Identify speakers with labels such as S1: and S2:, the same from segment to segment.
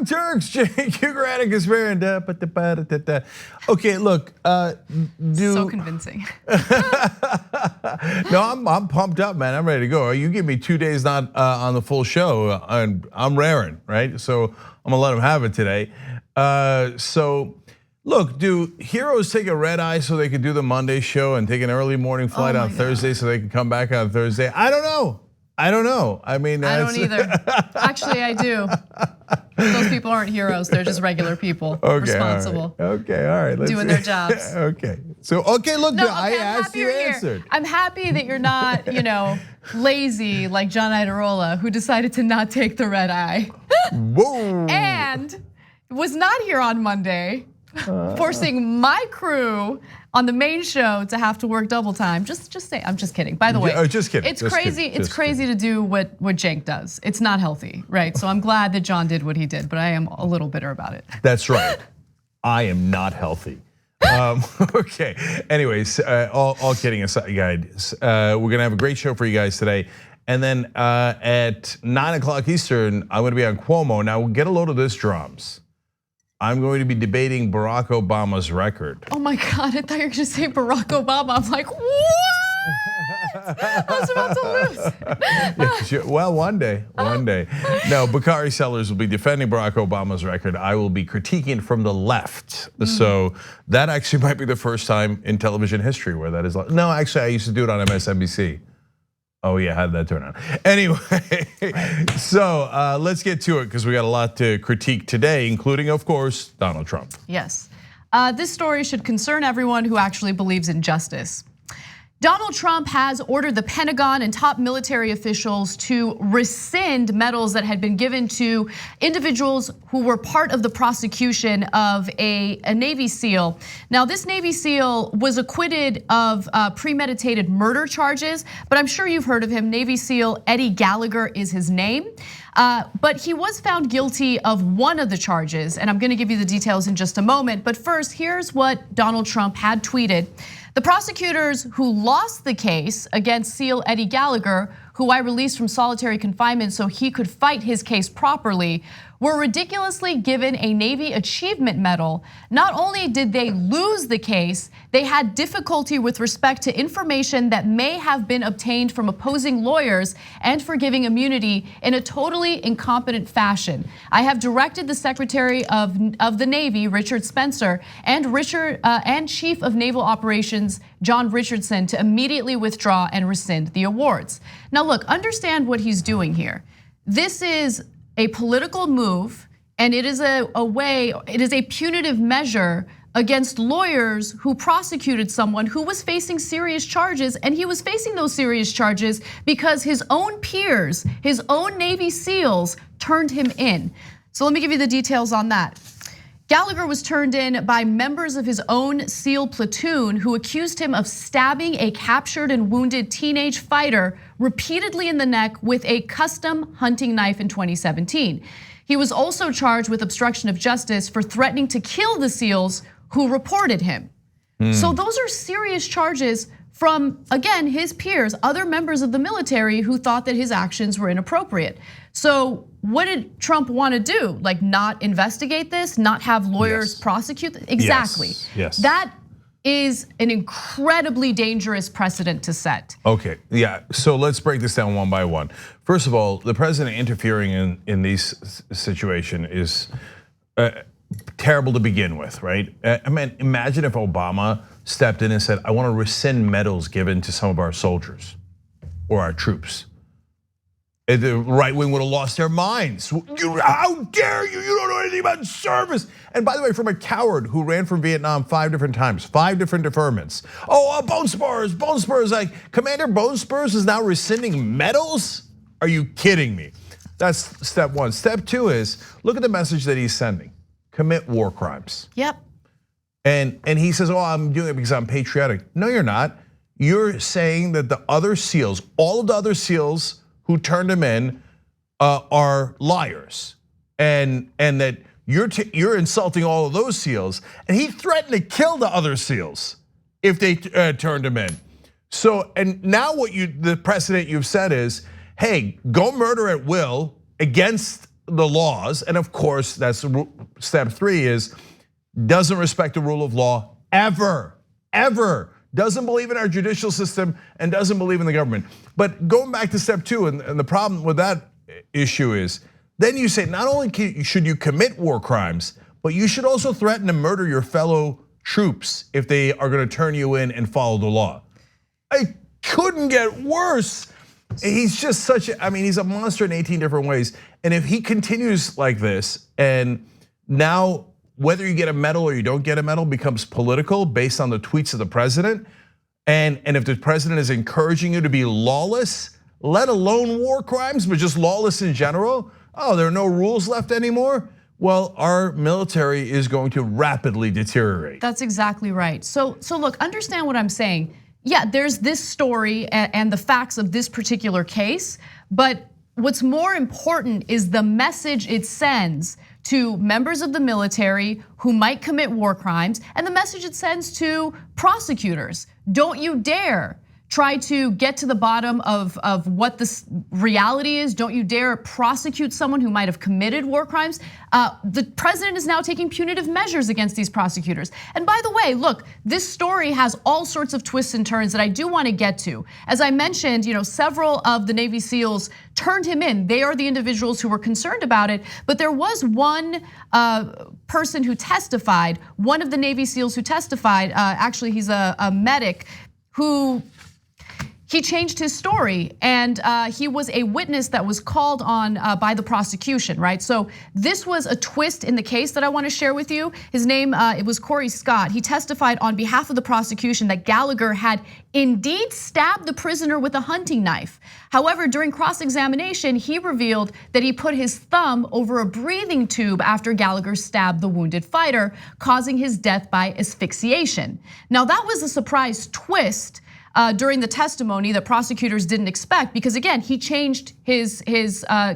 S1: Turks, Jake, Atticus, okay, look,
S2: so convincing.
S1: No, I'm pumped up, man. I'm ready to go. You give me 2 days not on the full show, and I'm raring, right? So I'm gonna let him have it today. So look, do heroes take a red eye so they can do the Monday show and take an early morning flight on Thursday so they can come back on Thursday? I don't know. I mean,
S2: I don't either. Actually, I do. Those people aren't heroes; they're just regular people, responsible.
S1: Okay, all right.
S2: Let's doing their jobs.
S1: Okay, so look,
S2: no,
S1: I asked, you answered.
S2: I'm happy that you're not, lazy like John Idarola, who decided to not take the red eye.
S1: Whoa!
S2: And was not here on Monday, forcing my crew on the main show to have to work double time. Just say, I'm just kidding. By the way,
S1: just kidding.
S2: It's crazy. It's crazy to do what Cenk does. It's not healthy, right? So I'm glad that John did what he did, but I am a little bitter about it.
S1: That's right. I am not healthy. Okay. Anyways, all kidding aside, guys, we're gonna have a great show for you guys today. And then at 9 o'clock Eastern, I'm gonna be on Cuomo. Now get a load of this, drums. I'm going to be debating Barack Obama's record.
S2: Oh my God, I thought you were gonna say Barack Obama. I'm like, what? I was about to lose.
S1: Well, one day. No, Bakari Sellers will be defending Barack Obama's record. I will be critiquing from the left. So that actually might be the first time in television history where that is. No, actually, I used to do it on MSNBC. Oh yeah, how did that turn out? Anyway, so let's get to it because we got a lot to critique today, including, of course, Donald Trump.
S2: Yes, this story should concern everyone who actually believes in justice. Donald Trump has ordered the Pentagon and top military officials to rescind medals that had been given to individuals who were part of the prosecution of a Navy SEAL. Now, this Navy SEAL was acquitted of premeditated murder charges, but I'm sure you've heard of him. Navy SEAL Eddie Gallagher is his name. But he was found guilty of one of the charges, and I'm gonna give you the details in just a moment. But first, here's what Donald Trump had tweeted. The prosecutors who lost the case against SEAL Eddie Gallagher, who I released from solitary confinement so he could fight his case properly, were ridiculously given a Navy Achievement Medal. Not only did they lose the case, they had difficulty with respect to information that may have been obtained from opposing lawyers and for giving immunity in a totally incompetent fashion. I have directed the Secretary of the Navy, Richard Spencer, and Chief of Naval Operations, John Richardson, to immediately withdraw and rescind the awards. Now look, understand what he's doing here. This is a political move, and it is a punitive measure against lawyers who prosecuted someone who was facing serious charges, and he was facing those serious charges because his own peers, his own Navy SEALs turned him in. So let me give you the details on that. Gallagher was turned in by members of his own SEAL platoon who accused him of stabbing a captured and wounded teenage fighter repeatedly in the neck with a custom hunting knife in 2017. He was also charged with obstruction of justice for threatening to kill the SEALs who reported him. So those are serious charges from, again, his peers, other members of the military who thought that his actions were inappropriate. So what did Trump want to do? Like not investigate this, not have lawyers prosecute this? Exactly.
S1: Yes.
S2: That is an incredibly dangerous precedent to set.
S1: Okay, yeah, so let's break this down one by one. First of all, the president interfering in these situation is terrible to begin with, right? I mean, imagine if Obama stepped in and said, I want to rescind medals given to some of our soldiers or our troops. The right wing would have lost their minds. How dare you? You don't know anything about service. And by the way, from a coward who ran from Vietnam 5 different times, 5 different deferments. Bone Spurs, like Commander Bone Spurs is now rescinding medals? Are you kidding me? That's step one. Step two is, look at the message that he's sending. Commit war crimes.
S2: Yep.
S1: And he says, I'm doing it because I'm patriotic. No, you're not. You're saying that the other SEALs, all of the other SEALs who turned him in are liars. And that you're insulting all of those SEALs. And he threatened to kill the other SEALs if they turned him in. So, and now the precedent you've said is, hey, go murder at will against the laws. And of course, that's step 3 is, doesn't respect the rule of law ever. Doesn't believe in our judicial system and doesn't believe in the government. But going back to step 2, and the problem with that issue is, then you say not only should you commit war crimes, but you should also threaten to murder your fellow troops if they are going to turn you in and follow the law. It couldn't get worse. He's just he's a monster in 18 different ways. And if he continues like this, and now whether you get a medal or you don't get a medal becomes political based on the tweets of the president, and if the president is encouraging you to be lawless, let alone war crimes, but just lawless in general, there are no rules left anymore. Well, our military is going to rapidly deteriorate.
S2: That's exactly right. So look, understand what I'm saying. Yeah, there's this story and the facts of this particular case, but what's more important is the message it sends to members of the military who might commit war crimes, and the message it sends to prosecutors. Don't you dare try to get to the bottom of what this reality is. Don't you dare prosecute someone who might have committed war crimes. The president is now taking punitive measures against these prosecutors. And by the way, look, this story has all sorts of twists and turns that I do want to get to. As I mentioned, several of the Navy SEALs turned him in. They are the individuals who were concerned about it. But there was one person who testified, one of the Navy SEALs who testified, actually he's a medic, who he changed his story, and he was a witness that was called on by the prosecution, right? So this was a twist in the case that I want to share with you. His name, it was Corey Scott. He testified on behalf of the prosecution that Gallagher had indeed stabbed the prisoner with a hunting knife. However, during cross-examination, he revealed that he put his thumb over a breathing tube after Gallagher stabbed the wounded fighter, causing his death by asphyxiation. Now that was a surprise twist during the testimony that prosecutors didn't expect, because again, he changed his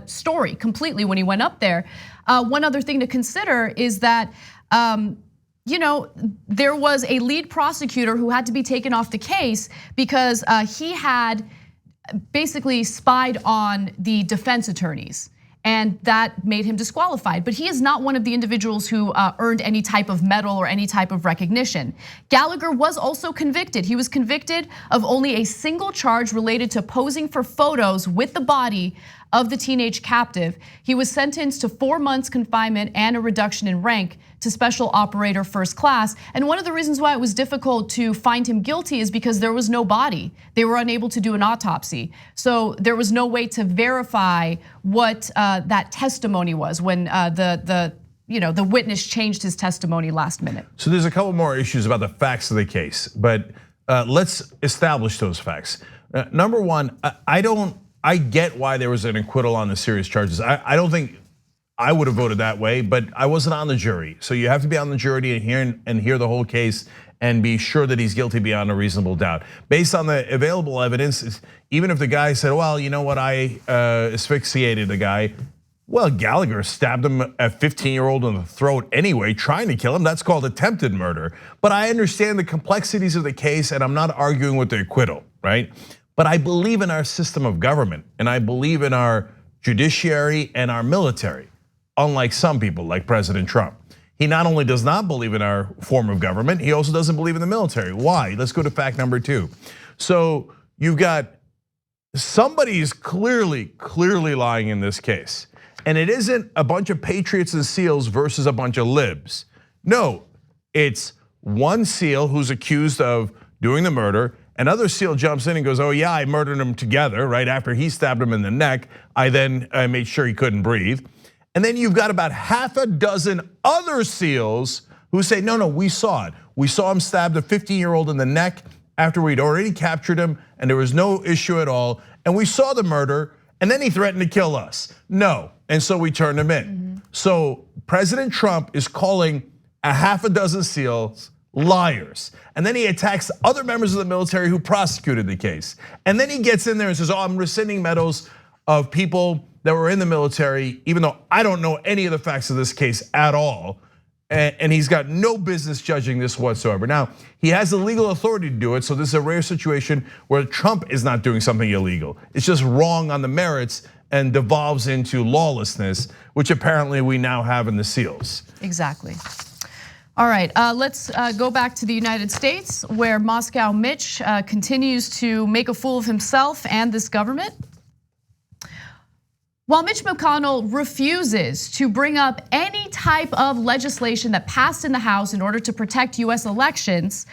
S2: story completely when he went up there. One other thing to consider is that there was a lead prosecutor who had to be taken off the case because he had basically spied on the defense attorneys, and that made him disqualified. But he is not one of the individuals who earned any type of medal or any type of recognition. Gallagher was also convicted. He was convicted of only a single charge related to posing for photos with the body of the teenage captive. He was sentenced to 4 months confinement and a reduction in rank to special operator first class. And one of the reasons why it was difficult to find him guilty is because there was no body. They were unable to do an autopsy. So there was no way to verify what that testimony was when the witness changed his testimony last minute.
S1: So there's a couple more issues about the facts of the case, but let's establish those facts. Number one, I get why there was an acquittal on the serious charges. I don't think I would have voted that way, but I wasn't on the jury. So you have to be on the jury and hear the whole case and be sure that he's guilty beyond a reasonable doubt. Based on the available evidence, even if the guy said, well, you know what, I asphyxiated the guy. Well, Gallagher stabbed him, a 15-year-old in the throat anyway, trying to kill him. That's called attempted murder. But I understand the complexities of the case, and I'm not arguing with the acquittal, right? But I believe in our system of government, and I believe in our judiciary and our military, unlike some people like President Trump. He not only does not believe in our form of government, he also doesn't believe in the military. Why? Let's go to fact number 2. So you've got somebody's clearly lying in this case. And it isn't a bunch of patriots and SEALs versus a bunch of libs. No, it's one SEAL who's accused of doing the murder. Another SEAL jumps in and goes, oh yeah, I murdered him together, right? After he stabbed him in the neck, I then made sure he couldn't breathe. And then you've got about half a dozen other SEALs who say, no, we saw it. We saw him stab the 15-year-old in the neck after we'd already captured him and there was no issue at all. And we saw the murder and then he threatened to kill us. No, and so we turned him in. So President Trump is calling a half a dozen SEALs liars. And then he attacks other members of the military who prosecuted the case. And then he gets in there and says, oh, I'm rescinding medals of people that were in the military, even though I don't know any of the facts of this case at all. And he's got no business judging this whatsoever. Now, he has the legal authority to do it, so this is a rare situation where Trump is not doing something illegal. It's just wrong on the merits and devolves into lawlessness, which apparently we now have in the SEALs.
S2: Exactly. All right, let's go back to the United States, where Moscow Mitch continues to make a fool of himself and this government. While Mitch McConnell refuses to bring up any type of legislation that passed in the House in order to protect US elections,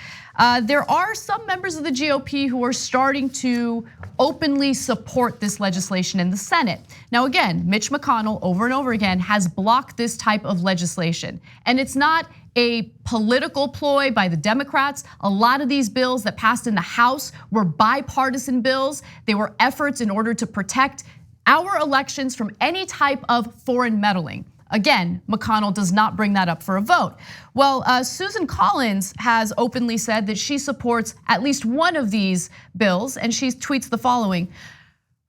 S2: there are some members of the GOP who are starting to openly support this legislation in the Senate. Now again, Mitch McConnell over and over again has blocked this type of legislation. And it's not a political ploy by the Democrats. A lot of these bills that passed in the House were bipartisan bills. They were efforts in order to protect our elections from any type of foreign meddling. Again, McConnell does not bring that up for a vote. Well, Susan Collins has openly said that she supports at least one of these bills, and she tweets the following: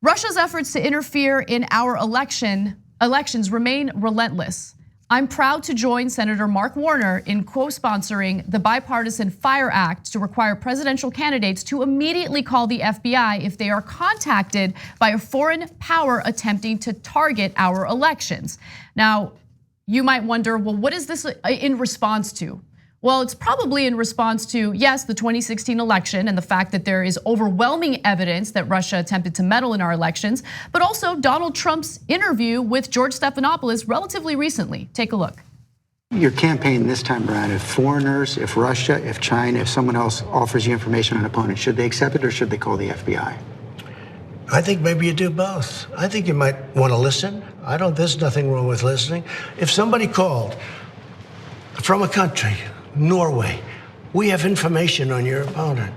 S2: Russia's efforts to interfere in our elections remain relentless. I'm proud to join Senator Mark Warner in co-sponsoring the bipartisan FIRE Act to require presidential candidates to immediately call the FBI if they are contacted by a foreign power attempting to target our elections. Now, you might wonder, well, what is this in response to? Well, it's probably in response to, yes, the 2016 election and the fact that there is overwhelming evidence that Russia attempted to meddle in our elections, but also Donald Trump's interview with George Stephanopoulos relatively recently. Take a look.
S3: Your campaign this time around, if foreigners, if Russia, if China, if someone else offers you information on an opponent, should they accept it or should they call the FBI?
S4: I think maybe you do both. I think you might want to listen. There's nothing wrong with listening. If somebody called from a country, Norway, we have information on your opponent.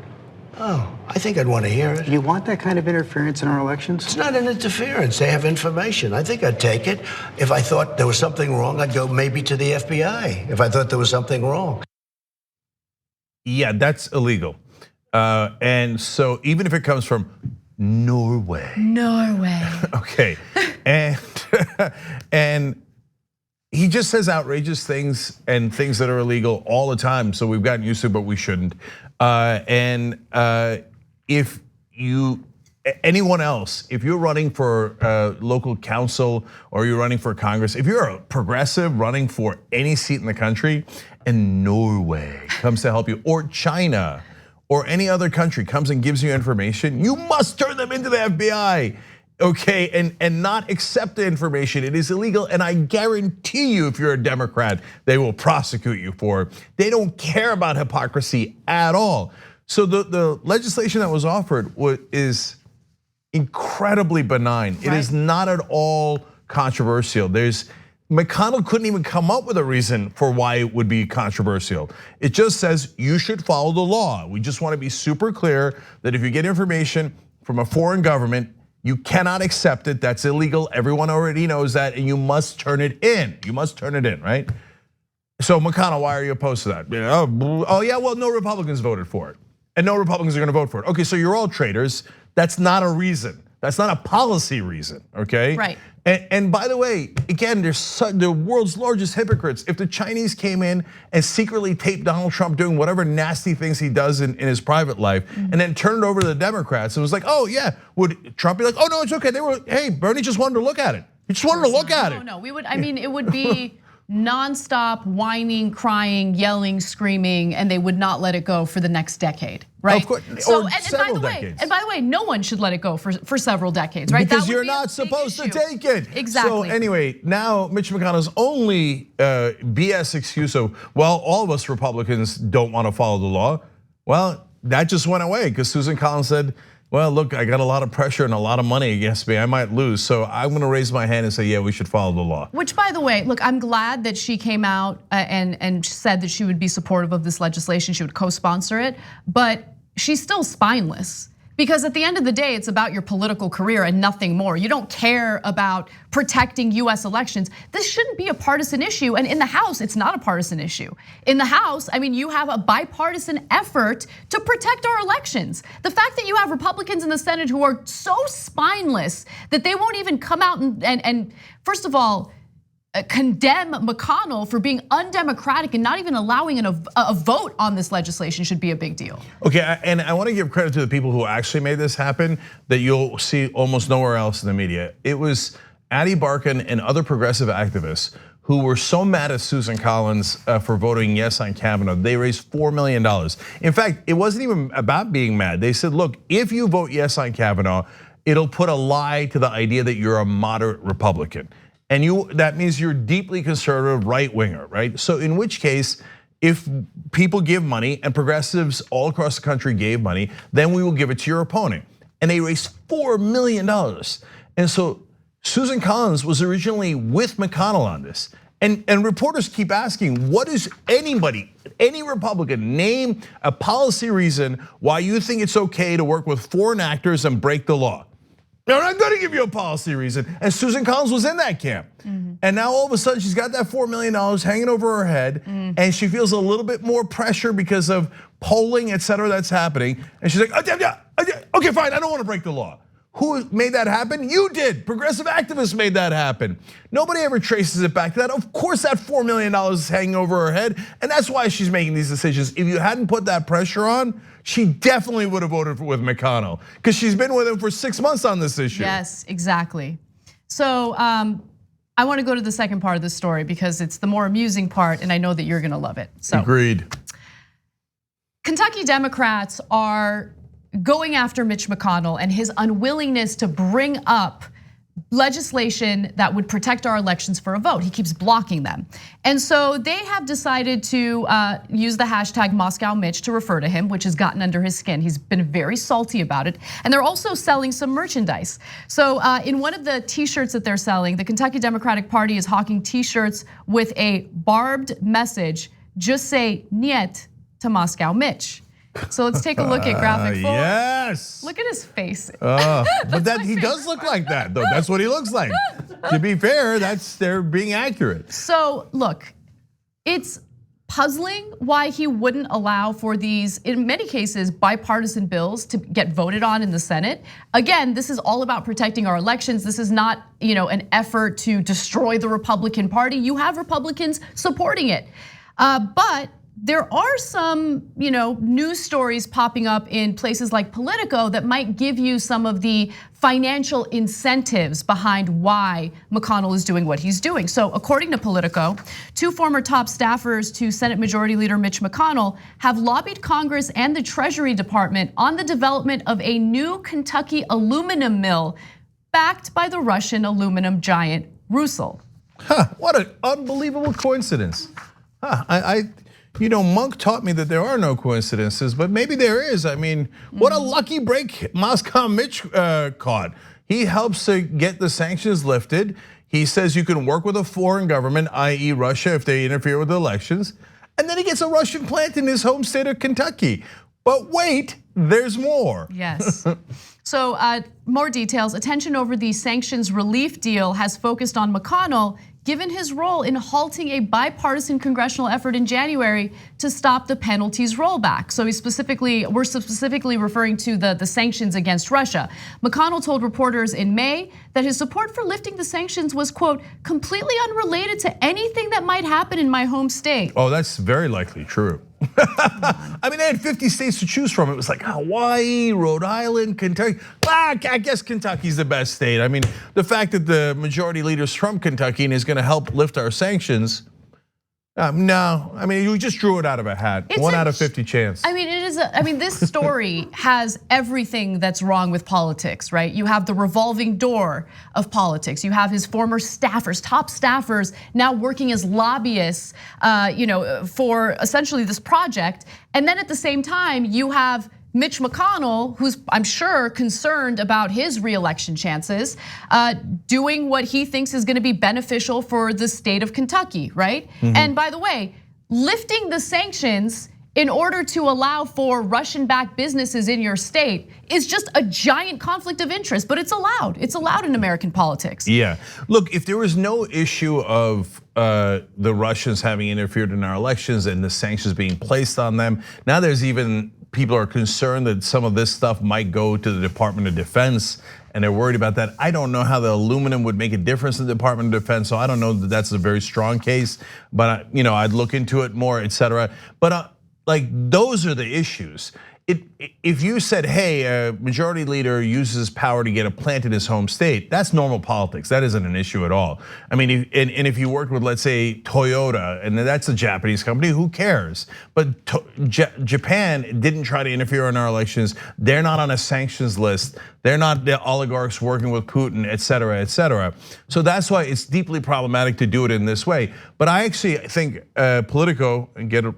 S4: Oh, I think I'd want to hear it.
S3: You want that kind of interference in our elections?
S4: It's not an interference. They have information. I think I'd take it. If I thought there was something wrong, I'd go maybe to the FBI if I thought there was something wrong.
S1: Yeah, that's illegal. And so even if it comes from Norway. Okay, and he just says outrageous things and things that are illegal all the time. So we've gotten used to it, but we shouldn't. If anyone else, if you're running for local council or you're running for Congress, if you're a progressive running for any seat in the country and Norway comes to help you, or China or any other country comes and gives you information, you must turn them into the FBI. Okay, and not accept the information. It is illegal, and I guarantee you, if you're a Democrat, they will prosecute you for it. They don't care about hypocrisy at all. So the legislation that was offered is incredibly benign. Right. It is not at all controversial. McConnell couldn't even come up with a reason for why it would be controversial. It just says you should follow the law. We just want to be super clear that if you get information from a foreign government, You cannot accept it. That's illegal. Everyone already knows that, and you must turn it in. You must turn it in, right? So McConnell, why are you opposed to that? Oh yeah, well, no Republicans voted for it, and no Republicans are going to vote for it. Okay, so you're all traitors. That's not a reason. That's not a policy reason, okay?
S2: Right.
S1: And by the way, again, there's the world's largest hypocrites. If the Chinese came in and secretly taped Donald Trump doing whatever nasty things he does in his private life, and then turned it over to the Democrats, it was like, oh yeah, would Trump be like, oh no, it's okay. Hey, Bernie just wanted to look at it. He just wanted to look at it.
S2: No, we would. I mean, it would be nonstop whining, crying, yelling, screaming, and they would not let it go for the next decade, right?
S1: Of course,
S2: so,
S1: or several decades.
S2: And by the way, no one should let it go for several decades, right?
S1: Because you're not supposed to take it.
S2: Exactly.
S1: So anyway, now Mitch McConnell's only BS excuse of, well, all of us Republicans don't want to follow the law. Well, that just went away because Susan Collins said, well, look, I got a lot of pressure and a lot of money against me. I might lose, so I'm going to raise my hand and say, yeah, we should follow the law.
S2: Which, by the way, look, I'm glad that she came out and said that she would be supportive of this legislation. She would co-sponsor it, but she's still spineless. Because at the end of the day, it's about your political career and nothing more. You don't care about protecting US elections. This shouldn't be a partisan issue, and in the House, it's not a partisan issue. In the House, I mean, you have a bipartisan effort to protect our elections. The fact that you have Republicans in the Senate who are so spineless that they won't even come out and first of all, condemn McConnell for being undemocratic and not even allowing a vote on this legislation should be a big deal.
S1: Okay, and I want to give credit to the people who actually made this happen that you'll see almost nowhere else in the media. It was Addie Barkan and other progressive activists who were so mad at Susan Collins for voting yes on Kavanaugh. They raised $4 million. In fact, it wasn't even about being mad. They said, look, if you vote yes on Kavanaugh, it'll put a lie to the idea that you're a moderate Republican. And that means you're deeply conservative right-winger, right? So in which case, if people give money and progressives all across the country gave money, then we will give it to your opponent. And they raised $4 million. And so Susan Collins was originally with McConnell on this. And reporters keep asking, what is anybody, any Republican, name a policy reason why you think it's okay to work with foreign actors and break the law? They're not going to give you a policy reason. And Susan Collins was in that camp. And now all of a sudden she's got that $4 million hanging over her head, and she feels a little bit more pressure because of polling, et cetera, that's happening. And she's like, okay, fine, I don't want to break the law. Who made that happen? You did. Progressive activists made that happen. Nobody ever traces it back to that. Of course that $4 million is hanging over her head, and that's why she's making these decisions. If you hadn't put that pressure on, she definitely would have voted with McConnell because she's been with him for 6 months on this issue.
S2: Yes, exactly. So I want to go to the second part of the story because it's the more amusing part, and I know that you're going to love it. So
S1: agreed.
S2: Kentucky Democrats are going after Mitch McConnell and his unwillingness to bring up legislation that would protect our elections for a vote. He keeps blocking them. And so they have decided to use the hashtag Moscow Mitch to refer to him, which has gotten under his skin. He's been very salty about it. And they're also selling some merchandise. So in one of the t-shirts that they're selling, the Kentucky Democratic Party is hawking t-shirts with a barbed message, just say "Niet" to Moscow Mitch. So let's take a look at graphic 4.
S1: Yes.
S2: Look at his face.
S1: But that he does look like that, though. That's what he looks like. To be fair, they're being accurate.
S2: So look, it's puzzling why he wouldn't allow for these, in many cases, bipartisan bills to get voted on in the Senate. Again, this is all about protecting our elections. This is not, an effort to destroy the Republican Party. You have Republicans supporting it, but there are some, news stories popping up in places like Politico that might give you some of the financial incentives behind why McConnell is doing what he's doing. So according to Politico, 2 former top staffers to Senate Majority Leader Mitch McConnell have lobbied Congress and the Treasury Department on the development of a new Kentucky aluminum mill backed by the Russian aluminum giant Rusal.
S1: What an unbelievable coincidence. Monk taught me that there are no coincidences, but maybe there is. I mean, what a lucky break Moscow Mitch caught. He helps to get the sanctions lifted. He says you can work with a foreign government, i.e. Russia, if they interfere with the elections. And then he gets a Russian plant in his home state of Kentucky. But wait, there's more.
S2: Yes. So more details. Attention over the sanctions relief deal has focused on McConnell, given his role in halting a bipartisan congressional effort in January to stop the penalties rollback. So we're specifically referring to the sanctions against Russia. McConnell told reporters in May that his support for lifting the sanctions was, quote, completely unrelated to anything that might happen in my home state.
S1: Oh, that's very likely true. I mean, they had 50 states to choose from. It was like Hawaii, Rhode Island, Kentucky. I guess Kentucky's the best state. I mean, the fact that the majority leader's from Kentucky and is going to help lift our sanctions. No, I mean, you just drew it out of a hat. 1 out of 50 chance.
S2: I mean, this story has everything that's wrong with politics, right? You have the revolving door of politics. You have his former staffers, top staffers, now working as lobbyists, for essentially this project. And then at the same time, you have Mitch McConnell, who's I'm sure concerned about his reelection chances, doing what he thinks is gonna be beneficial for the state of Kentucky, right? And by the way, lifting the sanctions in order to allow for Russian-backed businesses in your state is just a giant conflict of interest, but it's allowed. It's allowed in American politics.
S1: Yeah, look, if there was no issue of the Russians having interfered in our elections and the sanctions being placed on them, now there's even people are concerned that some of this stuff might go to the Department of Defense, and they're worried about that. I don't know how the aluminum would make a difference in the Department of Defense, so I don't know that that's a very strong case. But I'd look into it more, etc. But like those are the issues. If you said, hey, a majority leader uses power to get a plant in his home state, that's normal politics. That isn't an issue at all. I mean, and if you worked with, let's say, Toyota, and that's a Japanese company, who cares? But Japan didn't try to interfere in our elections. They're not on a sanctions list. They're not the oligarchs working with Putin, etc., etc. So that's why it's deeply problematic to do it in this way. But I actually think Politico, and get a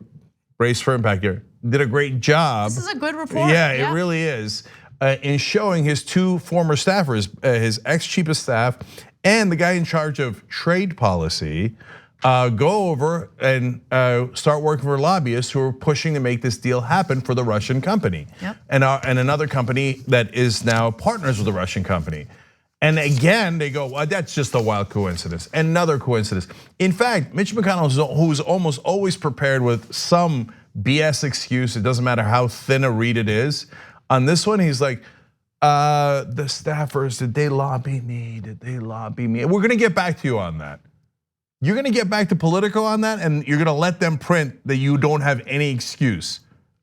S1: brace for impact here, did a great job.
S2: This is a good report.
S1: Yeah, it really is. In showing his 2 former staffers, his ex-chief of staff and the guy in charge of trade policy, go over and start working for lobbyists who are pushing to make this deal happen for the Russian company.
S2: Yep.
S1: And another company that is now partners with the Russian company. And again, they go, well, that's just a wild coincidence. Another coincidence. In fact, Mitch McConnell, who's almost always prepared with some BS excuse, it doesn't matter how thin a read it is. On this one, he's like, the staffers, did they lobby me? Did they lobby me? And we're gonna get back to you on that. You're gonna get back to Politico on that, and you're gonna let them print that you don't have any excuse.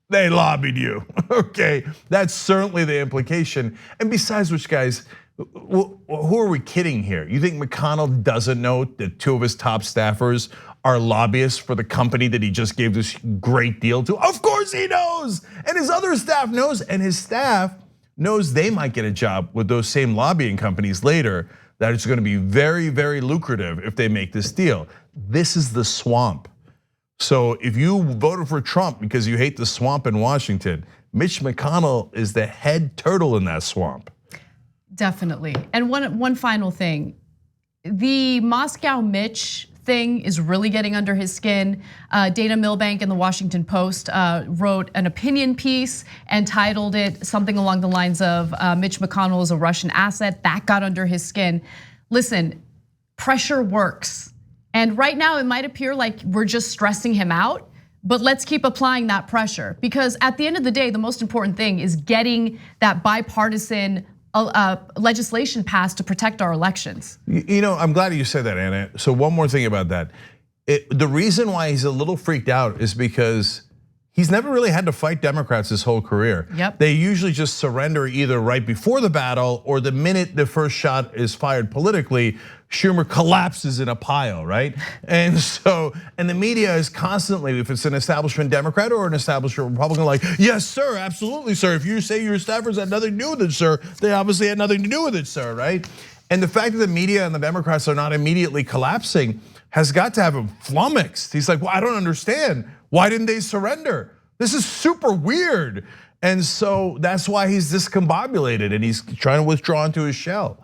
S1: They lobbied you, okay? That's certainly the implication. And besides which, guys, who are we kidding here? You think McConnell doesn't know that 2 of his top staffers are lobbyists for the company that he just gave this great deal to? Of course he knows, and his other staff knows, and his staff knows they might get a job with those same lobbying companies later, that it's gonna be very, very lucrative if they make this deal. This is the swamp. So if you voted for Trump because you hate the swamp in Washington, Mitch McConnell is the head turtle in that swamp.
S2: Definitely. And one final thing, the Moscow Mitch thing is really getting under his skin. Dana Milbank in the Washington Post wrote an opinion piece and titled it something along the lines of Mitch McConnell is a Russian asset. That got under his skin. Listen, pressure works. And right now it might appear like we're just stressing him out, but let's keep applying that pressure, because at the end of the day, the most important thing is getting that bipartisan legislation passed to protect our elections.
S1: I'm glad you said that, Anna. So one more thing about that. The reason why he's a little freaked out is because he's never really had to fight Democrats his whole career.
S2: Yep.
S1: They usually just surrender either right before the battle or the minute the first shot is fired politically, Schumer collapses in a pile, right? And the media is constantly, if it's an establishment Democrat or an establishment Republican, like, yes, sir, absolutely, sir. If you say your staffers had nothing to do with it, sir, they obviously had nothing to do with it, sir, right? And the fact that the media and the Democrats are not immediately collapsing has got to have him flummoxed. He's like, well, I don't understand. Why didn't they surrender? This is super weird. And so that's why he's discombobulated and he's trying to withdraw into his shell.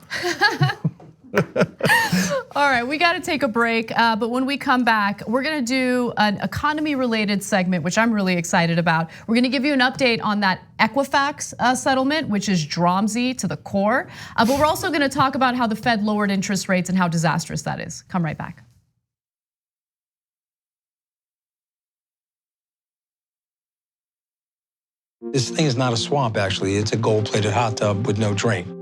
S2: All right, we got to take a break, but when we come back, we're going to do an economy-related segment, which I'm really excited about. We're going to give you an update on that Equifax settlement, which is Dromsy to the core. But we're also going to talk about how the Fed lowered interest rates and how disastrous that is. Come right back.
S5: This thing is not a swamp, actually. It's a gold-plated hot tub with no drain.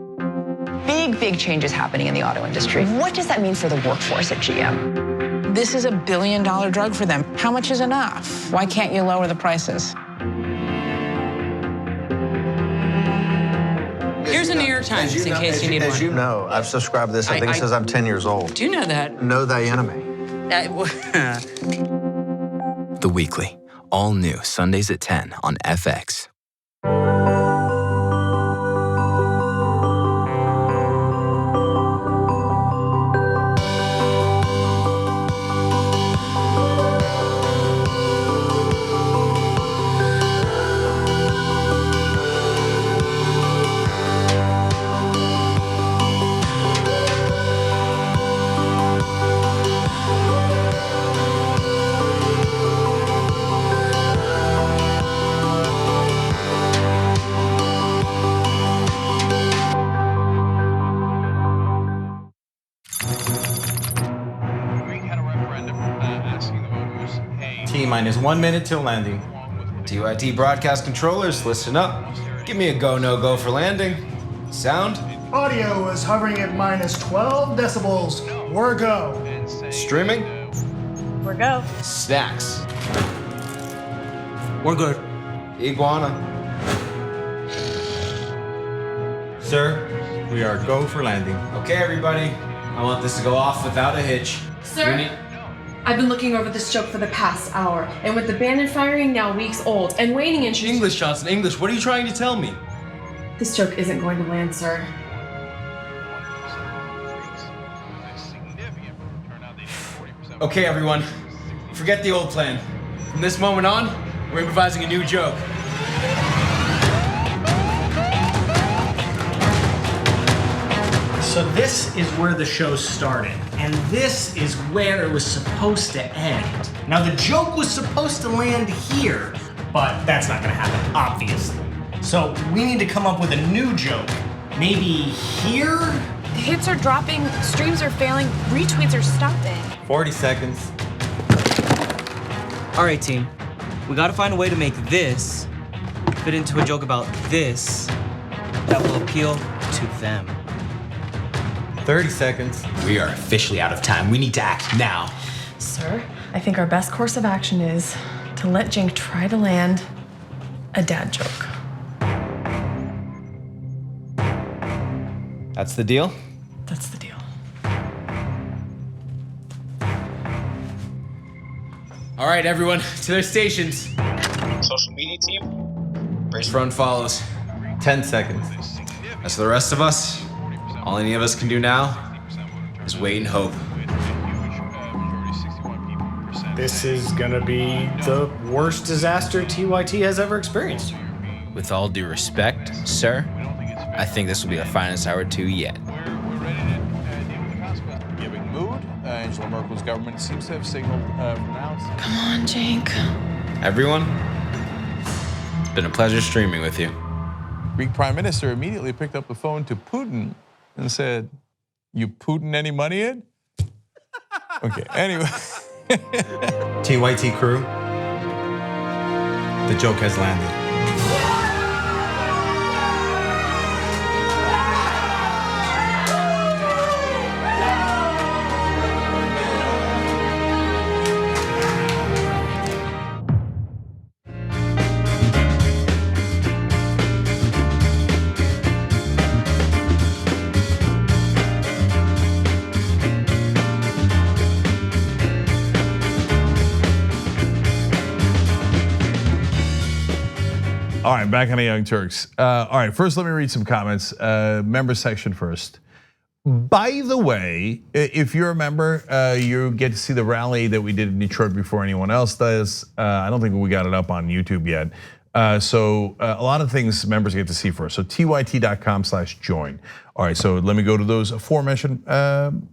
S6: Big changes happening in the auto industry. What does that mean for the workforce at GM?
S7: This is $1 billion drug for them. How much is enough? Why can't you lower the prices?
S8: Here's a New York Times in case you need one.
S9: As you know, I've subscribed to this. I think it says I'm 10 years old.
S8: Do you know that?
S9: Know thy enemy.
S10: The Weekly, all new Sundays at 10 on FX.
S11: T-minus 1 minute till landing. TYT broadcast controllers, listen up. Give me a go, no go for landing. Sound?
S12: Audio is hovering at minus 12 decibels. We're go.
S11: Streaming?
S13: We're go.
S11: Snacks?
S5: We're good.
S11: Iguana?
S14: Sir, we are go for landing.
S11: Okay, everybody. I want this to go off without a hitch.
S13: Sir, I've been looking over this joke for the past hour, and with the Bannon firing now weeks old and waning in
S11: English, Johnson, English. What are you trying to tell me?
S13: This joke isn't going to land, sir.
S11: Okay, everyone. Forget the old plan. From this moment on, we're improvising a new joke.
S15: So this is where the show started, and this is where it was supposed to end. Now the joke was supposed to land here, but that's not gonna happen, obviously. So we need to come up with a new joke. Maybe here?
S16: Hits are dropping, streams are failing, retweets are stopping.
S14: 40 seconds.
S17: All right, team. We gotta find a way to make this fit into a joke about this that will appeal to them.
S14: 30 seconds.
S11: We are officially out of time. We need to act now.
S13: Sir, I think our best course of action is to let Jink try to land a dad joke.
S11: That's the deal?
S13: That's the deal.
S11: All right, everyone, to their stations. Social media team, brace for unfollows.
S14: 10 seconds.
S11: As for the rest of us, all any of us can do now is wait and hope.
S15: This is gonna be the worst disaster TYT has ever experienced.
S11: With all due respect, sir, I think this will be the finest hour 2 yet.
S1: Giving mood, Angela Merkel's government seems to have signaled pronounced.
S13: Come on, Jink.
S11: Everyone, it's been a pleasure streaming with you.
S1: Greek Prime Minister immediately picked up the phone to Putin and said, "You Putin any money in?" Okay, anyway.
S14: TYT crew, the joke has landed.
S1: All right, back on the Young Turks. All right, first let me read some comments. Member section first. By the way, if you're a member, you get to see the rally that we did in Detroit before anyone else does. I don't think we got it up on YouTube yet. So a lot of things members get to see first. So tyt.com/join. All right, so let me go to those aforementioned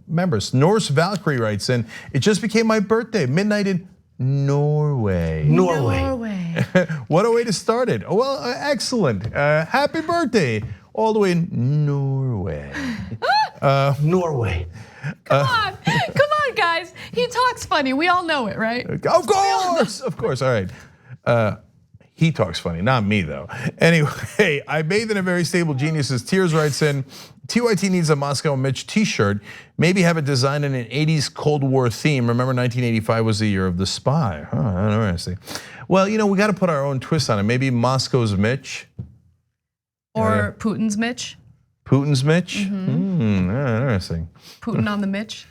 S1: members. Norse Valkyrie writes in, it just became my birthday, midnight in Norway. What a way to start it. Well, excellent. Happy birthday, all the way in Norway.
S4: Norway.
S2: Come on, guys. He talks funny. We all know it, right?
S1: Of course. All right. He talks funny, not me though. Anyway, I bathe in a very stable genius's tears writes in, TYT needs a Moscow MITCH t-shirt. Maybe have it designed in an 80s Cold War theme. Remember 1985 was the year of the spy. Interesting. Well, we got to put our own twist on it. Maybe Moscow's MITCH.
S2: Or Putin's MITCH.
S1: Putin's MITCH? Interesting.
S2: Putin on the MITCH.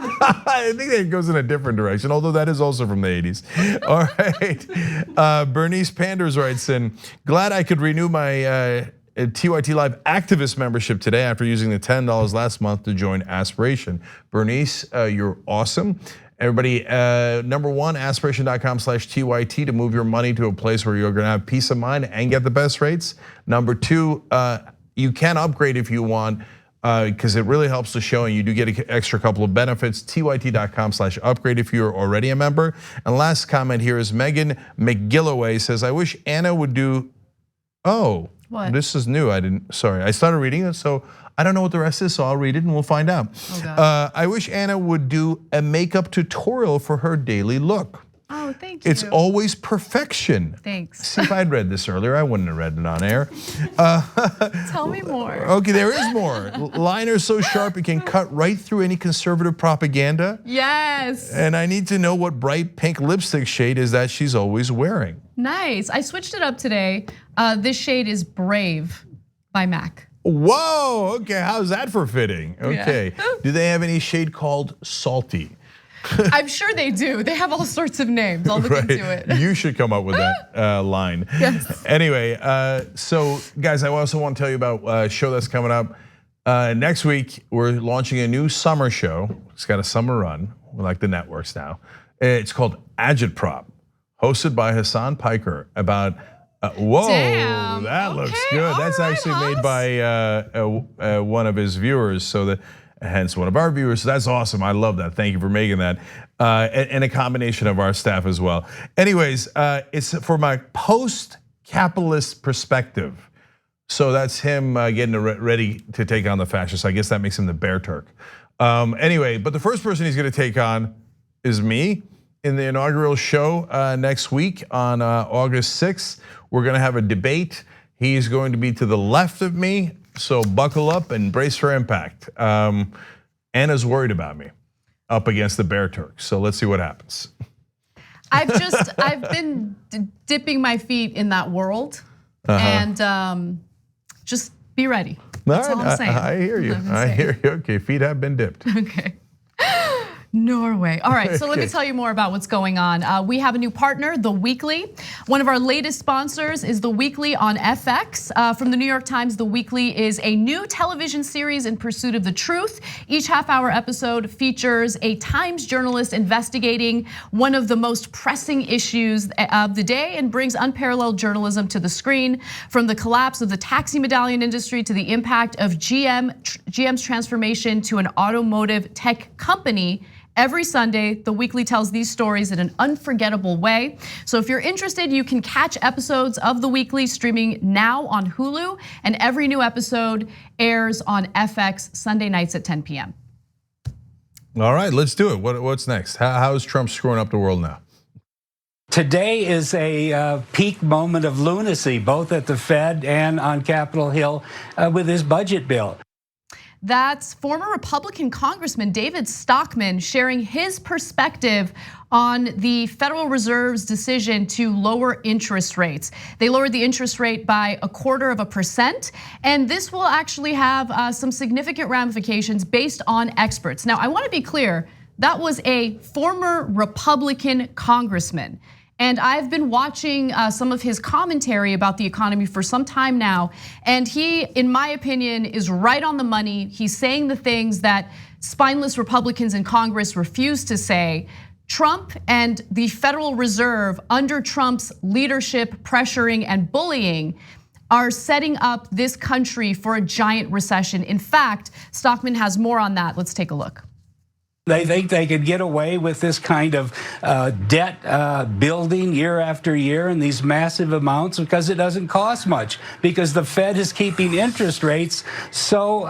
S1: I think that goes in a different direction, although that is also from the 80s. All right, Bernice Panders writes in, glad I could renew my TYT Live activist membership today after using the $10 last month to join Aspiration. Bernice, you're awesome. Everybody, number one, aspiration.com/TYT to move your money to a place where you're gonna have peace of mind and get the best rates. Number two, you can upgrade if you want, because it really helps the show and you do get an extra couple of benefits. tyt.com/upgrade if you're already a member. And last comment here is Megan McGilloway says, I wish Anna would do,
S2: what?
S1: This is new, sorry. I started reading it, so I don't know what the rest is, so I'll read it and we'll find out. I wish Anna would do a makeup tutorial for her daily look.
S2: Oh, thank you.
S1: It's always perfection.
S2: Thanks.
S1: See, if I'd read this earlier, I wouldn't have read it on air.
S2: Tell me more.
S1: Okay, there is more. Liner so sharp it can cut right through any conservative propaganda.
S2: Yes.
S1: And I need to know what bright pink lipstick shade is that she's always wearing.
S2: Nice. I switched it up today. This shade is Brave by MAC.
S1: Whoa, okay, how's that for fitting? Okay, do they have any shade called Salty?
S2: I'm sure they do. They have all sorts of names. I'll look into it.
S1: You should come up with that line.
S2: Yes.
S1: Anyway, so guys, I also want to tell you about a show that's coming up. Next week, we're launching a new summer show. It's got a summer run, like the networks now. It's called Agitprop, hosted by Hassan Piker about, whoa,
S2: damn.
S1: That looks good. That's actually made by one of his viewers, so that, hence one of our viewers. So that's awesome. I love that. Thank you for making that. And a combination of our staff as well. Anyways, it's for my post-capitalist perspective. So that's him getting ready to take on the fascists. I guess that makes him the Bear Turk. Anyway, but the first person he's gonna take on is me in the inaugural show next week on August 6th. We're gonna have a debate. He's going to be to the left of me. So buckle up and brace for impact. Anna's worried about me up against the Bear Turks. So let's see what happens.
S2: I've been dipping my feet in that world, and just be ready. That's all I'm saying.
S1: I hear you. I hear you. Okay, feet have been dipped.
S2: Okay. Norway. All right, so let me tell you more about what's going on. We have a new partner, The Weekly. One of our latest sponsors is The Weekly on FX. From the New York Times, The Weekly is a new television series in pursuit of the truth. Each half-hour episode features a Times journalist investigating one of the most pressing issues of the day and brings unparalleled journalism to the screen. From the collapse of the taxi medallion industry to the impact of GM's transformation to an automotive tech company. Every Sunday, The Weekly tells these stories in an unforgettable way. So if you're interested, you can catch episodes of The Weekly streaming now on Hulu, and every new episode airs on FX Sunday nights at 10 p.m.
S1: All right, let's do it. What's next? How is Trump screwing up the world now?
S18: Today is a peak moment of lunacy, both at the Fed and on Capitol Hill with his budget bill.
S2: That's former Republican Congressman David Stockman sharing his perspective on the Federal Reserve's decision to lower interest rates. They lowered the interest rate by 0.25%, and this will actually have some significant ramifications based on experts. Now, I want to be clear, that was a former Republican congressman. And I've been watching some of his commentary about the economy for some time now. And he, in my opinion, is right on the money. He's saying the things that spineless Republicans in Congress refuse to say. Trump and the Federal Reserve, under Trump's leadership, pressuring and bullying, are setting up this country for a giant recession. In fact, Stockman has more on that. Let's take a look.
S18: They think they could get away with this kind of debt building year after year in these massive amounts because it doesn't cost much, because the Fed is keeping interest rates so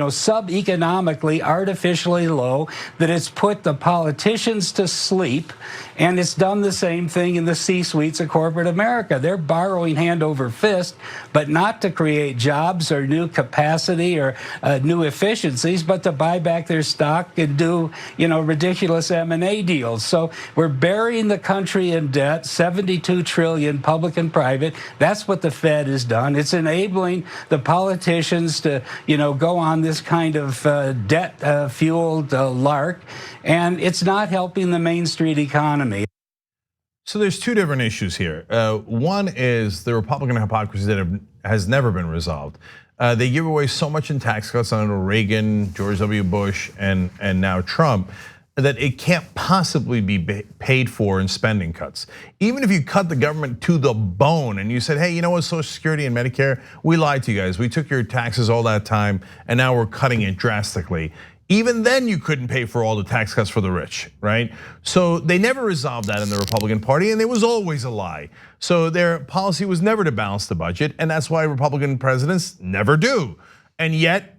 S18: sub-economically, artificially low that it's put the politicians to sleep, and it's done the same thing in the C-suites of corporate America. They're borrowing hand over fist, but not to create jobs or new capacity or new efficiencies, but to buy back their stock and do ridiculous M&A deals. So we're burying the country in debt, 72 trillion, public and private. That's what the Fed has done. It's enabling the politicians to, go on this kind of debt-fueled lark, and it's not helping the Main Street economy.
S1: So there's two different issues here. One is the Republican hypocrisy that has never been resolved. They give away so much in tax cuts under Reagan, George W. Bush, and now Trump, that it can't possibly be paid for in spending cuts. Even if you cut the government to the bone and you said, hey, you know what, Social Security and Medicare, we lied to you guys. We took your taxes all that time and now we're cutting it drastically. Even then you couldn't pay for all the tax cuts for the rich, right? So they never resolved that in the Republican Party, and it was always a lie. So their policy was never to balance the budget, and that's why Republican presidents never do. And yet,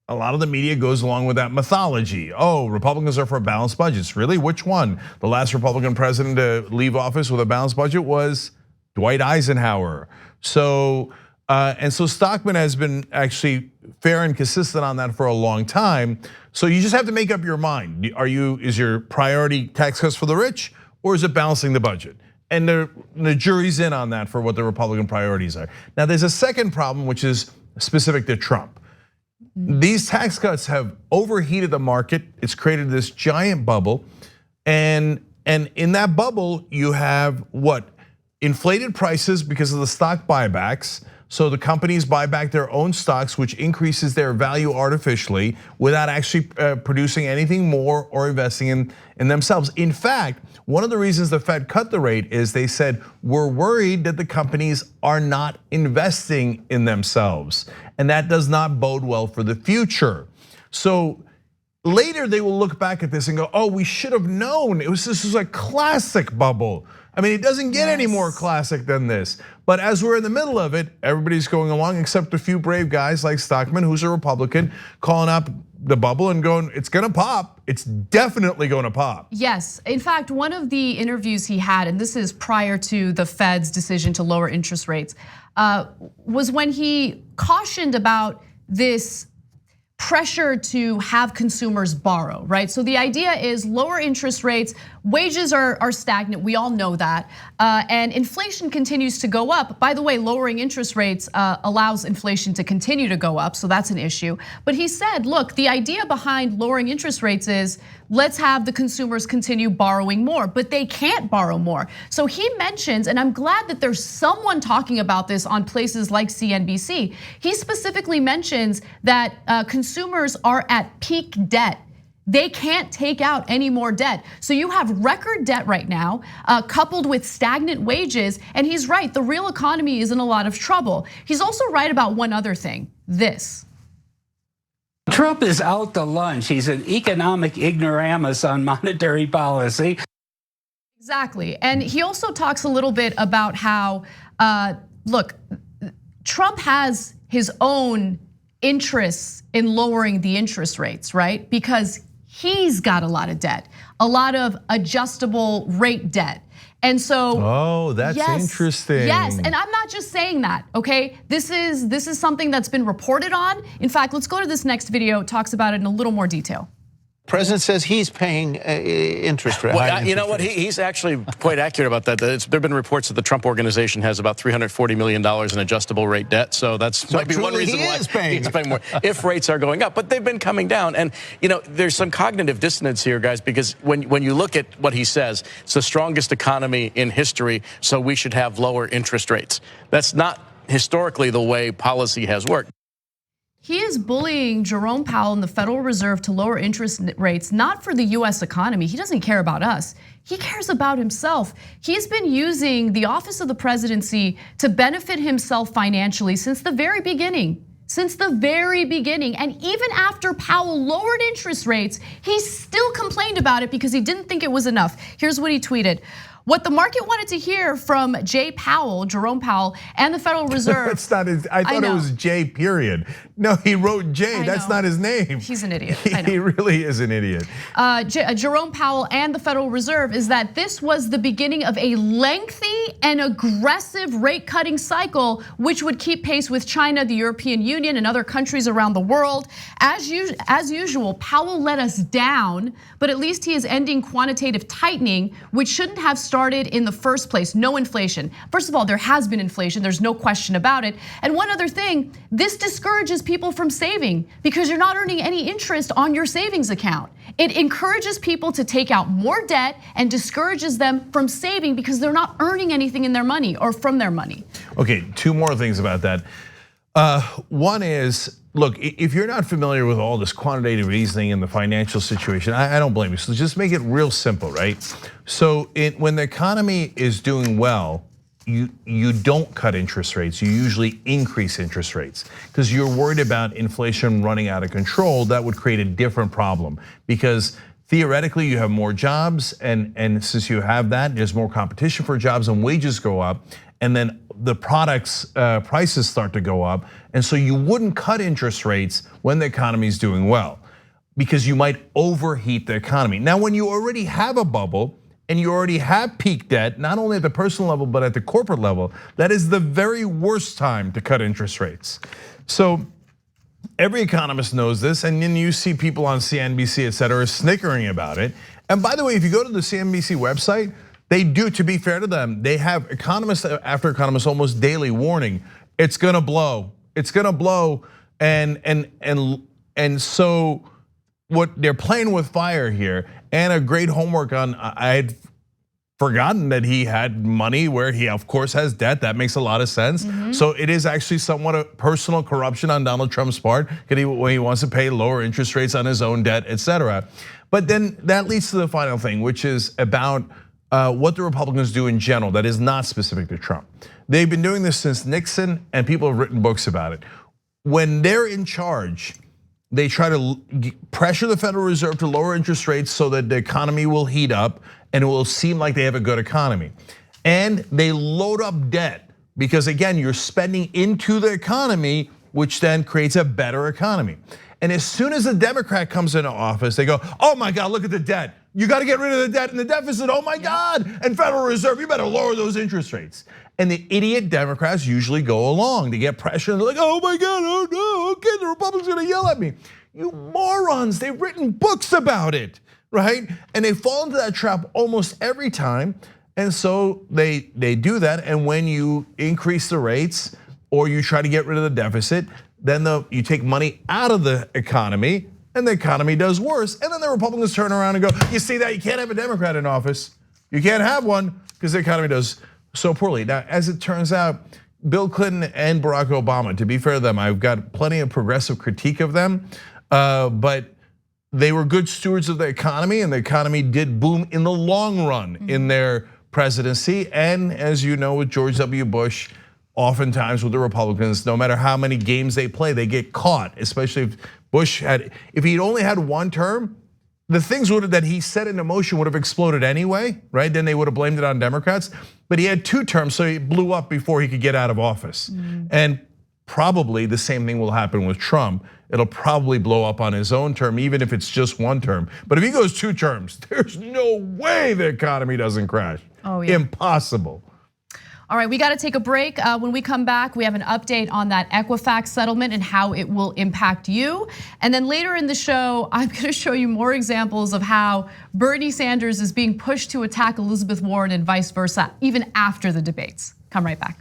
S1: a lot of the media goes along with that mythology. Oh, Republicans are for balanced budgets. Really, which one? The last Republican president to leave office with a balanced budget was Dwight Eisenhower. So Stockman has been actually fair and consistent on that for a long time. So you just have to make up your mind. Is your priority tax cuts for the rich, or is it balancing the budget? And the jury's in on that for what the Republican priorities are. Now there's a second problem, which is specific to Trump. These tax cuts have overheated the market. It's created this giant bubble, and in that bubble you have what? Inflated prices because of the stock buybacks. So the companies buy back their own stocks, which increases their value artificially without actually producing anything more or investing in themselves. In fact, one of the reasons the Fed cut the rate is they said, we're worried that the companies are not investing in themselves. And that does not bode well for the future. So later they will look back at this and go, oh, we should have known. This was a classic bubble. I mean, it doesn't get any more classic than this. But as we're in the middle of it, everybody's going along except a few brave guys like Stockman, who's a Republican, calling up the bubble and going, it's gonna pop. It's definitely gonna pop.
S2: Yes, in fact, one of the interviews he had, and this is prior to the Fed's decision to lower interest rates, was when he cautioned about this pressure to have consumers borrow, right? So the idea is lower interest rates, wages are stagnant, we all know that, and inflation continues to go up. By the way, lowering interest rates allows inflation to continue to go up, so that's an issue. But he said, look, the idea behind lowering interest rates is let's have the consumers continue borrowing more, but they can't borrow more. So he mentions, and I'm glad that there's someone talking about this on places like CNBC. He specifically mentions that consumers are at peak debt. They can't take out any more debt. So you have record debt right now, coupled with stagnant wages. And he's right, the real economy is in a lot of trouble. He's also right about one other thing, this.
S18: Trump is out to lunch. He's an economic ignoramus on monetary policy.
S2: Exactly, and he also talks a little bit about how, look, Trump has his own interests in lowering the interest rates, right? Because he's got a lot of debt, a lot of adjustable rate debt. And so,
S1: oh, that's interesting.
S2: Yes, and I'm not just saying that, okay? This is something that's been reported on. In fact, let's go to this next video. It talks about it in a little more detail.
S19: President says he's paying interest rate.
S20: Well, you know what? He's actually quite accurate about that. There have been reports that the Trump organization has about $340 million in adjustable rate debt. So that's might be one reason why he's paying more if rates are going up. But they've been coming down. And there's some cognitive dissonance here, guys, because when you look at what he says, it's the strongest economy in history, so we should have lower interest rates. That's not historically the way policy has worked.
S2: He is bullying Jerome Powell and the Federal Reserve to lower interest rates, not for the US economy. He doesn't care about us. He cares about himself. He's been using the office of the presidency to benefit himself financially since the very beginning. And even after Powell lowered interest rates, he still complained about it because he didn't think it was enough. Here's what he tweeted. What the market wanted to hear from Jerome Powell, and the Federal Reserve.
S1: That's not his, I thought it was J period. No, he wrote J, that's not his name.
S2: He's an idiot, I know.
S1: He really is an idiot.
S2: Jerome Powell and the Federal Reserve is that this was the beginning of a lengthy and aggressive rate cutting cycle, which would keep pace with China, the European Union, and other countries around the world. As usual, Powell let us down, but at least he is ending quantitative tightening, which shouldn't have started in the first place. No inflation. First of all, there has been inflation, there's no question about it. And one other thing, this discourages people from saving because you're not earning any interest on your savings account. It encourages people to take out more debt and discourages them from saving because they're not earning anything in their money or from their money.
S1: Okay, two more things about that. One is, look, if you're not familiar with all this quantitative reasoning and the financial situation, I don't blame you. So just make it real simple, right? So when the economy is doing well, you don't cut interest rates. You usually increase interest rates because you're worried about inflation running out of control. That would create a different problem because theoretically you have more jobs, and since you have that, there's more competition for jobs and wages go up, and then the products prices start to go up, and so you wouldn't cut interest rates when the economy is doing well because you might overheat the economy. Now, when you already have a bubble and you already have peak debt, not only at the personal level but at the corporate level, that is the very worst time to cut interest rates. So every economist knows this, and then you see people on CNBC, et cetera, snickering about it. And by the way, if you go to the CNBC website, they do, to be fair to them, they have economists after economists almost daily warning, it's gonna blow, and so what they're playing with fire here, and a great homework on, I had forgotten that he had money where he of course has debt, that makes a lot of sense. So it is actually somewhat a personal corruption on Donald Trump's part, when he wants to pay lower interest rates on his own debt, et cetera. But then that leads to the final thing, which is about what the Republicans do in general that is not specific to Trump. They've been doing this since Nixon, and people have written books about it. When they're in charge, they try to pressure the Federal Reserve to lower interest rates so that the economy will heat up and it will seem like they have a good economy. And they load up debt because again, you're spending into the economy, which then creates a better economy. And as soon as a Democrat comes into office, they go, oh my God, look at the debt. You got to get rid of the debt and the deficit, oh my God. And Federal Reserve, you better lower those interest rates. And the idiot Democrats usually go along to get pressure. And they're like, oh my God, oh no, okay, the Republicans are gonna yell at me. You morons, they've written books about it, right? And they fall into that trap almost every time. And so they do that. And when you increase the rates or you try to get rid of the deficit, then you take money out of the economy and the economy does worse. And then the Republicans turn around and go, you see that, you can't have a Democrat in office. You can't have one because the economy does so poorly. Now, as it turns out, Bill Clinton and Barack Obama, to be fair to them, I've got plenty of progressive critique of them, but they were good stewards of the economy, and the economy did boom in the long run in their presidency. And as you know, with George W. Bush, oftentimes with the Republicans, no matter how many games they play, they get caught, especially if Bush if he'd only had one term, the things that he set into motion would have exploded anyway, right? Then they would have blamed it on Democrats. But he had 2 terms, so he blew up before he could get out of office. And probably the same thing will happen with Trump. It'll probably blow up on his own term, even if it's just 1 term. But if he goes 2 terms, there's no way the economy doesn't crash.
S2: Oh yeah.
S1: Impossible.
S2: All right, we got to take a break. When we come back, we have an update on that Equifax settlement and how it will impact you. And then later in the show, I'm going to show you more examples of how Bernie Sanders is being pushed to attack Elizabeth Warren and vice versa, even after the debates. Come right back.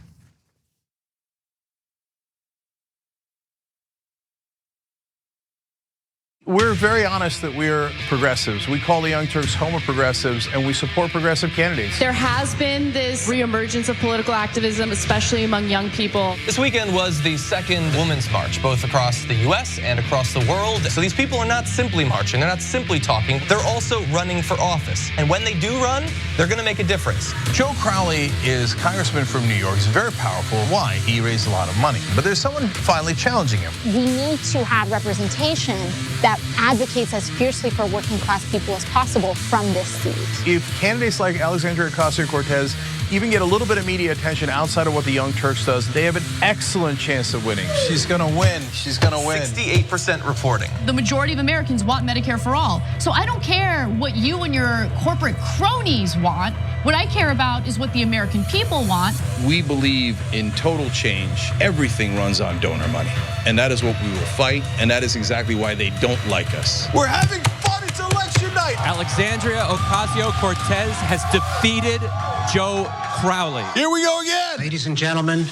S1: we're very honest that we're progressives. We call the Young Turks home of progressives, and we support progressive candidates.
S16: There has been this reemergence of political activism, especially among young people.
S21: This weekend was the second Women's March, both across the US and across the world. So these people are not simply marching, they're not simply talking, they're also running for office. And when they do run, they're gonna make a difference.
S1: Joe Crowley is congressman from New York. He's very powerful. Why? He raised a lot of money. But there's someone finally challenging him.
S22: We need to have representation that advocates as fiercely for working class people as possible from this seat.
S1: If candidates like Alexandria Ocasio-Cortez even get a little bit of media attention outside of what the Young Turks does, they have an excellent chance of winning.
S11: She's gonna win. She's gonna win.
S21: 68% reporting.
S2: The majority of Americans want Medicare for all. So I don't care what you and your corporate cronies want. What I care about is what the American people want.
S23: We believe in total change. Everything runs on donor money. And that is what we will fight, and that is exactly why they don't like us.
S1: We're having fun, it's election night.
S24: Alexandria Ocasio-Cortez has defeated Joe Crowley.
S1: Here we go again.
S4: Ladies and gentlemen,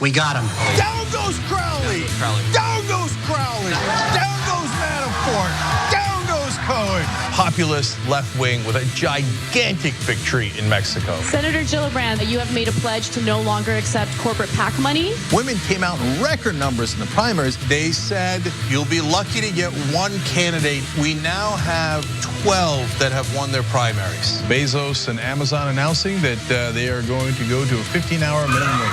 S4: we got him.
S1: Down goes Crowley. Down goes Crowley. Down goes Manafort. Down goes Cohen. Populist left wing with a gigantic victory in Mexico.
S16: Senator Gillibrand, you have made a pledge to no longer accept corporate PAC money.
S1: Women came out in record numbers in the primaries. They said, you'll be lucky to get one candidate. We now have 12 that have won their primaries. Bezos and Amazon announcing that they are going to go to a 15-hour minimum wage.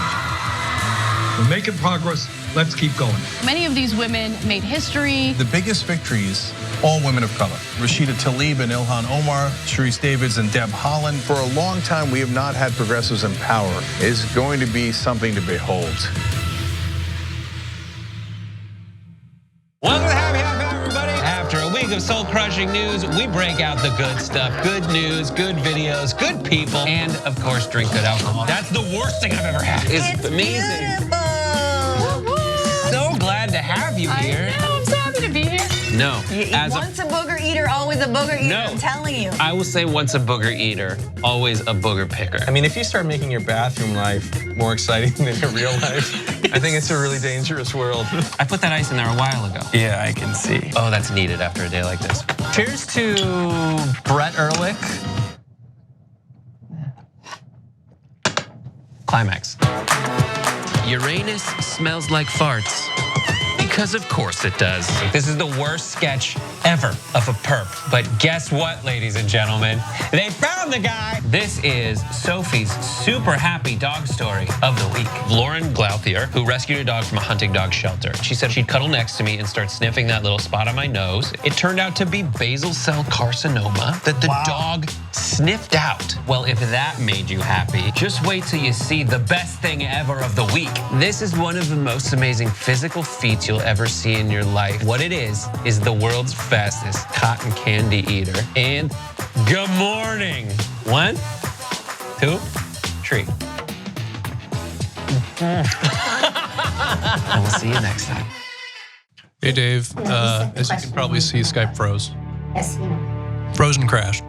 S25: We're making progress. Let's keep going.
S2: Many of these women made history.
S1: The biggest victories, all women of color. Rashida Tlaib and Ilhan Omar, Sharice Davids and Deb Haaland. For a long time, we have not had progressives in power. It's going to be something to behold.
S26: Welcome to Happy Hour, everybody. After a week of soul-crushing news, we break out the good stuff, good news, good videos, good people, and of course, drink good alcohol. That's the worst thing I've ever had. It's amazing.
S27: Beautiful.
S26: So glad to have you here.
S2: I know, I'm so happy to be here.
S26: No.
S27: Once a booger eater, always a booger eater, I'm telling you.
S26: I will say once a booger eater, always a booger picker.
S11: I mean, if you start making your bathroom life more exciting than your real life, I think it's a really dangerous world.
S26: I put that ice in there a while ago.
S11: Yeah, I can see.
S26: Oh, that's needed after a day like this. Cheers to Brett Ehrlich. Climax. Uranus smells like farts. Because of course it does. This is the worst sketch ever of a perp. But guess what, ladies and gentlemen? They found the guy. This is Sophie's super happy dog story of the week. Lauren Glouthier, who rescued a dog from a hunting dog shelter. She said she'd cuddle next to me and start sniffing that little spot on my nose. It turned out to be basal cell carcinoma that the dog sniffed out. Well, if that made you happy, just wait till you see the best thing ever of the week. This is one of the most amazing physical feats you'll ever see in your life. What it is the world's fastest cotton candy eater. And good morning. 1, 2, 3. And we'll see you next time.
S28: Hey Dave, as you can probably see, Skype froze. Frozen crashed.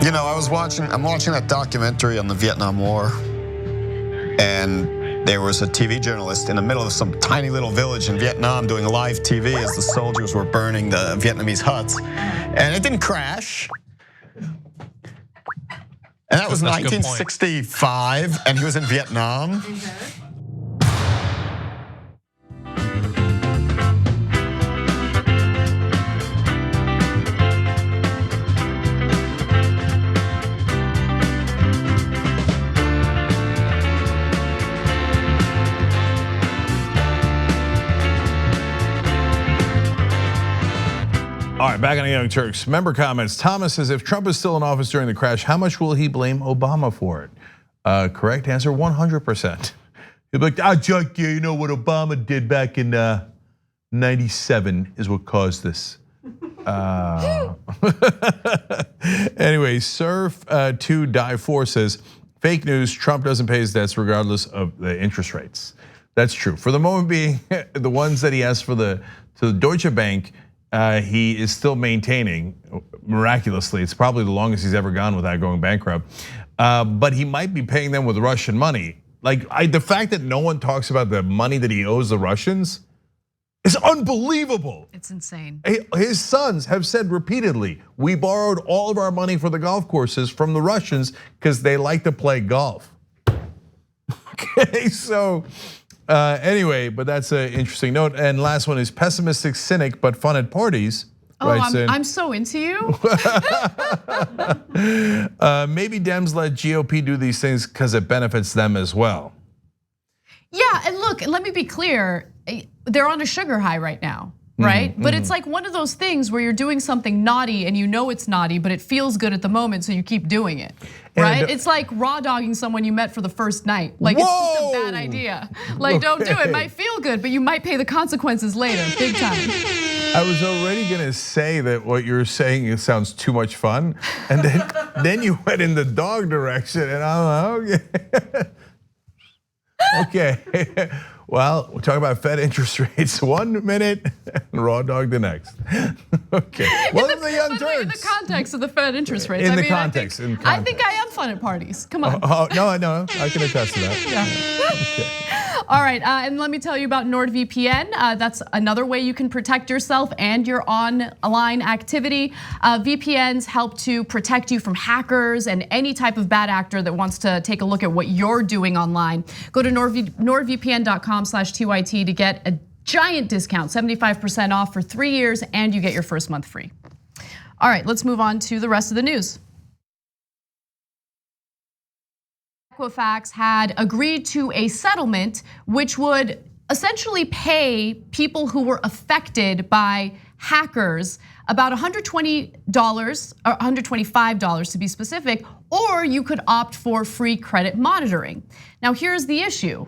S29: You know, I'm watching that documentary on the Vietnam War, and there was a TV journalist in the middle of some tiny little village in Vietnam doing live TV as the soldiers were burning the Vietnamese huts, and it didn't crash. And that was 1965, and he was in Vietnam.
S1: All right, back on the Young Turks. Member comments. Thomas says, if Trump is still in office during the crash, how much will he blame Obama for it? Correct answer, 100%. He'll be like, Chuck, you know what Obama did back in 97 is what caused this. Anyway, Surf2Die4 says, fake news, Trump doesn't pay his debts regardless of the interest rates. That's true. For the moment being, the ones that he has to the Deutsche Bank, he is still maintaining miraculously. It's probably the longest he's ever gone without going bankrupt. But he might be paying them with Russian money. Like the fact that no one talks about the money that he owes the Russians It's unbelievable.
S2: It's insane.
S1: His sons have said repeatedly, we borrowed all of our money for the golf courses from the Russians because they like to play golf. Okay, so anyway, but that's an interesting note. And last one is pessimistic cynic, but fun at parties.
S2: Oh, I'm so into you.
S1: Maybe Dems let GOP do these things because it benefits them as well.
S2: Yeah, and look, let me be clear. They're on a sugar high right now, right? But it's like one of those things where you're doing something naughty and you know it's naughty, but it feels good at the moment, so you keep doing it, right? It's like raw dogging someone you met for the first night. Like, it's just a bad idea. Like, don't do it. It might feel good, but you might pay the consequences later, big time.
S1: I was already gonna say that what you're saying, it sounds too much fun, and then you went in the dog direction, and I'm like, okay. Okay. Well, we'll talk about Fed interest rates 1 minute and raw dog the next. Okay. Welcome to the Young Turks.
S2: In the context of the Fed interest rates.
S1: In the context.
S2: I think I am fun at parties. Come on.
S1: Oh, no, I can attest to that.
S2: Yeah.
S1: Okay.
S2: All right, and let me tell you about NordVPN. That's another way you can protect yourself and your online activity. VPNs help to protect you from hackers and any type of bad actor that wants to take a look at what you're doing online. Go to nordvpn.com/TYT to get a giant discount, 75% off for 3 years, and you get your first month free. All right, let's move on to the rest of the news. Equifax had agreed to a settlement which would essentially pay people who were affected by hackers about $120 or $125 to be specific, or you could opt for free credit monitoring. Now here's the issue.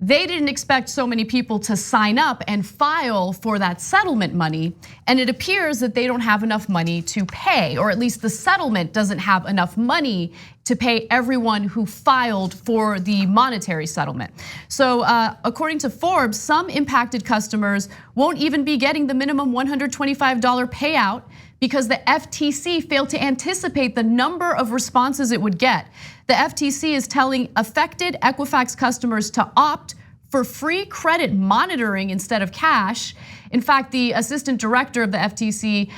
S2: They didn't expect so many people to sign up and file for that settlement money, and it appears that they don't have enough money to pay, or at least the settlement doesn't have enough money to pay everyone who filed for the monetary settlement. So according to Forbes, some impacted customers won't even be getting the minimum $125 payout because the FTC failed to anticipate the number of responses it would get. The FTC is telling affected Equifax customers to opt for free credit monitoring instead of cash. In fact, the assistant director of the FTC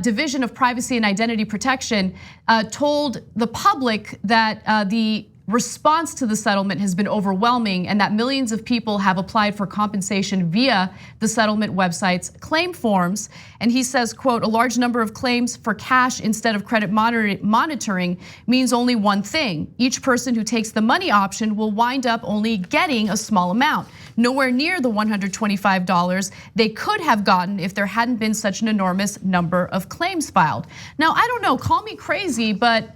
S2: Division of Privacy and Identity Protection told the public that the response to the settlement has been overwhelming and that millions of people have applied for compensation via the settlement website's claim forms. And he says, quote, a large number of claims for cash instead of credit monitoring means only one thing. Each person who takes the money option will wind up only getting a small amount, nowhere near the $125 they could have gotten if there hadn't been such an enormous number of claims filed. Now, I don't know, call me crazy, but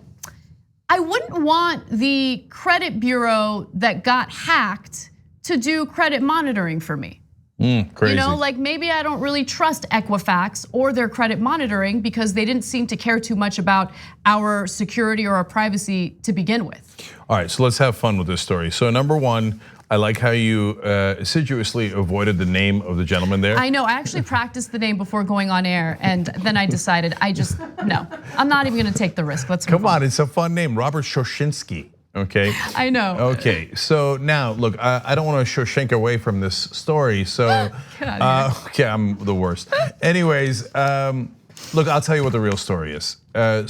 S2: I wouldn't want the credit bureau that got hacked to do credit monitoring for me.
S1: Crazy.
S2: You know, like maybe I don't really trust Equifax or their credit monitoring because they didn't seem to care too much about our security or our privacy to begin with.
S1: All right, so let's have fun with this story. So number one, I like how you assiduously avoided the name of the gentleman there.
S2: I know, I actually practiced the name before going on air, and then I decided no, I'm not even gonna take the risk. Let's
S1: Come on, it's a fun name, Robert Shoshinsky, okay?
S2: I know.
S1: Okay, so now, look, I don't wanna Shoshenk away from this story, so, okay, I'm the worst. Anyways, look, I'll tell you what the real story is.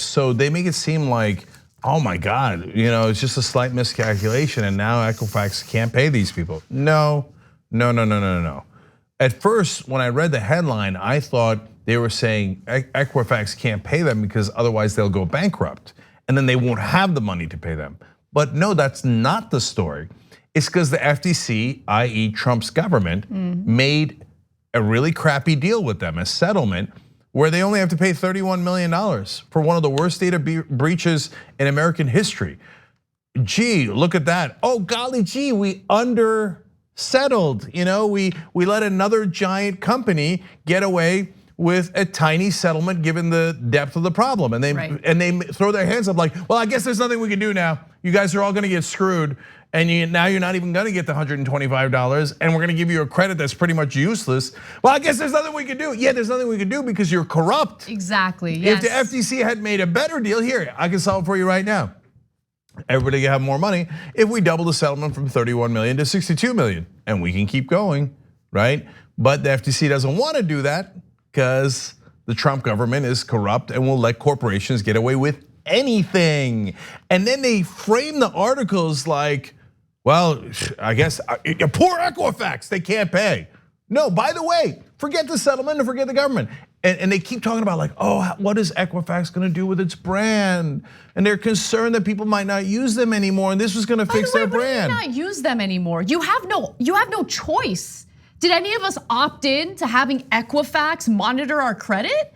S1: So they make it seem like, oh my God, it's just a slight miscalculation and now Equifax can't pay these people. No. At first, when I read the headline, I thought they were saying Equifax can't pay them because otherwise they'll go bankrupt and then they won't have the money to pay them. But no, that's not the story. It's because the FTC, i.e. Trump's government, made a really crappy deal with them, a settlement, where they only have to pay $31 million for one of the worst data breaches in American history. Gee, look at that. Oh, golly gee, we undersettled. We let another giant company get away with a tiny settlement given the depth of the problem. And they throw their hands up like, well, I guess there's nothing we can do now. You guys are all gonna get screwed. And now you're not even gonna get the $125, and we're gonna give you a credit that's pretty much useless. Well, I guess there's nothing we can do. Yeah, there's nothing we can do because you're corrupt.
S2: Exactly, yes.
S1: If the FTC had made a better deal, here, I can solve it for you right now. Everybody can have more money if we double the settlement from 31 million to 62 million, and we can keep going right? But the FTC doesn't want to do that because the Trump government is corrupt and will let corporations get away with anything. And then they frame the articles like, well, I guess poor Equifax, they can't pay. No, by the way, forget the settlement and forget the government. And they keep talking about like, oh, what is Equifax gonna do with its brand? And they're concerned that people might not use them anymore and this was gonna fix their brand.
S2: Why do you not use them anymore? You have no choice. Did any of us opt in to having Equifax monitor our credit?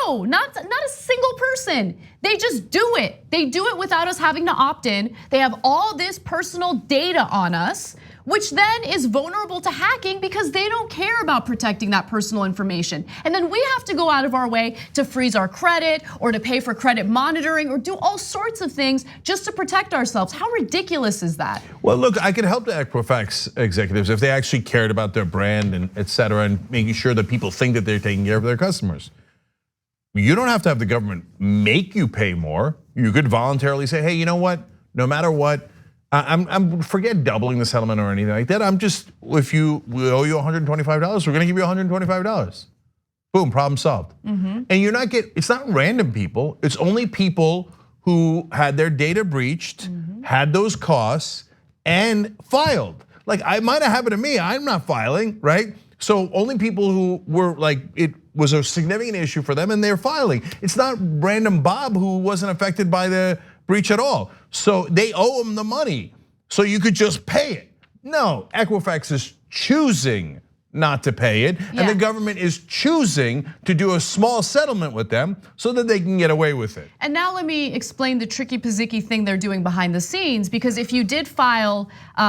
S2: No, not a single person. They just do it. They do it without us having to opt in. They have all this personal data on us, which then is vulnerable to hacking because they don't care about protecting that personal information. And then we have to go out of our way to freeze our credit or to pay for credit monitoring or do all sorts of things just to protect ourselves. How ridiculous is that?
S1: Well, look, I could help the Equifax executives if they actually cared about their brand and et cetera, and making sure that people think that they're taking care of their customers. You don't have to have the government make you pay more. You could voluntarily say, hey, you know what? No matter what, I'm forget doubling the settlement or anything like that. I'm just, if we owe you $125, we're gonna give you $125. Boom, problem solved. And you're not it's not random people. It's only people who had their data breached, had those costs, and filed. Like it might have happened to me. I'm not filing, right? So only people who were like it was a significant issue for them and they're filing. It's not random Bob who wasn't affected by the breach at all. So they owe them the money. So you could just pay it. No, Equifax is choosing not to pay it. And the government is choosing to do a small settlement with them so that they can get away with it.
S2: And now let me explain the tricky pizzicky thing they're doing behind the scenes, because if you did file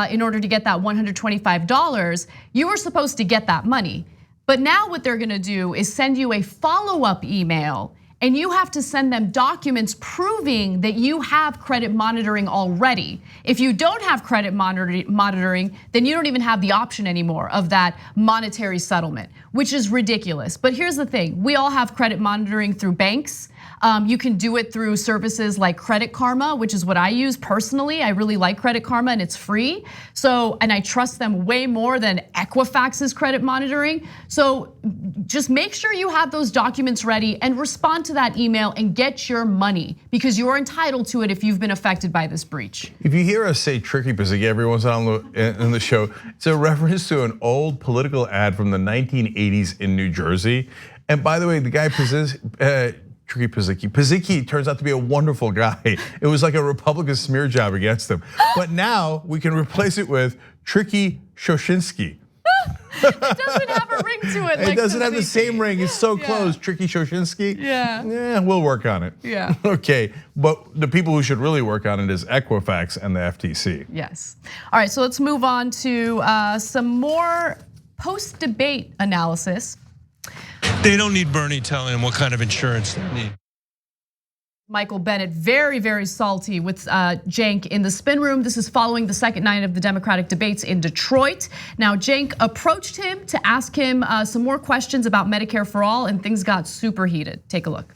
S2: in order to get that $125, you were supposed to get that money. But now what they're gonna do is send you a follow-up email and you have to send them documents proving that you have credit monitoring already. If you don't have credit monitoring, then you don't even have the option anymore of that monetary settlement, which is ridiculous. But here's the thing, we all have credit monitoring through banks. You can do it through services like Credit Karma, which is what I use personally. I really like Credit Karma and it's free. So, and I trust them way more than Equifax's credit monitoring. So just make sure you have those documents ready and respond to that email and get your money because you're entitled to it if you've been affected by this breach.
S1: If you hear us say tricky pizzicky every once in a while in the show, it's a reference to an old political ad from the 1980s in New Jersey. And by the way, the guy Tricky Pizzicky turns out to be a wonderful guy. It was like a Republican smear job against him. But now we can replace it with Tricky Shoshinsky.
S2: It doesn't have a ring to it.
S1: It doesn't have the same ring. It's so close. Tricky Shoshinsky.
S2: Yeah,
S1: we'll work on it.
S2: Yeah.
S1: Okay, but the people who should really work on it is Equifax and the FTC.
S2: Yes. All right, so let's move on to some more post-debate analysis.
S3: They don't need Bernie telling them what kind of insurance they need.
S2: Michael Bennet very, very salty with Cenk in the spin room. This is following the second night of the Democratic debates in Detroit. Now, Cenk approached him to ask him some more questions about Medicare for All, and things got super heated. Take a look.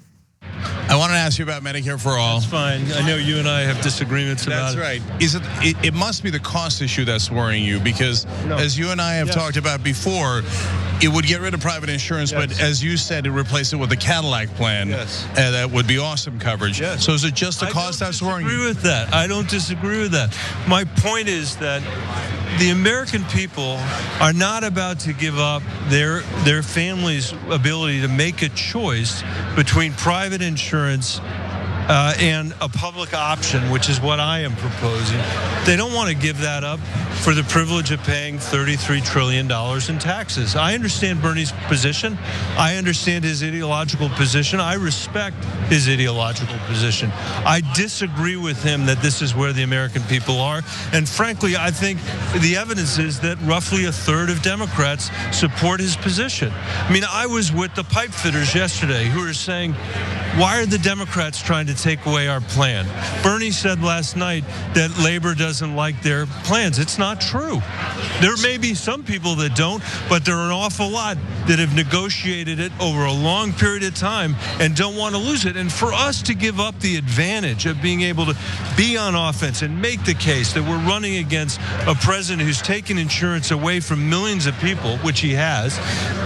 S23: I want to ask you about Medicare for All.
S3: That's fine. I know you and I have disagreements about it.
S23: That's right. It must be the cost issue that's worrying you because as you and I have talked about before, it would get rid of private insurance, but as you said, it replace it with a Cadillac plan. That would be awesome coverage. So is it just the cost that's worrying you?
S3: I don't disagree with that. I don't disagree with that. My point is that the American people are not about to give up their family's ability to make a choice between private insurance and a public option, which is what I am proposing. They don't want to give that up for the privilege of paying $33 trillion in taxes. I understand Bernie's position. I understand his ideological position. I respect his ideological position. I disagree with him that this is where the American people are. And frankly, I think the evidence is that roughly a third of Democrats support his position. I mean, I was with the pipe fitters yesterday who are saying, why are the Democrats trying to take away our plan. Bernie said last night that labor doesn't like their plans. It's not true. There may be some people that don't, but there are an awful lot that have negotiated it over a long period of time and don't want to lose it. And for us to give up the advantage of being able to be on offense and make the case that we're running against a president who's taken insurance away from millions of people, which he has,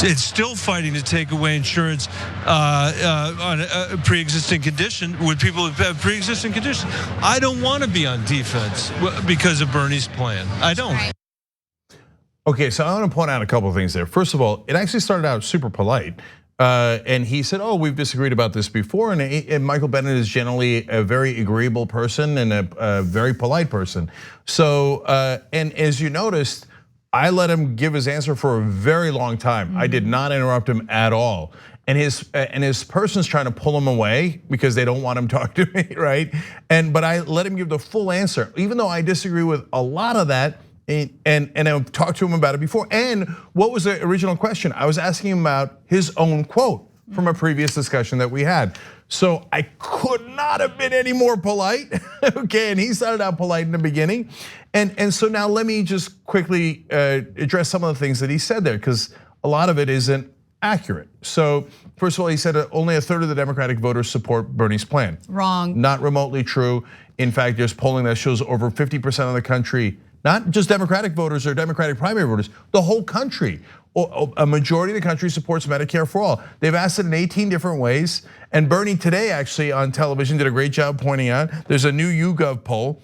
S3: it's still fighting to take away insurance on a pre-existing condition with people who have pre-existing conditions. I don't want to be on defense because of Bernie's plan. I don't.
S1: Okay, so I want to point out a couple of things there. First of all, it actually started out super polite. And he said, oh, we've disagreed about this before. And Michael Bennet is generally a very agreeable person and a very polite person. So, and as you noticed, I let him give his answer for a very long time. I did not interrupt him at all. And his person's trying to pull him away because they don't want him talking to me, right? But I let him give the full answer, even though I disagree with a lot of that. And I've talked to him about it before. And what was the original question? I was asking him about his own quote from a previous discussion that we had. So I could not have been any more polite, okay? And he started out polite in the beginning. And so now let me just quickly address some of the things that he said there, because a lot of it isn't accurate. So first of all, he said only a third of the Democratic voters support Bernie's plan.
S2: Wrong.
S1: Not remotely true. In fact, there's polling that shows over 50% of the country, not just Democratic voters or Democratic primary voters, the whole country, a majority of the country supports Medicare for all. They've asked it in 18 different ways. And Bernie today actually on television did a great job pointing out, there's a new YouGov poll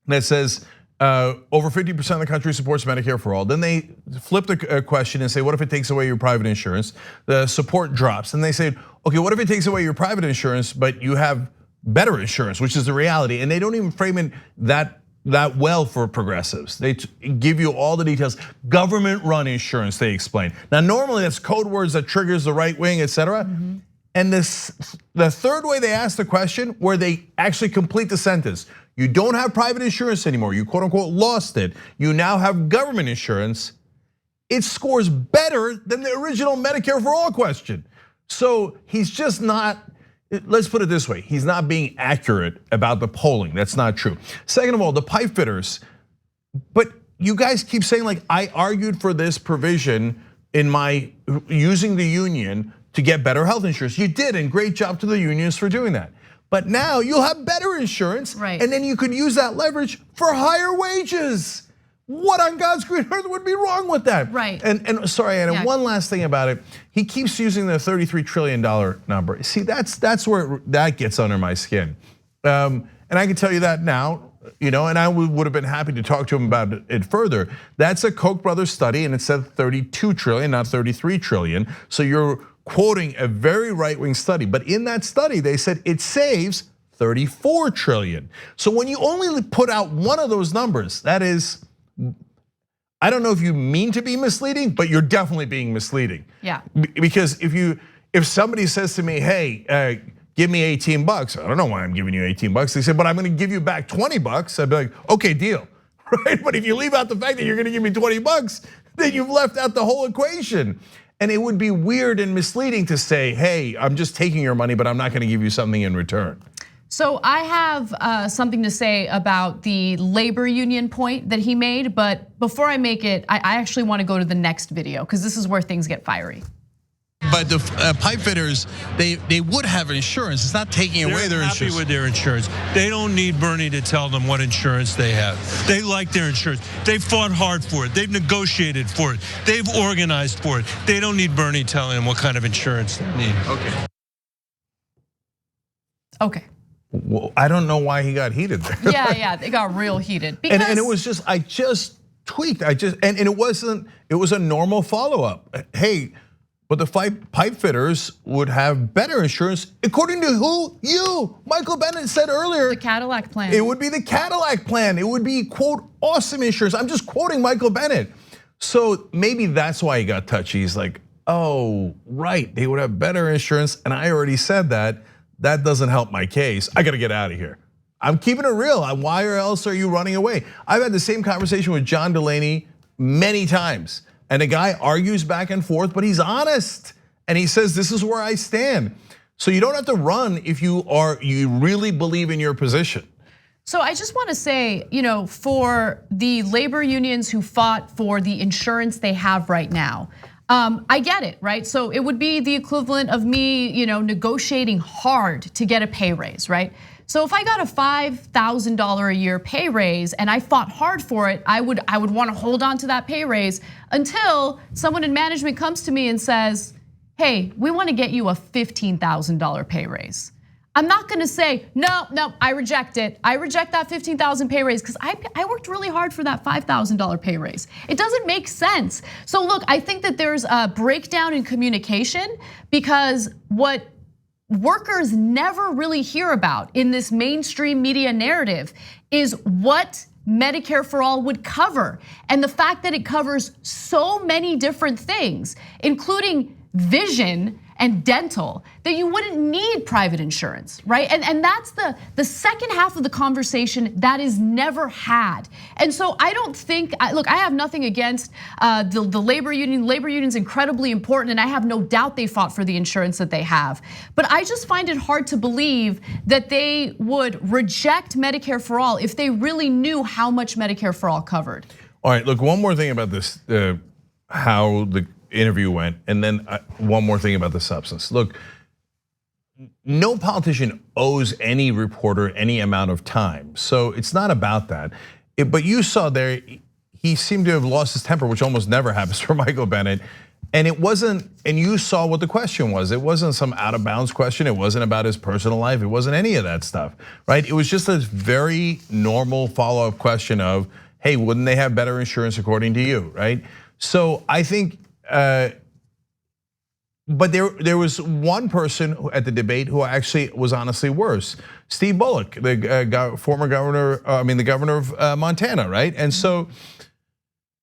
S1: that says over 50% of the country supports Medicare for all. Then they flip the question and say, what if it takes away your private insurance? The support drops. And they say, okay, what if it takes away your private insurance, but you have better insurance, which is the reality. And they don't even frame it that well for progressives. They give you all the details. Government-run insurance, they explain. Now, normally that's code words that triggers the right wing, et cetera. And the third way they ask the question, where they actually complete the sentence, you don't have private insurance anymore. You quote unquote lost it. You now have government insurance. It scores better than the original Medicare for all question. So he's just not, let's put it this way, he's not being accurate about the polling. That's not true. Second of all, the pipe fitters, but you guys keep saying like, I argued for this provision in my using the union to get better health insurance. You did, and great job to the unions for doing that. But now you'll have better insurance, and then you could use that leverage for higher wages. What on God's green earth would be wrong with that?
S2: Right.
S1: And sorry, Anna, one last thing about it. He keeps using the $33 trillion number. See, that's where that gets under my skin. And I can tell you that now, and I would have been happy to talk to him about it further. That's a Koch brothers study, and it said 32 trillion, not 33 trillion. So you're quoting a very right-wing study, but in that study, they said it saves 34 trillion. So when you only put out one of those numbers, that is, I don't know if you mean to be misleading, but you're definitely being misleading.
S2: Yeah.
S1: Because if somebody says to me, hey, give me 18 bucks, I don't know why I'm giving you 18 bucks. They said, but I'm gonna give you back 20 bucks. I'd be like, okay, deal, right? But if you leave out the fact that you're gonna give me 20 bucks, then you've left out the whole equation. And it would be weird and misleading to say, hey, I'm just taking your money, but I'm not gonna give you something in return.
S2: So I have something to say about the labor union point that he made, but before I make it, I actually wanna go to the next video, because this is where things get fiery.
S23: But the pipe fitters, they would have insurance. It's not taking away their insurance.
S3: They're happy with their insurance. They don't need Bernie to tell them what insurance they have. They like their insurance. They fought hard for it. They've negotiated for it. They've organized for it. They don't need Bernie telling them what kind of insurance they need.
S2: Okay.
S1: Well, I don't know why he got heated there.
S2: Yeah, they got real heated.
S1: And it was just, I just tweaked. And it wasn't, it was a normal follow-up. Hey, but the pipe fitters would have better insurance, according to who? You, Michael Bennet said earlier.
S2: The Cadillac plan.
S1: It would be the Cadillac plan. It would be, quote, awesome insurance. I'm just quoting Michael Bennet. So maybe that's why he got touchy. He's like, oh, right, they would have better insurance, and I already said that. That doesn't help my case. I gotta get out of here. I'm keeping it real. Why else are you running away? I've had the same conversation with John Delaney many times. And the guy argues back and forth, but he's honest. And he says, this is where I stand. So you don't have to run if you really believe in your position.
S2: So I just want to say, for the labor unions who fought for the insurance they have right now, I get it, right? So it would be the equivalent of me, negotiating hard to get a pay raise, right? So if I got a $5,000 a year pay raise and I fought hard for it, I would want to hold on to that pay raise until someone in management comes to me and says, hey, we want to get you a $15,000 pay raise. I'm not gonna say, no, I reject it. I reject that $15,000 pay raise because I worked really hard for that $5,000 pay raise. It doesn't make sense. So look, I think that there's a breakdown in communication because what workers never really hear about in this mainstream media narrative is what Medicare for All would cover. And the fact that it covers so many different things, including vision and dental, that you wouldn't need private insurance, right? And that's the second half of the conversation that is never had. And so I don't think, look, I have nothing against the labor union. Labor union's incredibly important, and I have no doubt they fought for the insurance that they have. But I just find it hard to believe that they would reject Medicare for All if they really knew how much Medicare for All covered.
S1: All right, look, one more thing about this, how the interview went, and then one more thing about the substance. Look, no politician owes any reporter any amount of time, so it's not about that. But you saw there, he seemed to have lost his temper, which almost never happens for Michael Bennet. And it wasn't, and you saw what the question was. It wasn't some out of bounds question. It wasn't about his personal life. It wasn't any of that stuff, right? It was just a very normal follow-up question of, hey, wouldn't they have better insurance according to you, right? So I think, but there was one person at the debate who actually was honestly worse. Steve Bullock, the former governor, the governor of Montana, right? And so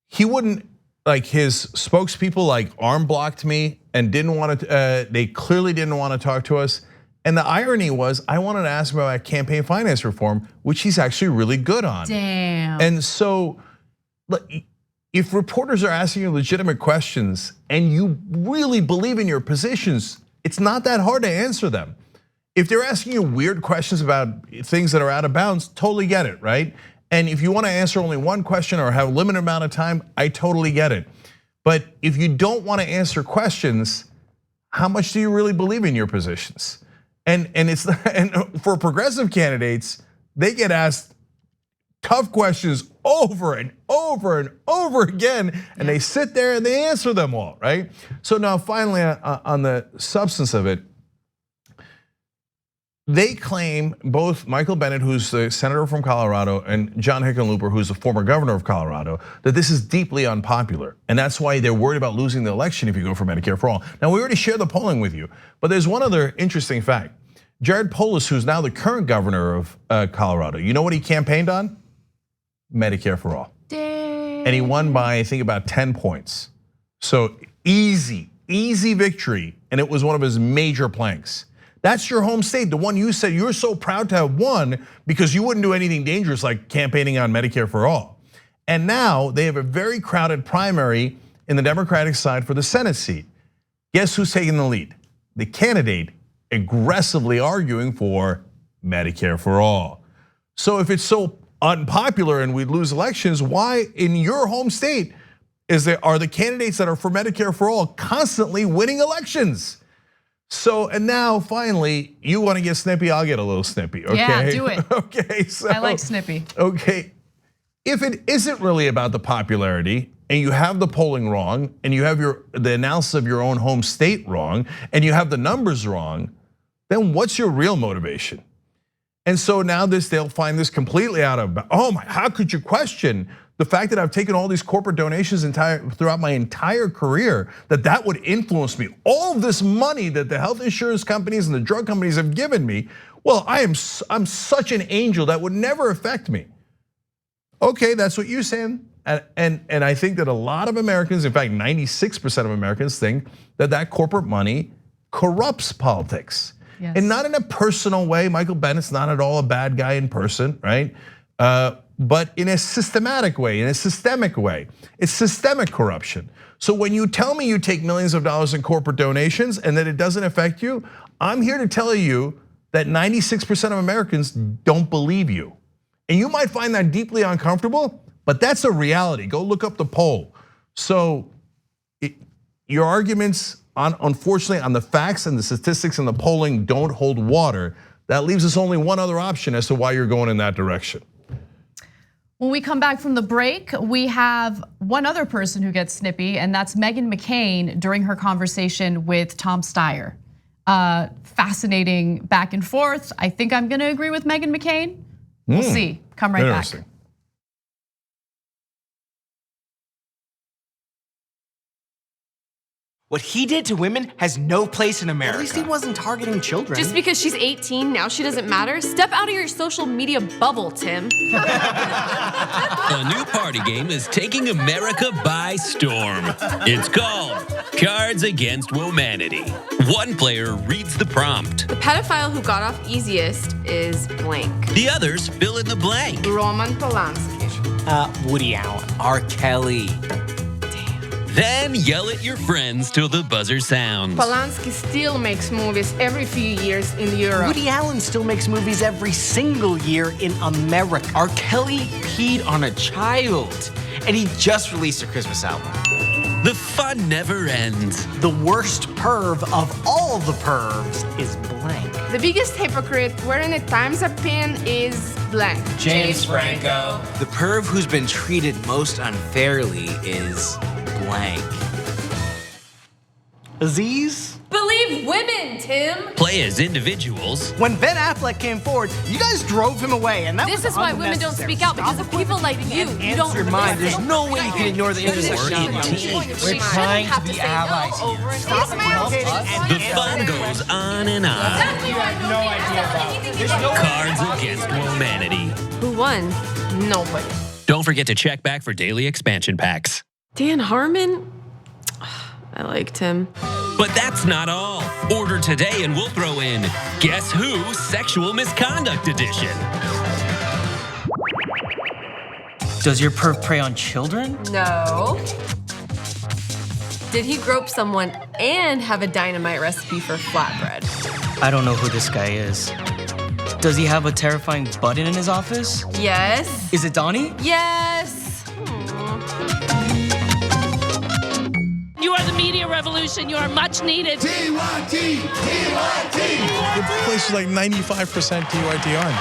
S1: he wouldn't, like his spokespeople like arm blocked me and didn't want to, they clearly didn't want to talk to us. And the irony was I wanted to ask him about campaign finance reform, which he's actually really good on.
S2: Damn.
S1: And so, if reporters are asking you legitimate questions and you really believe in your positions, it's not that hard to answer them. If they're asking you weird questions about things that are out of bounds, totally get it, right? And if you want to answer only one question or have a limited amount of time, I totally get it. But if you don't want to answer questions, how much do you really believe in your positions? And for progressive candidates, they get asked tough questions over and over and over again, and they sit there and they answer them all, right? So now finally on the substance of it, they claim, both Michael Bennet, who's the senator from Colorado, and John Hickenlooper, who's the former governor of Colorado, that this is deeply unpopular. And that's why they're worried about losing the election if you go for Medicare for All. Now, we already shared the polling with you, but there's one other interesting fact. Jared Polis, who's now the current governor of Colorado, you know what he campaigned on? Medicare for All.
S2: Dang.
S1: And he won by, I think, about 10 points. So easy victory, and it was one of his major planks. That's your home state, the one you said you're so proud to have won because you wouldn't do anything dangerous like campaigning on Medicare for All. And now they have a very crowded primary in the Democratic side for the Senate seat. Guess who's taking the lead? The candidate aggressively arguing for Medicare for All. So if it's so unpopular and we lose elections, why in your home state are the candidates that are for Medicare for All constantly winning elections? So, and now finally, you want to get snippy, I'll get a little snippy, okay?
S2: Yeah, do it.
S1: Okay, so.
S2: I like snippy.
S1: Okay, if it isn't really about the popularity, and you have the polling wrong, and you have the analysis of your own home state wrong, and you have the numbers wrong, then what's your real motivation? And so now they'll find this completely out of, oh my, how could you question the fact that I've taken all these corporate donations throughout my entire career, that would influence me. All of this money that the health insurance companies and the drug companies have given me, well, I'm such an angel that would never affect me. Okay, that's what you're saying. And I think that a lot of Americans, in fact, 96% of Americans think that corporate money corrupts politics. Yes. And not in a personal way. Michael Bennett's not at all a bad guy in person, right? but in a systematic way, in a systemic way. It's systemic corruption. So when you tell me you take millions of dollars in corporate donations and that it doesn't affect you, I'm here to tell you that 96% of Americans don't believe you. And you might find that deeply uncomfortable, but that's a reality. Go look up the poll. So your arguments, unfortunately, on the facts and the statistics and the polling don't hold water. That leaves us only one other option as to why you're going in that direction.
S2: When we come back from the break, we have one other person who gets snippy, and that's Meghan McCain during her conversation with Tom Steyer. Fascinating back and forth. I think I'm gonna agree with Meghan McCain. We'll see. Come right back.
S5: What he did to women has no place in America.
S6: At least he wasn't targeting children.
S7: Just because she's 18, now she doesn't matter? Step out of your social media bubble, Tim.
S8: A new party game is taking America by storm. It's called Cards Against Womanity. One player reads the prompt.
S7: The pedophile who got off easiest is blank.
S8: The others fill in the blank.
S7: Roman Polanski.
S6: Woody Allen. R. Kelly.
S8: Then yell at your friends till the buzzer sounds.
S7: Polanski still makes movies every few years in Europe.
S6: Woody Allen still makes movies every single year in America.
S5: R. Kelly peed on a child, and he just released a Christmas album.
S8: The fun never ends.
S6: The worst perv of all the pervs is blank.
S7: The biggest hypocrite wearing a Time's Up pin is blank.
S6: James Franco.
S5: The perv who's been treated most unfairly is blank.
S6: Aziz?
S7: Believe women, Tim.
S8: Play as individuals.
S6: When Ben Affleck came forward, you guys drove him away, and that
S7: This
S6: was
S7: is why women don't speak out, because of people like you. You don't
S6: your mind. There's no way you can ignore the intersectionality.
S7: We're
S6: trying to be allies here. Stop
S8: The fun goes on and on. Cards Against Womanity.
S7: Who won? Nobody.
S8: Don't forget to check back for daily expansion packs.
S7: Dan Harmon? I liked him.
S8: But that's not all. Order today and we'll throw in Guess Who? Sexual Misconduct Edition.
S6: Does your perv prey on children?
S7: No. Did he grope someone and have a dynamite recipe for flatbread?
S6: I don't know who this guy is. Does he have a terrifying button in his office?
S7: Yes.
S6: Is it Donnie?
S7: Yes.
S9: You are the media revolution. You are much needed.
S23: TYT! TYT! The place is like 95% TYT on.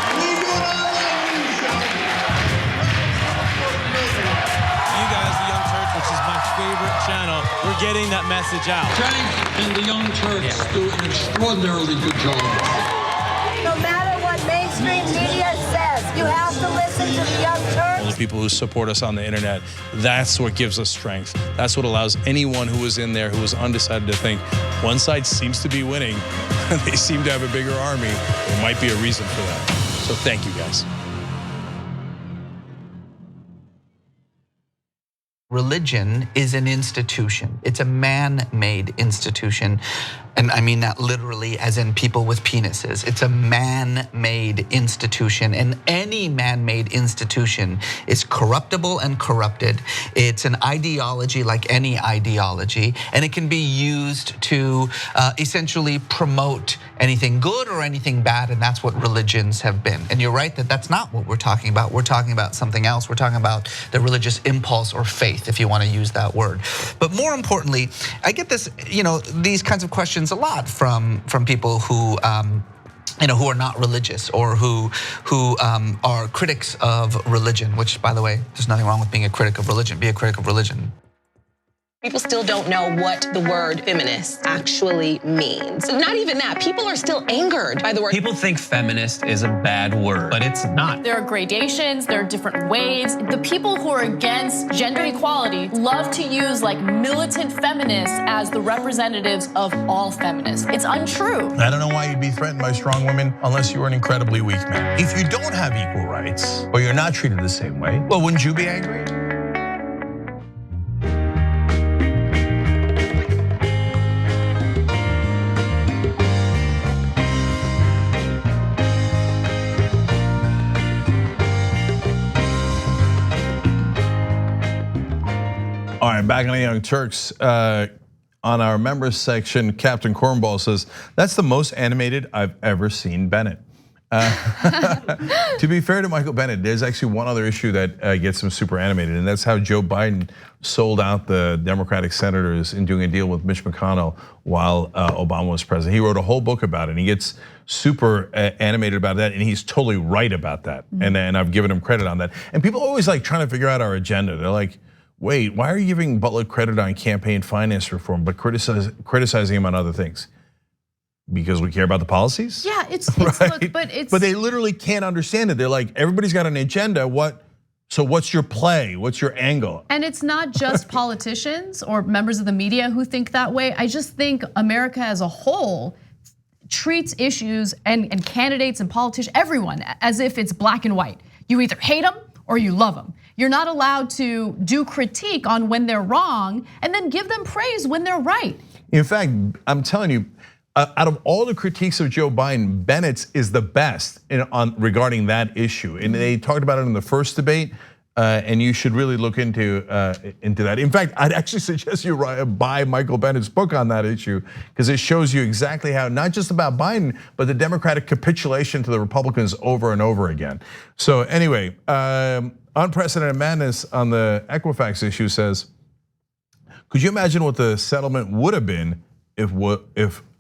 S10: You guys, the Young Turks, which is my favorite channel, we're getting that message out.
S12: Tank and the Young Turks do an extraordinarily good job.
S15: No matter what mainstream media says, you have to listen to the Young Turks.
S23: The people who support us on the internet, that's what gives us strength. That's what allows anyone who was in there who was undecided to think one side seems to be winning, they seem to have a bigger army. There might be a reason for that. So thank you guys.
S17: Religion is an institution. It's a man-made institution. And I mean that literally as in people with penises. It's a man-made institution, and any man-made institution is corruptible and corrupted. It's an ideology like any ideology, and it can be used to essentially promote anything good or anything bad, and that's what religions have been. And you're right that that's not what we're talking about. We're talking about something else. We're talking about the religious impulse or faith, if you want to use that word. But more importantly, I get this, these kinds of questions a lot from people who who are not religious or who are critics of religion, which, by the way, there's nothing wrong with being a critic of religion. Be a critic of religion.
S30: People still don't know what the word feminist actually means. Not even that, people are still angered by the word.
S21: People think feminist is a bad word, but it's not.
S2: There are gradations, there are different waves. The people who are against gender equality love to use like militant feminists as the representatives of all feminists. It's untrue.
S1: I don't know why you'd be threatened by strong women unless you were an incredibly weak man. If you don't have equal rights, or you're not treated the same way, well, wouldn't you be angry? All right, back on the Young Turks. On our members section, Captain Cornball says, that's the most animated I've ever seen Bennett. To be fair to Michael Bennett, there's actually one other issue that gets him super animated, and that's how Joe Biden sold out the Democratic senators in doing a deal with Mitch McConnell while Obama was president. He wrote a whole book about it, and he gets super animated about that, and he's totally right about that. And I've given him credit on that. And people always like trying to figure out our agenda. They're like, wait, why are you giving Butler credit on campaign finance reform, but criticizing him on other things? Because we care about the policies?
S2: Yeah, it's
S1: right?
S2: look, but
S1: they literally can't understand it. They're like, everybody's got an agenda. So what's your play? What's your angle?
S2: And it's not just politicians or members of the media who think that way. I just think America as a whole treats issues and candidates and politicians, everyone, as if it's black and white. You either hate them or you love them. You're not allowed to do critique on when they're wrong and then give them praise when they're right.
S1: In fact, I'm telling you, out of all the critiques of Joe Biden, Bennett's is the best regarding that issue. And they talked about it in the first debate, and you should really look into that. In fact, I'd actually suggest you buy Michael Bennett's book on that issue, because it shows you exactly how, not just about Biden, but the Democratic capitulation to the Republicans over and over again. So anyway, Unprecedented Madness on the Equifax issue says, could you imagine what the settlement would have been if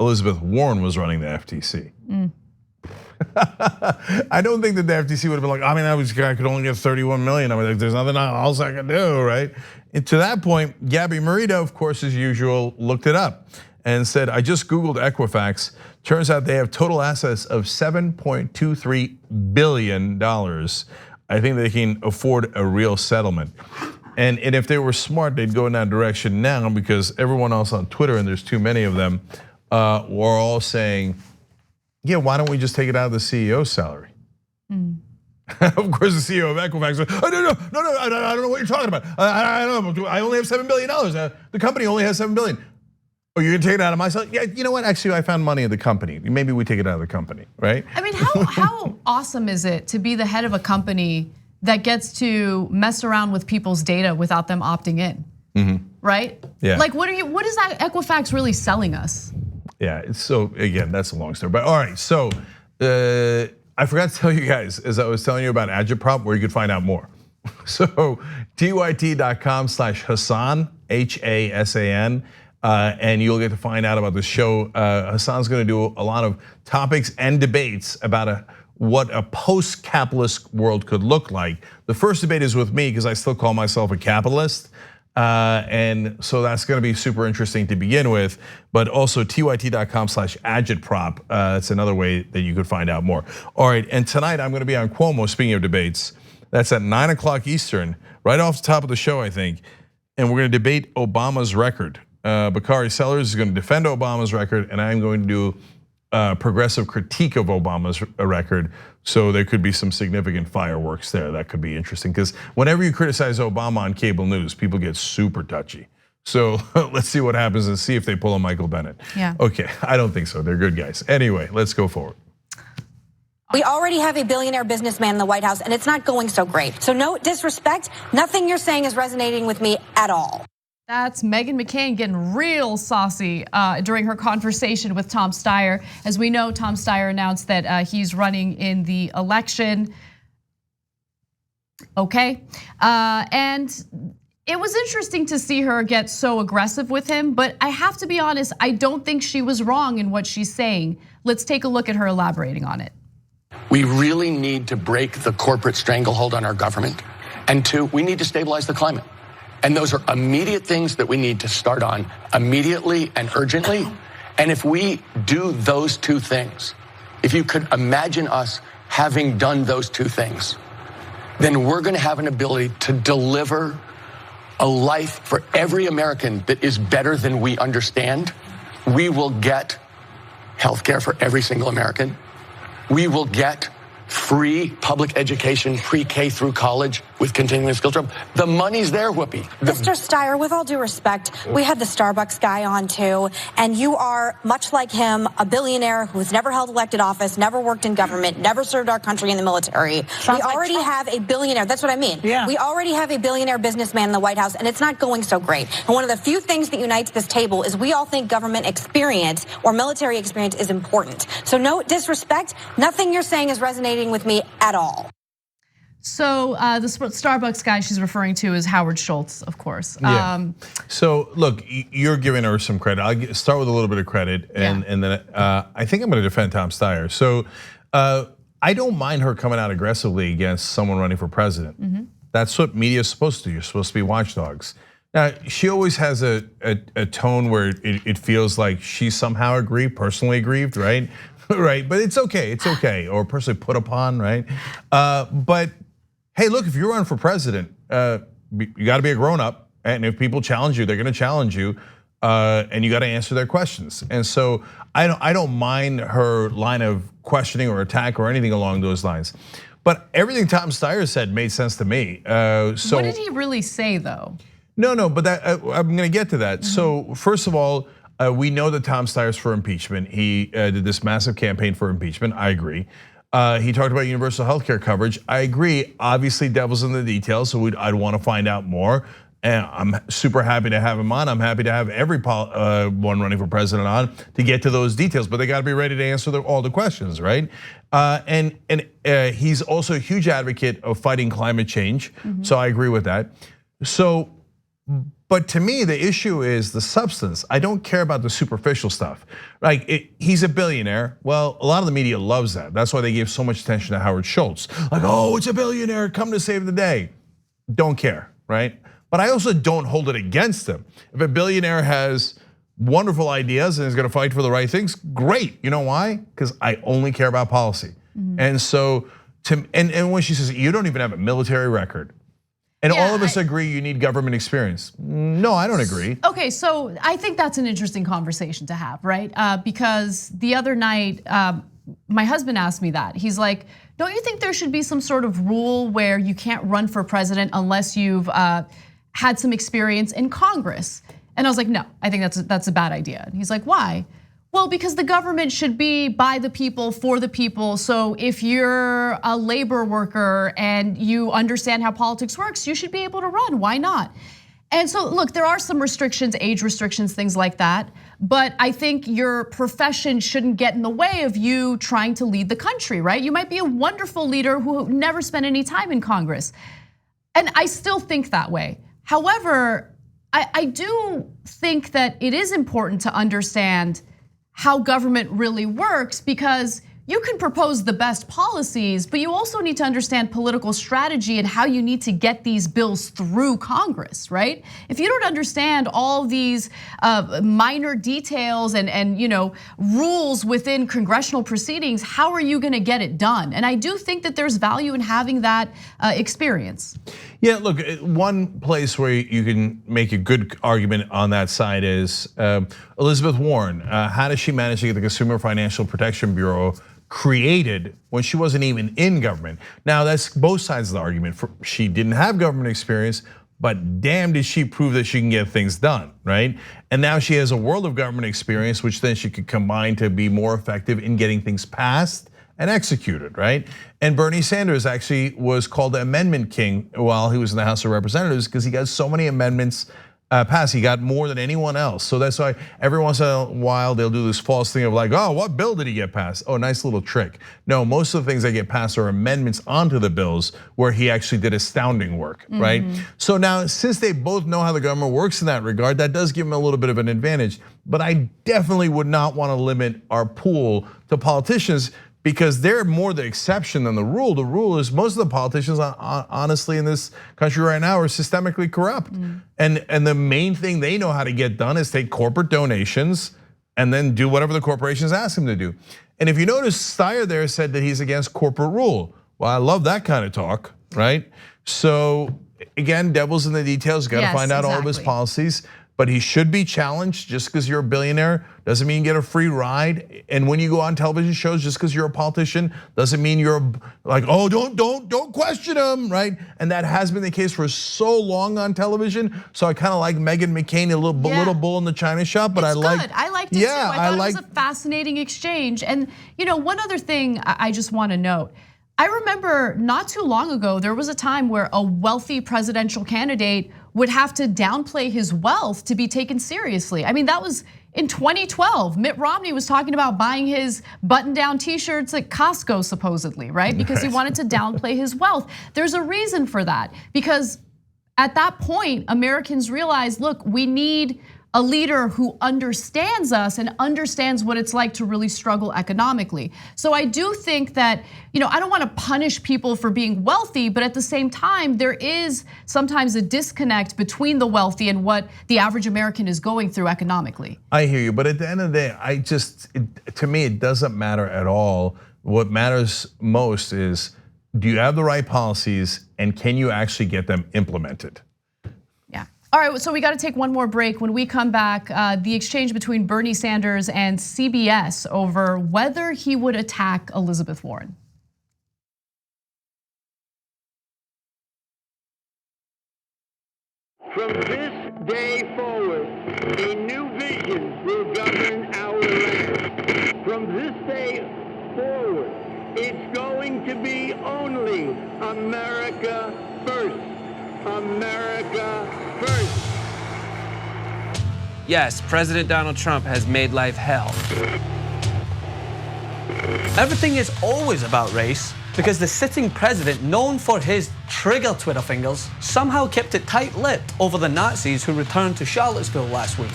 S1: Elizabeth Warren was running the FTC? I don't think that the FTC would have been like, I mean, I could only get 31 million. I mean, there's nothing else I can do, right? And to that point, Gabby Merida, of course, as usual, looked it up and said, I just Googled Equifax. Turns out they have total assets of $7.23 billion. I think they can afford a real settlement. And if they were smart, they'd go in that direction now, because everyone else on Twitter, and there's too many of them, were all saying, yeah, why don't we just take it out of the CEO's salary? Of course, the CEO of Equifax said, oh, no, I don't know what you're talking about. I don't know, I only have $7 billion. The company only has $7 billion. Oh, you're gonna take it out of my salary? Yeah, you know what, actually, I found money at the company. Maybe we take it out of the company, right?
S2: I mean, how awesome is it to be the head of a company that gets to mess around with people's data without them opting in, right?
S1: Yeah.
S2: Like, what is that Equifax really selling us?
S1: Yeah, so again, that's a long story. But all right, so I forgot to tell you guys, as I was telling you about Agitprop, where you could find out more. So TYT.com/Hassan, HASAN, and you'll get to find out about the show. Hassan's gonna do a lot of topics and debates about what a post-capitalist world could look like. The first debate is with me, because I still call myself a capitalist. And so that's gonna be super interesting to begin with, but also TYT.com/Agitprop. That's another way that you could find out more. All right, and tonight I'm gonna be on Cuomo, speaking of debates. That's at 9 o'clock Eastern, right off the top of the show, I think. And we're gonna debate Obama's record. Bakari Sellers is gonna defend Obama's record, and I'm going to do progressive critique of Obama's record. So there could be some significant fireworks there. That could be interesting, because whenever you criticize Obama on cable news, people get super touchy. So let's see what happens and see if they pull a Michael Bennett.
S2: Yeah.
S1: Okay, I don't think so. They're good guys. Anyway, let's go forward.
S4: We already have a billionaire businessman in the White House, and it's not going so great. So no disrespect, nothing you're saying is resonating with me at all.
S2: That's Meghan McCain getting real saucy during her conversation with Tom Steyer. As we know, Tom Steyer announced that he's running in the election. Okay, and it was interesting to see her get so aggressive with him, but I have to be honest, I don't think she was wrong in what she's saying. Let's take a look at her elaborating on it.
S13: We really need to break the corporate stranglehold on our government. And two, we need to stabilize the climate. And those are immediate things that we need to start on immediately and urgently. And if we do those two things, if you could imagine us having done those two things, then we're gonna have an ability to deliver a life for every American that is better than we understand. We will get healthcare for every single American. We will get free public education, pre-K through college with continuing skill trip. The money's there, Whoopi.
S4: Mr. Steyer, with all due respect, we had the Starbucks guy on too, and you are, much like him, a billionaire who's never held elected office, never worked in government, never served our country in the military. We already have a billionaire. That's what I mean. Yeah. We already have a billionaire businessman in the White House, and it's not going so great. And one of the few things that unites this table is we all think government experience or military experience is important. So no disrespect, nothing you're saying is resonating with me at all.
S2: So the Starbucks guy she's referring to is Howard Schultz, of course.
S1: Yeah. So look, you're giving her some credit. I'll start with a little bit of credit, and then I think I'm going to defend Tom Steyer. So I don't mind her coming out aggressively against someone running for president. Mm-hmm. That's what media is supposed to do. You're supposed to be watchdogs. Now, she always has a tone where it feels like she's somehow personally aggrieved, right? Right, but it's okay, or personally put upon, right? But hey, look, if you're running for president, you got to be a grown up, and if people challenge you, they're going to challenge you, and you got to answer their questions. And so I don't mind her line of questioning or attack or anything along those lines. But everything Tom Steyer said made sense to me. So
S2: what did he really say, though?
S1: No, but I'm going to get to that. Mm-hmm. So first of all, we know that Tom Steyer's for impeachment. He did this massive campaign for impeachment. I agree. He talked about universal health care coverage. I agree. Obviously, devil's in the details, so I'd want to find out more. And I'm super happy to have him on. I'm happy to have every one running for president on to get to those details. But they got to be ready to answer all the questions, right? And he's also a huge advocate of fighting climate change. Mm-hmm. So I agree with that. But to me, the issue is the substance. I don't care about the superficial stuff. Like, he's a billionaire. Well, a lot of the media loves that. That's why they gave so much attention to Howard Schultz. Like, oh, it's a billionaire, come to save the day. Don't care, right? But I also don't hold it against him. If a billionaire has wonderful ideas and is gonna fight for the right things, great. You know why? Because I only care about policy. Mm-hmm. And so, and when she says, you don't even have a military record, and all of us agree you need government experience. No, I don't agree.
S2: Okay, so I think that's an interesting conversation to have, right? Because the other night, my husband asked me that. He's like, don't you think there should be some sort of rule where you can't run for president unless you've had some experience in Congress? And I was like, no, I think that's a bad idea. And he's like, why? Well, because the government should be by the people, for the people. So if you're a labor worker and you understand how politics works, you should be able to run. Why not? And so look, there are some restrictions, age restrictions, things like that. But I think your profession shouldn't get in the way of you trying to lead the country, right? You might be a wonderful leader who never spent any time in Congress. And I still think that way. However, I do think that it is important to understand how government really works, because you can propose the best policies, but you also need to understand political strategy and how you need to get these bills through Congress, right? If you don't understand all these minor details and rules within congressional proceedings, how are you gonna get it done? And I do think that there's value in having that experience.
S1: Yeah, look, one place where you can make a good argument on that side is Elizabeth Warren. How does she manage to get the Consumer Financial Protection Bureau created when she wasn't even in government? Now, that's both sides of the argument. She didn't have government experience, but damn did she prove that she can get things done, right? And now she has a world of government experience, which then she could combine to be more effective in getting things passed and executed, right? And Bernie Sanders actually was called the amendment king while he was in the House of Representatives because he got so many amendments passed. He got more than anyone else. So that's why every once in a while they'll do this false thing of like, oh, what bill did he get passed? Oh, nice little trick. No, most of the things that get passed are amendments onto the bills where he actually did astounding work, right? So now, since they both know how the government works in that regard, that does give him a little bit of an advantage. But I definitely would not want to limit our pool to politicians, because they're more the exception than the rule. The rule is most of the politicians, honestly, in this country right now are systemically corrupt. And the main thing they know how to get done is take corporate donations and then do whatever the corporations ask them to do. And if you notice, Steyer there said that he's against corporate rule. Well, I love that kind of talk, right? So again, devil's in the details, got to find out all of his policies. but he should be challenged. Just because you're a billionaire doesn't mean you get a free ride. And when you go on television shows, just because you're a politician doesn't mean you're like, oh, don't question him, right? And that has been the case for so long on television. So I kind of like Meghan McCain, a little bull in the China shop, but I liked it too. I
S2: thought it was a fascinating exchange. And one other thing I just want to note. I remember not too long ago, there was a time where a wealthy presidential candidate would have to downplay his wealth to be taken seriously. I mean, that was in 2012. Mitt Romney was talking about buying his button-down t-shirts at Costco, supposedly, right? Because he wanted to downplay his wealth. There's a reason for that, because at that point, Americans realized, look, we need a leader who understands us and understands what it's like to really struggle economically. So I do think that, I don't want to punish people for being wealthy, but at the same time, there is sometimes a disconnect between the wealthy and what the average American is going through economically.
S1: I hear you, but at the end of the day, to me, it doesn't matter at all. What matters most is, do you have the right policies and can you actually get them implemented?
S2: All right, so we got to take one more break. When we come back, the exchange between Bernie Sanders and CBS over whether he would attack Elizabeth Warren.
S11: From this day forward, a new vision will govern our land. From this day forward, it's going to be only America first. America first.
S26: Yes, President Donald Trump has made life hell.
S14: Everything is always about race because the sitting president, known for his trigger Twitter fingers, somehow kept it tight-lipped over the Nazis who returned to Charlottesville last week.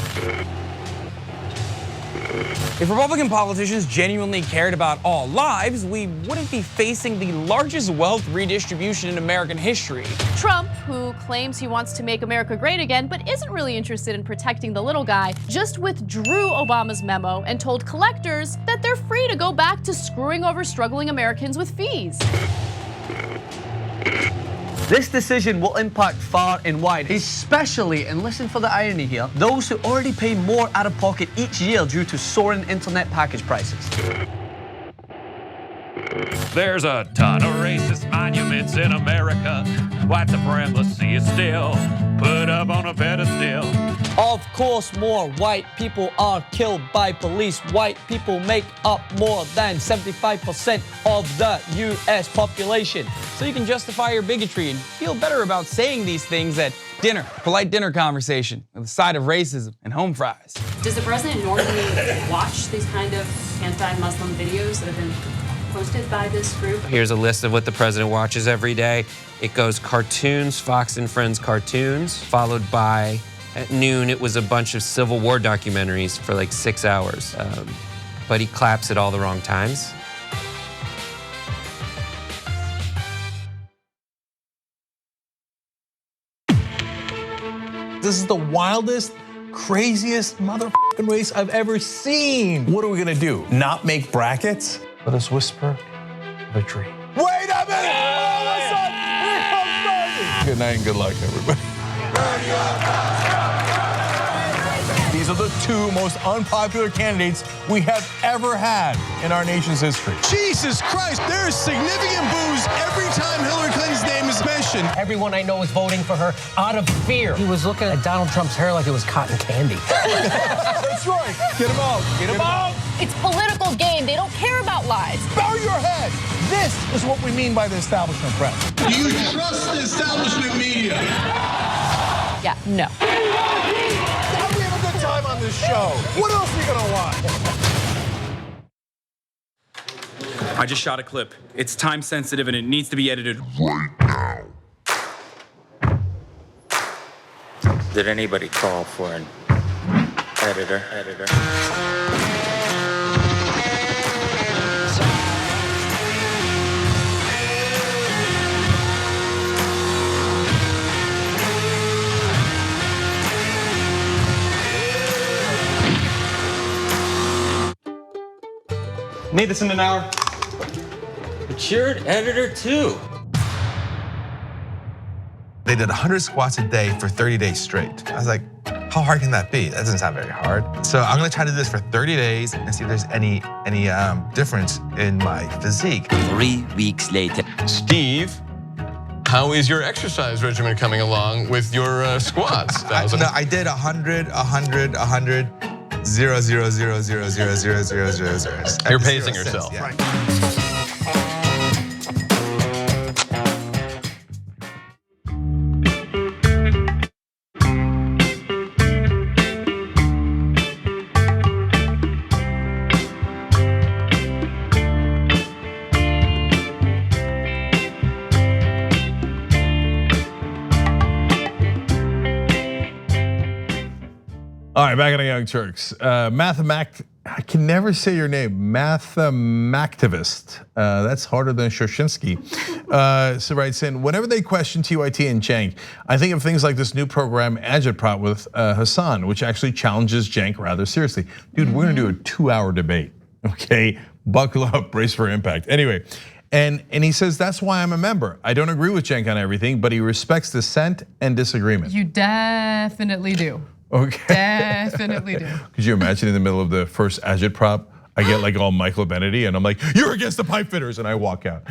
S16: If Republican politicians genuinely cared about all lives, we wouldn't be facing the largest wealth redistribution in American history.
S2: Trump, who claims he wants to make America great again, but isn't really interested in protecting the little guy, just withdrew Obama's memo and told collectors that they're free to go back to screwing over struggling Americans with fees.
S14: This decision will impact far and wide, especially, and listen for the irony here, those who already pay more out of pocket each year due to soaring internet package prices.
S8: There's a ton of racist monuments in America. White supremacy is still put up on a pedestal.
S14: Of course, more white people are killed by police. White people make up more than 75% of the US population.
S16: So you can justify your bigotry and feel better about saying these things at dinner, polite dinner conversation with a side of racism and home fries.
S18: Does the president normally watch these kind of anti-Muslim videos that have been posted by this group?
S26: Here's a list of what the president watches every day. It goes cartoons, Fox and Friends cartoons, followed by, at noon, it was a bunch of Civil War documentaries for like 6 hours. But he claps at all the wrong times.
S19: This is the wildest, craziest motherfucking race I've ever seen. What are we gonna do? Not make brackets? Let us whisper of a dream. Wait a minute! All of a sudden, here comes Bernie!
S1: Good night and good luck, everybody.
S19: These are the two most unpopular candidates we have ever had in our nation's history.
S23: Jesus Christ, there's significant boos every time Hillary Clinton's name is mentioned.
S20: Everyone I know is voting for her out of fear. He was looking at Donald Trump's hair like it was cotton candy.
S19: That's right. Get him out. Get him out.
S22: It's political game. They don't care about lives.
S19: Bow your head. This is what we mean by the establishment press.
S12: Do you trust the establishment media?
S2: Yeah, no.
S19: We have a good time on this show. What else are we gonna watch?
S24: I just shot a clip. It's time sensitive and it needs to be edited right now.
S25: Did anybody call for an editor?
S24: Made this in an hour.
S25: But you're an editor too.
S27: They did 100 squats a day for 30 days straight. I was like,
S3: How hard can that be? That doesn't sound very hard. So I'm gonna try to do this for 30 days and see if there's any difference in my physique.
S8: 3 weeks later.
S21: Steve, how is your exercise regimen coming along with your squats?
S3: No, I did 100, 100, 100, 0, 0, 0, 0, 0, 0, 0, 0, 0.
S21: You're pacing yourself.
S3: Yeah.
S1: All right, back on the Young Turks. I can never say your name, Mathemactivist. That's harder than Shoshinsky. So writes in, whenever they question TYT and Cenk, I think of things like this new program, Agitprop with Hassan, which actually challenges Cenk rather seriously. Dude, we're gonna do a 2-hour debate, okay? Buckle up, brace for impact. Anyway, and he says, that's why I'm a member. I don't agree with Cenk on everything, but he respects dissent and disagreement.
S2: You definitely do.
S1: Okay.
S2: Definitely do.
S1: Could you imagine in the middle of the first Agitprop, I get like all Michael Benetti and I'm like, you're against the pipe fitters, and I walk out.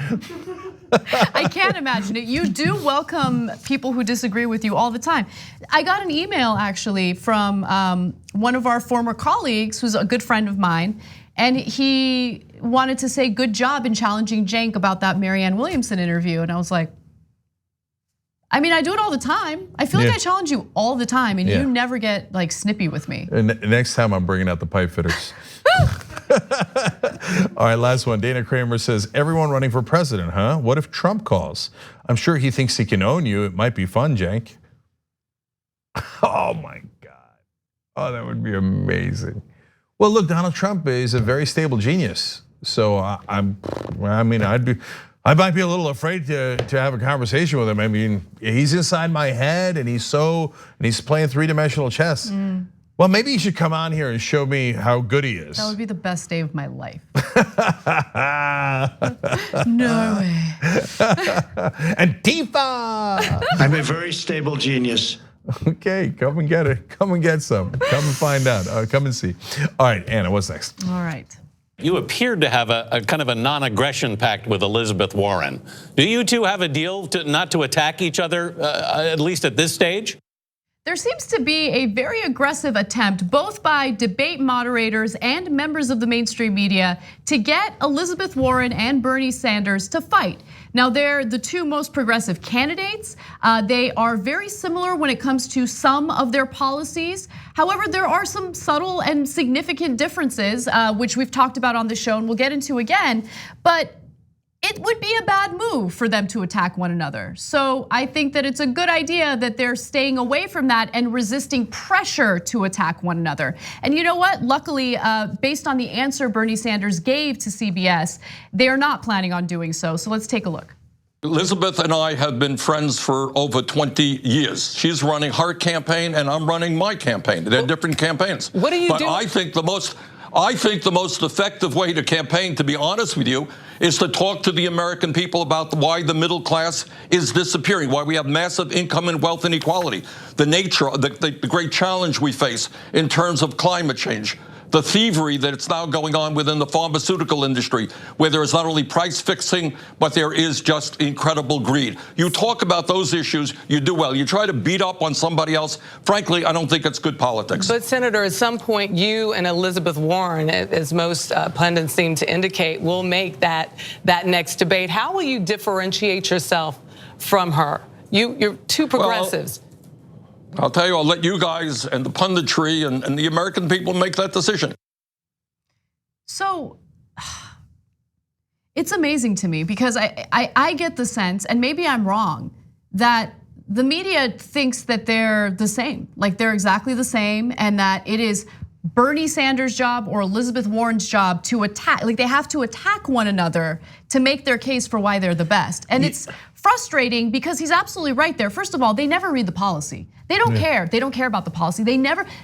S2: I can't imagine it. You do welcome people who disagree with you all the time. I got an email actually from one of our former colleagues who's a good friend of mine, and he wanted to say good job in challenging Cenk about that Marianne Williamson interview, and I was like, I mean, I do it all the time. I feel like I challenge you all the time, and you never get like snippy with me.
S1: And next time I'm bringing out the pipe fitters. All right, last one. Dana Kramer says, everyone running for president, huh? What if Trump calls? I'm sure he thinks he can own you. It might be fun, Cenk. Oh my God. Oh, that would be amazing. Well, look, Donald Trump is a very stable genius. So I might be a little afraid to have a conversation with him. I mean, he's inside my head and he's playing 3-dimensional chess. Well, maybe he should come on here and show me how good he is.
S2: That would be the best day of my life. No way.
S1: Antifa!
S5: I'm a very stable genius.
S1: Okay, come and get it. Come and get some. Come and find out. Come and see. All right, Anna, what's next?
S2: All right.
S6: You appeared to have a kind of a non-aggression pact with Elizabeth Warren. Do you two have a deal not to attack each other, at least at this stage?
S2: There seems to be a very aggressive attempt, both by debate moderators and members of the mainstream media, to get Elizabeth Warren and Bernie Sanders to fight. Now, they're the two most progressive candidates. They are very similar when it comes to some of their policies. However, there are some subtle and significant differences, which we've talked about on the show and we'll get into again. But it would be a bad move for them to attack one another. So I think that it's a good idea that they're staying away from that and resisting pressure to attack one another. And you know what? Luckily, based on the answer Bernie Sanders gave to CBS, they are not planning on doing so. So let's take a look.
S7: Elizabeth and I have been friends for over 20 years. She's running her campaign and I'm running my campaign. They're different campaigns.
S22: What do you do?
S7: But I think the most effective way to campaign, to be honest with you, is to talk to the American people about why the middle class is disappearing, why we have massive income and wealth inequality, the nature, the great challenge we face in terms of climate change, the thievery that's now going on within the pharmaceutical industry, where there is not only price fixing, but there is just incredible greed. You talk about those issues, you do well. You try to beat up on somebody else, frankly, I don't think it's good politics.
S22: But Senator, at some point, you and Elizabeth Warren, as most pundits seem to indicate, will make that next debate. How will you differentiate yourself from her? You're two progressives.
S7: Well, I'll tell you, I'll let you guys and the punditry and the American people make that decision.
S2: So it's amazing to me because I get the sense, and maybe I'm wrong, that the media thinks that they're the same, like they're exactly the same, and that it is Bernie Sanders' job or Elizabeth Warren's job to attack, like they have to attack one another to make their case for why they're the best. And it's frustrating because he's absolutely right there. First of all, they never read the policy. They don't care. They don't care about the policy.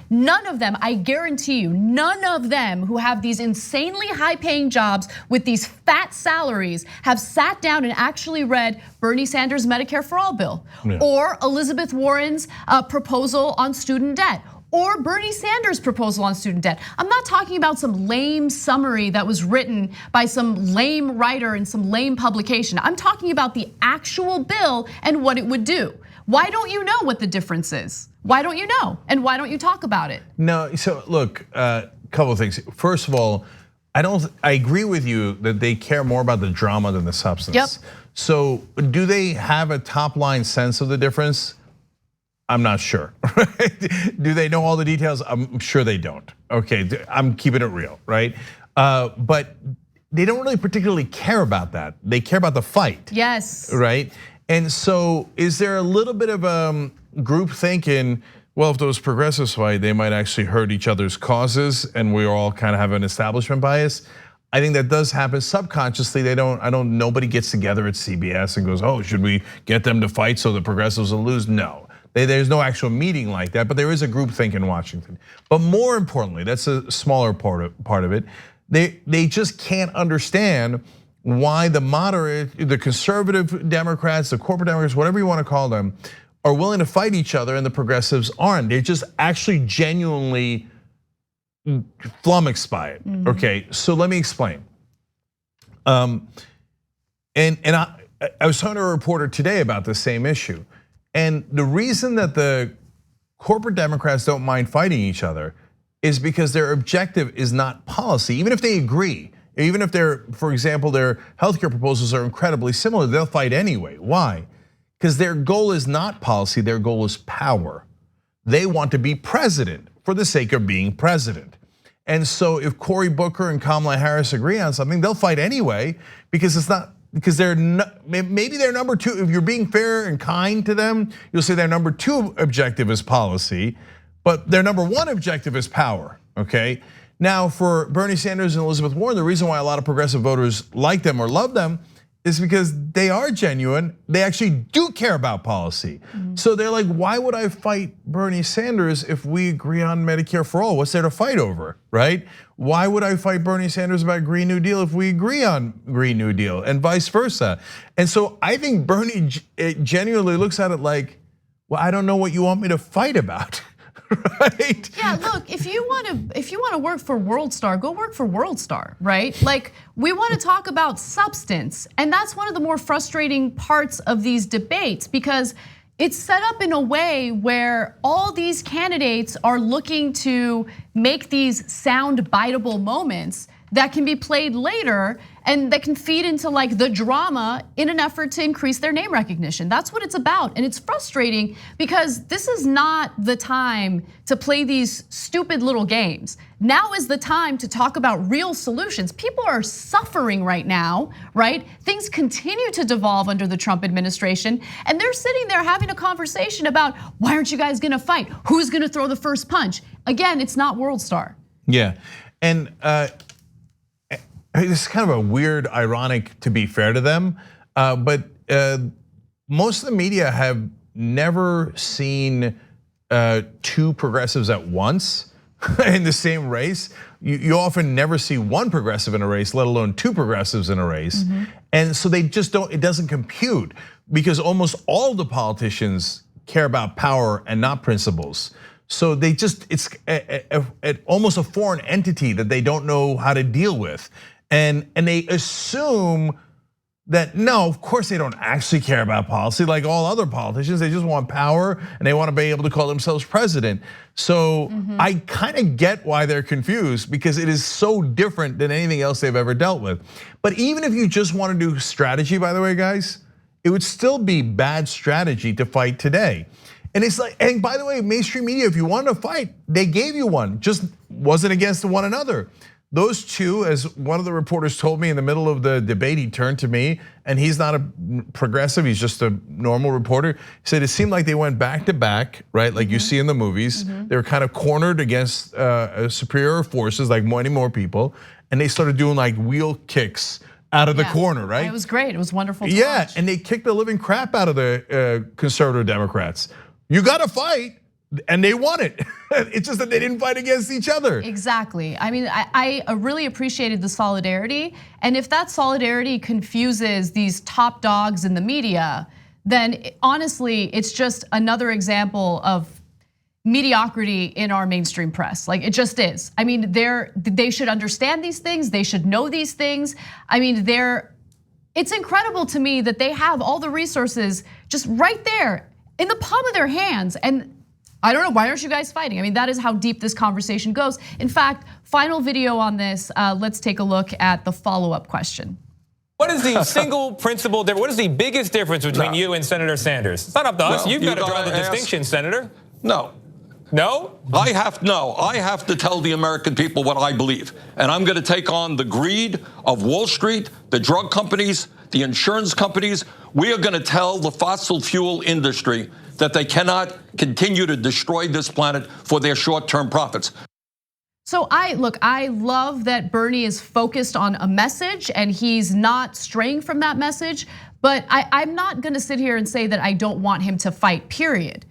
S2: None of them, I guarantee you, none of them who have these insanely high-paying jobs with these fat salaries have sat down and actually read Bernie Sanders' Medicare for All bill, or Elizabeth Warren's proposal on student debt, or Bernie Sanders' proposal on student debt. I'm not talking about some lame summary that was written by some lame writer in some lame publication. I'm talking about the actual bill and what it would do. Why don't you know what the difference is? Why don't you know? And why don't you talk about it?
S1: No, so look, a couple of things. First of all, I agree with you that they care more about the drama than the substance.
S2: Yep.
S1: So do they have a top line sense of the difference? I'm not sure. Do they know all the details? I'm sure they don't. Okay, I'm keeping it real, right? But they don't really particularly care about that. They care about the fight.
S2: Yes.
S1: Right? And so is there a little bit of group thinking, well, if those progressives fight, they might actually hurt each other's causes and we all kind of have an establishment bias? I think that does happen subconsciously. Nobody gets together at CBS and goes, oh, should we get them to fight so the progressives will lose? No. There's no actual meeting like that, but there is a group think in Washington. But more importantly, that's a smaller part of it. They just can't understand why the moderate, the conservative Democrats, the corporate Democrats, whatever you want to call them, are willing to fight each other and the progressives aren't. They're just actually genuinely flummoxed by it. Okay, so let me explain. And I was talking to a reporter today about the same issue. And the reason that the corporate Democrats don't mind fighting each other is because their objective is not policy. Even if they agree, even if for example, their healthcare proposals are incredibly similar, they'll fight anyway. Why? Because their goal is not policy, their goal is power. They want to be president for the sake of being president. And so if Cory Booker and Kamala Harris agree on something, they'll fight anyway because it's not. Because maybe their number two, if you're being fair and kind to them, you'll say their number two objective is policy, but their number one objective is power, okay? Now for Bernie Sanders and Elizabeth Warren, the reason why a lot of progressive voters like them or love them is because they are genuine, they actually do care about policy. So they're like, why would I fight Bernie Sanders if we agree on Medicare for all? What's there to fight over, right? Why would I fight Bernie Sanders about Green New Deal if we agree on Green New Deal and vice versa? And so I think Bernie genuinely looks at it like, well, I don't know what you want me to fight about. Right?
S2: Yeah, look, if you want to work for WorldStar, go work for WorldStar, right? Like we want to talk about substance, and that's one of the more frustrating parts of these debates because it's set up in a way where all these candidates are looking to make these sound biteable moments that can be played later and that can feed into like the drama in an effort to increase their name recognition. That's what it's about. And it's frustrating because this is not the time to play these stupid little games. Now is the time to talk about real solutions. People are suffering right now, right? Things continue to devolve under the Trump administration and they're sitting there having a conversation about why aren't you guys gonna fight? Who's gonna throw the first punch? Again, it's not WorldStar.
S1: Yeah, and it's kind of a weird, ironic, to be fair to them, but most of the media have never seen two progressives at once in the same race. You often never see one progressive in a race, let alone two progressives in a race. And so they just don't, it doesn't compute because almost all the politicians care about power and not principles. So they just, it's almost a foreign entity that they don't know how to deal with. And they assume that no, of course they don't actually care about policy like all other politicians. They just want power and they want to be able to call themselves president. So I kind of get why they're confused because it is so different than anything else they've ever dealt with. But even if you just want to do strategy, by the way, guys, it would still be bad strategy to fight today. And it's like, and by the way, mainstream media, if you wanted to fight, they gave you one, just wasn't against one another. Those two, as one of the reporters told me in the middle of the debate, he turned to me, and he's not a progressive, he's just a normal reporter. He said it seemed like they went back to back, right? Like you see in the movies. They were kind of cornered against superior forces, like many more people, and they started doing like wheel kicks out of the corner, right?
S2: It was great, it was wonderful to
S1: watch. And they kicked the living crap out of the conservative Democrats. You gotta fight. And they won it. It's just that they didn't fight against each other.
S2: Exactly. I mean, I really appreciated the solidarity. And if that solidarity confuses these top dogs in the media, then honestly, it's just another example of mediocrity in our mainstream press. Like, it just is. I mean, they should understand these things. They should know these things. I mean, it's incredible to me that they have all the resources just right there in the palm of their hands. And I don't know, why aren't you guys fighting? I mean, that is how deep this conversation goes. In fact, final video on this, let's take a look at the follow-up question.
S4: What is the single principle difference? What is the biggest difference between you and Senator Sanders? It's not up to us. You've got to draw the distinction, Senator.
S7: No.
S4: No?
S7: I have to tell the American people what I believe. And I'm going to take on the greed of Wall Street, the drug companies, the insurance companies. We are going to tell the fossil fuel industry that they cannot continue to destroy this planet for their short-term profits.
S2: So I love that Bernie is focused on a message and he's not straying from that message, but I'm not gonna sit here and say that I don't want him to fight, period.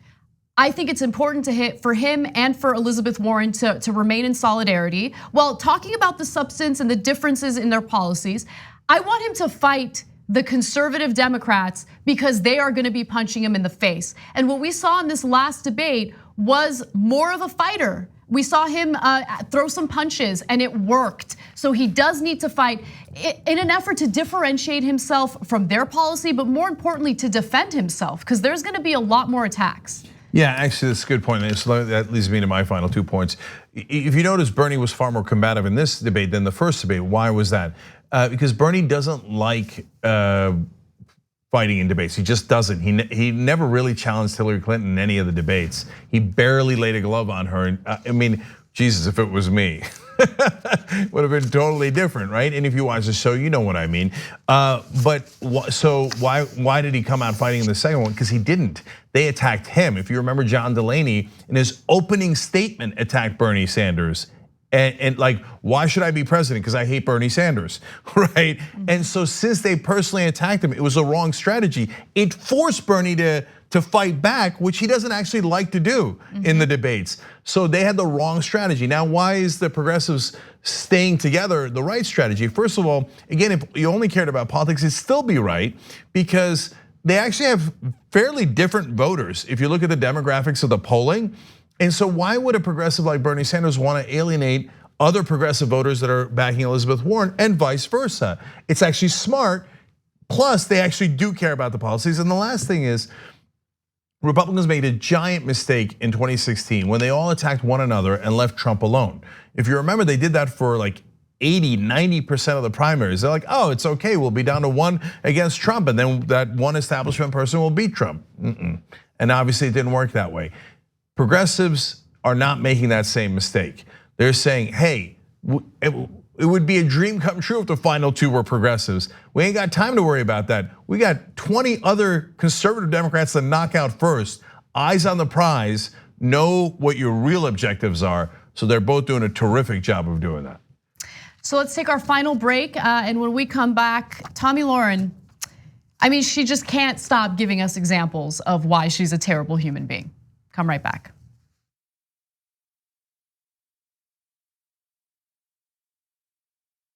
S2: I think it's important for him and for Elizabeth Warren to remain in solidarity. While talking about the substance and the differences in their policies, I want him to fight the conservative Democrats because they are gonna be punching him in the face. And what we saw in this last debate was more of a fighter. We saw him throw some punches and it worked. So he does need to fight in an effort to differentiate himself from their policy, but more importantly, to defend himself, because there's gonna be a lot more attacks.
S1: Yeah, actually, that's a good point. That leads me to my final 2 points. If you notice, Bernie was far more combative in this debate than the first debate. Why was that? Because Bernie doesn't like fighting in debates. He just doesn't. He never really challenged Hillary Clinton in any of the debates. He barely laid a glove on her. I mean, Jesus, if it was me, would have been totally different, right? And if you watch the show, you know what I mean. So why did he come out fighting in the second one? Because he didn't. They attacked him. If you remember, John Delaney in his opening statement attacked Bernie Sanders. And like, why should I be president? Because I hate Bernie Sanders, right? And so since they personally attacked him, it was a wrong strategy. It forced Bernie to fight back, which he doesn't actually like to do in the debates. So they had the wrong strategy. Now, why is the progressives staying together the right strategy? First of all, again, if you only cared about politics, it'd still be right, because they actually have fairly different voters if you look at the demographics of the polling. And so why would a progressive like Bernie Sanders want to alienate other progressive voters that are backing Elizabeth Warren and vice versa? It's actually smart. Plus, they actually do care about the policies. And the last thing is, Republicans made a giant mistake in 2016 when they all attacked one another and left Trump alone. If you remember, they did that for like 80-90% of the primaries. They're like, oh, it's okay, we'll be down to one against Trump, and then that one establishment person will beat Trump. And obviously it didn't work that way. Progressives are not making that same mistake. They're saying, hey, it would be a dream come true if the final two were progressives. We ain't got time to worry about that. We got 20 other conservative Democrats to knock out first. Eyes on the prize, know what your real objectives are. So they're both doing a terrific job of doing that.
S2: So let's take our final break, and when we come back, Tomi Lahren, I mean, she just can't stop giving us examples of why she's a terrible human being. Come right back.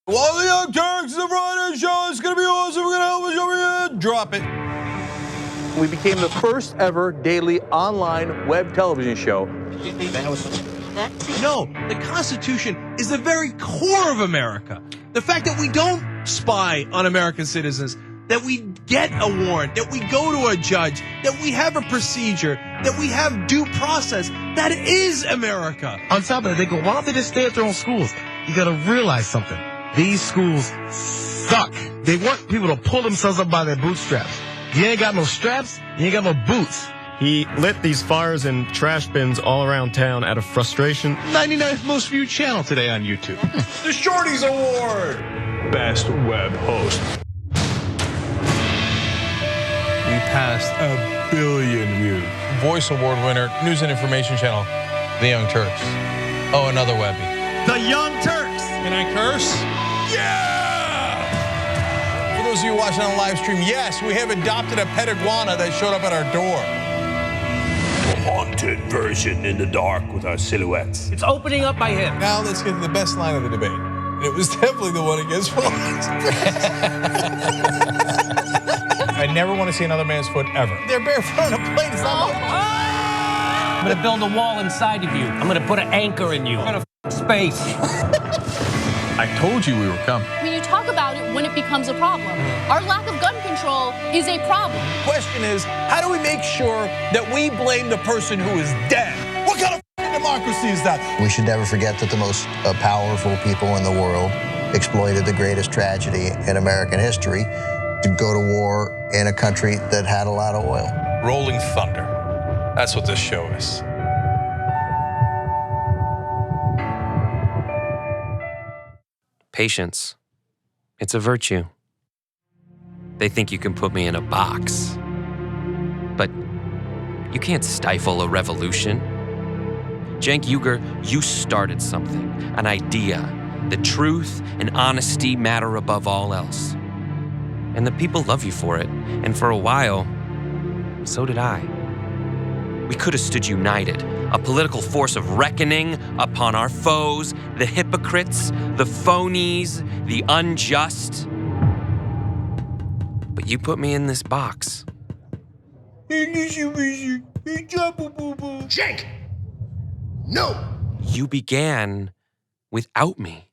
S1: Well, the Young Turks, the Friday show is gonna be awesome. We're gonna help us over here. Drop it.
S9: We became the first ever daily online web television show.
S10: No, the Constitution is the very core of America. The fact that we don't spy on American citizens, that we get a warrant, that we go to a judge, that we have a procedure, that we have due process, that is America.
S13: On top of that, they go, why don't they just stay at their own schools? You gotta realize something. These schools suck. They want people to pull themselves up by their bootstraps. You ain't got no straps, you ain't got no boots.
S15: He lit these fires in trash bins all around town out of frustration.
S13: 99th most viewed channel today on YouTube.
S1: The Shorties Award, Best Web Host. We passed 1 billion views. Voice Award winner, News and Information Channel, The Young Turks. Oh, another Webby.
S10: The Young Turks.
S1: Can I curse? Yeah! For those of you watching on live stream, yes, we have adopted a pet iguana that showed up at our door.
S17: Haunted version in the dark with our silhouettes.
S10: It's opening up by him.
S1: Now let's get to the best line of the debate. And it was definitely the one against Fox. I never want to see another man's foot ever. They're barefoot on a plate. It's not my
S20: I'm gonna build a wall inside of you. I'm gonna put an anchor in you. I'm gonna space.
S1: I told you we were coming.
S2: When you talk about it when it becomes a problem. Our lack of gun control is a problem.
S19: Question is, how do we make sure that we blame the person who is dead? What kind of democracy is that?
S11: We should never forget that the most powerful people in the world exploited the greatest tragedy in American history to go to war in a country that had a lot of oil.
S19: Rolling thunder. That's what this show is.
S14: Patience. It's a virtue. They think you can put me in a box. But you can't stifle a revolution. Cenk Uygur, you started something, an idea. that truth and honesty matter above all else. And the people love you for it. And for a while, so did I. We could have stood united, a political force of reckoning upon our foes, the hypocrites, the phonies, the unjust. But you put me in this box.
S13: Jake! No!
S14: You began without me.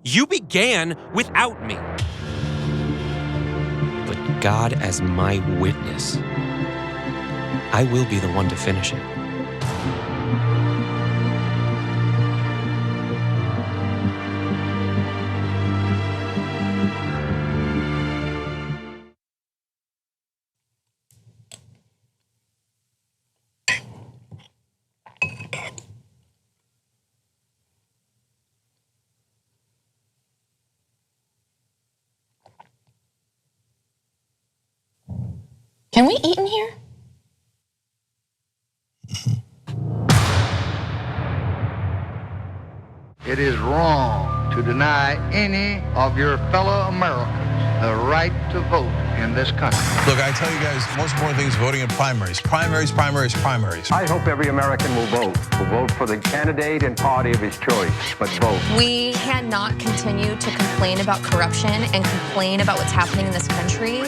S14: You began without me. But God as my witness, I will be the one to finish it.
S16: Can we eat in here?
S18: It is wrong to deny any of your fellow Americans the right to vote in this country.
S1: Look, I tell you guys, the most important thing is voting in primaries. Primaries.
S23: I hope every American will vote for the candidate and party of his choice, but vote.
S16: We cannot continue to complain about corruption and complain about what's happening in this country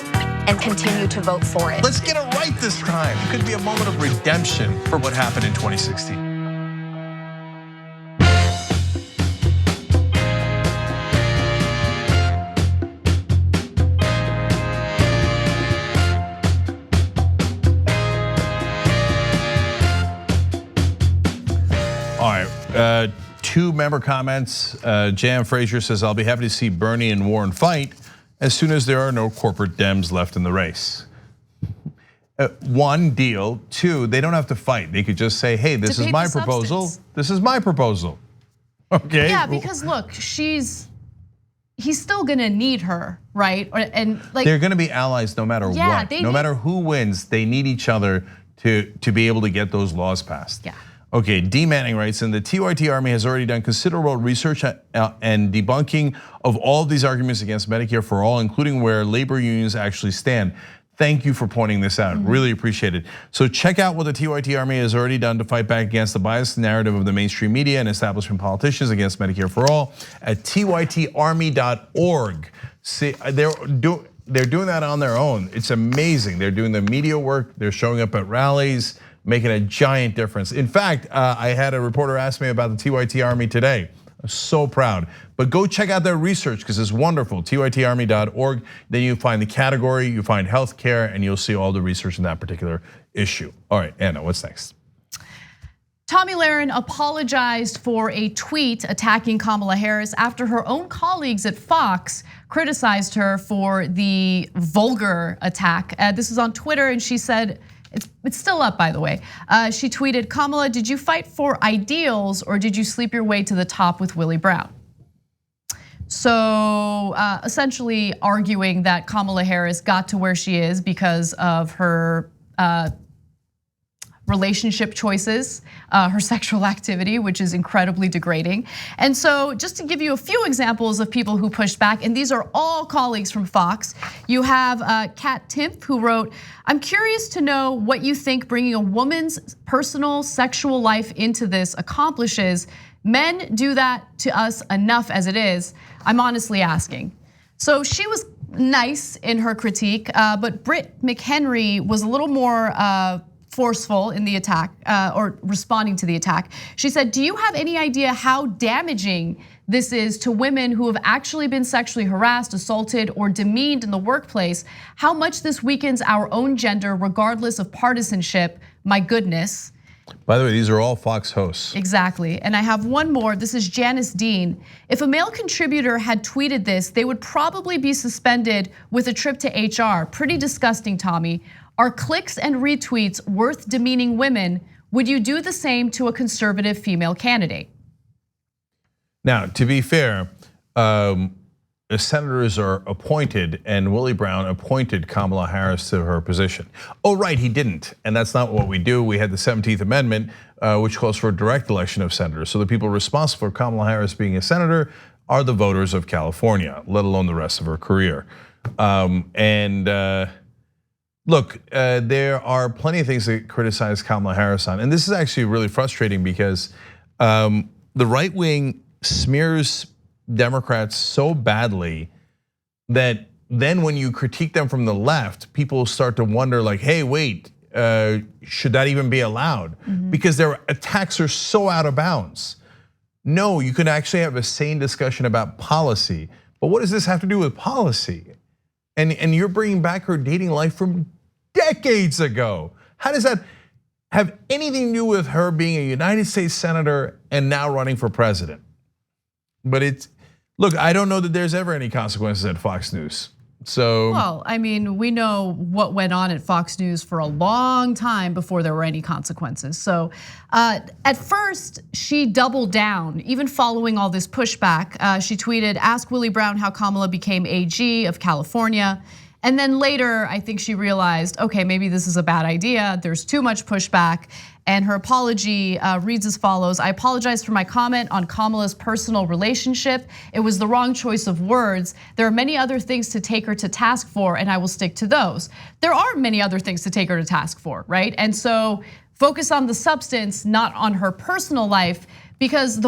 S16: and continue to vote for it.
S1: Let's get it right this time. It could be a moment of redemption for what happened in 2016. All right, 2 member comments. Jan Frazier says, I'll be happy to see Bernie and Warren fight as soon as there are no corporate Dems left in the race. 1, deal. 2, they don't have to fight. They could just say, hey, this is my proposal. This is my proposal. Okay.
S2: Yeah, because look, he's still gonna need her, right? And like
S1: they're gonna be allies no matter what. No matter who wins, they need each other to be able to get those laws passed.
S2: Yeah.
S1: Okay, D. Manning writes, and the TYT Army has already done considerable research and debunking of all of these arguments against Medicare for all, including where labor unions actually stand. Thank you for pointing this out, really appreciate it. So check out what the TYT Army has already done to fight back against the biased narrative of the mainstream media and establishment politicians against Medicare for all at tytarmy.org. See, they're doing that on their own. It's amazing. They're doing the media work, they're showing up at rallies, making a giant difference. In fact, I had a reporter ask me about the TYT Army today. I'm so proud. But go check out their research because it's wonderful, tytarmy.org. Then you find the category, you find healthcare, and you'll see all the research in that particular issue. All right, Anna, what's next?
S2: Tomi Lahren apologized for a tweet attacking Kamala Harris after her own colleagues at Fox criticized her for the vulgar attack. This is on Twitter, and she said, it's still up, by the way. She tweeted, Kamala, did you fight for ideals or did you sleep your way to the top with Willie Brown? So essentially arguing that Kamala Harris got to where she is because of her relationship choices, her sexual activity, which is incredibly degrading. And so just to give you a few examples of people who pushed back, and these are all colleagues from Fox. You have Kat Timpf who wrote, I'm curious to know what you think bringing a woman's personal sexual life into this accomplishes. Men do that to us enough as it is. I'm honestly asking. So she was nice in her critique, but Britt McHenry was a little more forceful in the attack or responding to the attack. She said, "Do you have any idea how damaging this is to women who have actually been sexually harassed, assaulted, or demeaned in the workplace? How much this weakens our own gender regardless of partisanship? My goodness."
S1: By the way, these are all Fox hosts.
S2: Exactly, and I have one more. This is Janice Dean. "If a male contributor had tweeted this, they would probably be suspended with a trip to HR. Pretty disgusting, Tommy. Are clicks and retweets worth demeaning women? Would you do the same to a conservative female candidate?"
S1: Now, to be fair, senators are appointed, and Willie Brown appointed Kamala Harris to her position. Oh, right, he didn't, and that's not what we do. We had the 17th Amendment, which calls for a direct election of senators. So the people responsible for Kamala Harris being a senator are the voters of California, let alone the rest of her career. Look, there are plenty of things to criticize Kamala Harris on, and this is actually really frustrating because the right wing smears Democrats so badly that then when you critique them from the left, people start to wonder like, hey, wait, should that even be allowed? Because their attacks are so out of bounds. No, you can actually have a sane discussion about policy, but what does this have to do with policy? And you're bringing back her dating life from decades ago. How does that have anything to do with her being a United States senator and now running for president? But look, I don't know that there's ever any consequences at Fox News. So,
S2: well, I mean, we know what went on at Fox News for a long time before there were any consequences. So at first, she doubled down, even following all this pushback. She tweeted, "Ask Willie Brown how Kamala became AG of California." And then later, I think she realized, okay, maybe this is a bad idea. There's too much pushback. And her apology reads as follows: "I apologize for my comment on Kamala's personal relationship. It was the wrong choice of words. There are many other things to take her to task for, and I will stick to those." There are many other things to take her to task for, right? And so focus on the substance, not on her personal life, because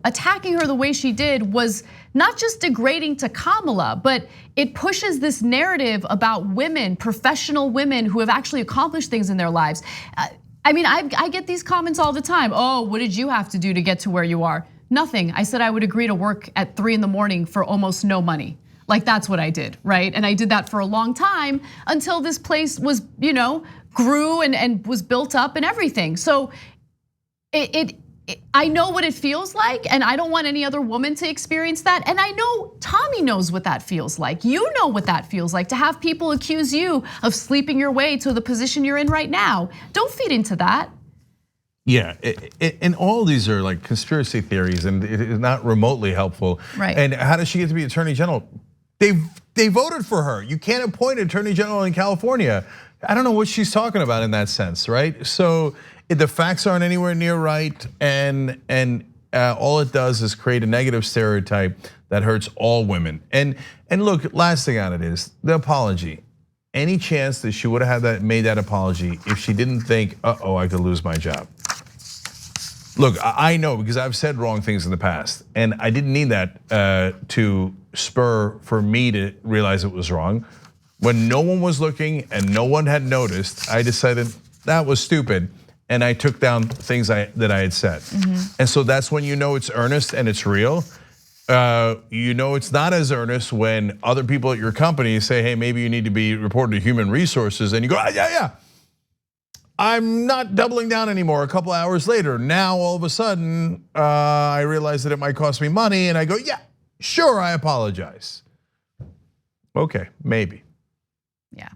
S2: attacking her the way she did was not just degrading to Kamala, but it pushes this narrative about women, professional women who have actually accomplished things in their lives. I mean, I get these comments all the time. "Oh, what did you have to do to get to where you are?" Nothing. I said I would agree to work at 3 in the morning for almost no money. Like that's what I did, right? And I did that for a long time until this place was, grew and was built up and everything. So I know what it feels like, and I don't want any other woman to experience that. And I know Tommy knows what that feels like. You know what that feels like, to have people accuse you of sleeping your way to the position you're in right now. Don't feed into that.
S1: Yeah, and all these are like conspiracy theories, and it is not remotely helpful.
S2: Right.
S1: And how does she get to be Attorney General? They voted for her. You can't appoint an Attorney General in California. I don't know what she's talking about in that sense, right? So the facts aren't anywhere near right, and all it does is create a negative stereotype that hurts all women. And look, last thing on it is the apology. Any chance that she would have made that apology if she didn't think, uh-oh, I could lose my job? Look, I know because I've said wrong things in the past, and I didn't need that to spur for me to realize it was wrong. When no one was looking and no one had noticed, I decided that was stupid, and I took down things that I had said. And so that's when you know it's earnest and it's real. You know it's not as earnest when other people at your company say, hey, maybe you need to be reported to human resources, and you go, yeah. I'm not doubling down anymore. A couple hours later, now all of a sudden, I realize that it might cost me money, and I go, yeah, sure, I apologize. Okay, maybe.
S2: Yeah.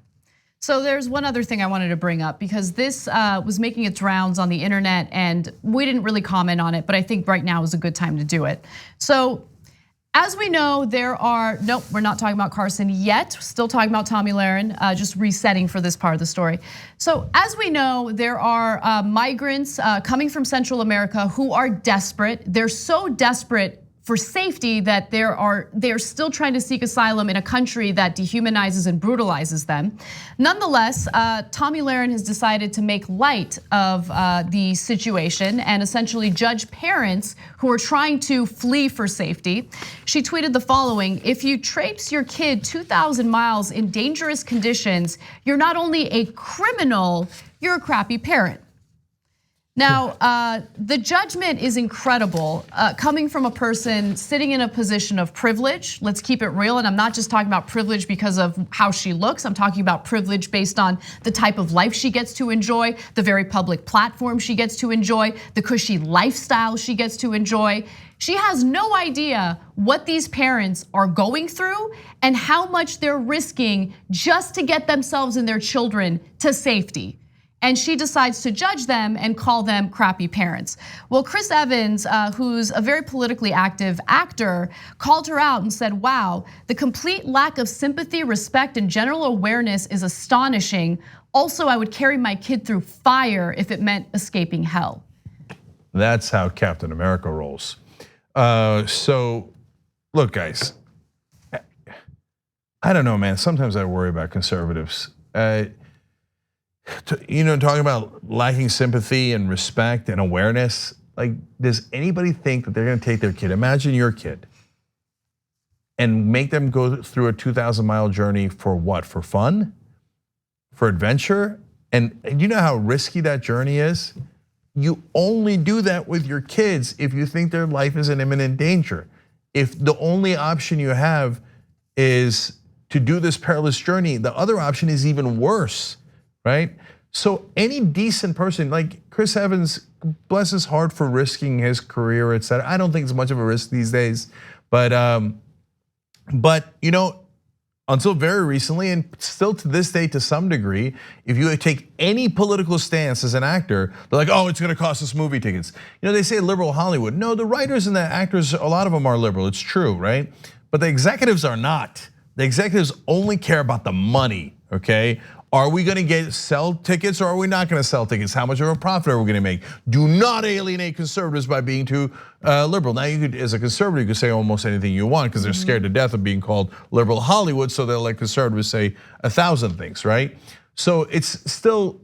S2: So there's one other thing I wanted to bring up, because this was making its rounds on the internet, and we didn't really comment on it, but I think right now is a good time to do it. So as we know, nope, we're not talking about Carson yet. Still talking about Tomi Lahren, just resetting for this part of the story. So as we know, there are migrants coming from Central America who are desperate. They're so desperate for safety that they're still trying to seek asylum in a country that dehumanizes and brutalizes them. Nonetheless, Tomi Lahren has decided to make light of the situation and essentially judge parents who are trying to flee for safety. She tweeted the following: if you traipse your kid 2,000 miles in dangerous conditions, you're not only a criminal, you're a crappy parent. Now, the judgment is incredible, coming from a person sitting in a position of privilege. Let's keep it real, and I'm not just talking about privilege because of how she looks. I'm talking about privilege based on the type of life she gets to enjoy, the very public platform she gets to enjoy, the cushy lifestyle she gets to enjoy. She has no idea what these parents are going through and how much they're risking just to get themselves and their children to safety. And she decides to judge them and call them crappy parents. Well, Chris Evans, who's a very politically active actor, called her out and said, wow, the complete lack of sympathy, respect, and general awareness is astonishing. Also, I would carry my kid through fire if it meant escaping hell.
S1: That's how Captain America rolls. So, look, guys, I don't know, man. Sometimes I worry about conservatives. Talking about lacking sympathy and respect and awareness. Like, does anybody think that they're gonna take their kid? Imagine your kid and make them go through a 2,000-mile journey for what? For fun? For adventure? And you know how risky that journey is? You only do that with your kids if you think their life is in imminent danger. If the only option you have is to do this perilous journey, the other option is even worse, right? So any decent person, like Chris Evans, bless his heart for risking his career, etc. I don't think it's much of a risk these days, but until very recently, and still to this day to some degree, if you take any political stance as an actor, they're like, oh, it's gonna cost us movie tickets. They say liberal Hollywood. No, the writers and the actors, a lot of them are liberal, it's true, right? But the executives are not. The executives only care about the money, okay? Are we gonna sell tickets or are we not gonna sell tickets? How much of a profit are we gonna make? Do not alienate conservatives by being too liberal. Now you could, as a conservative, you could say almost anything you want because they're scared to death of being called liberal Hollywood, so they'll let conservatives say 1,000 things, right? So it's still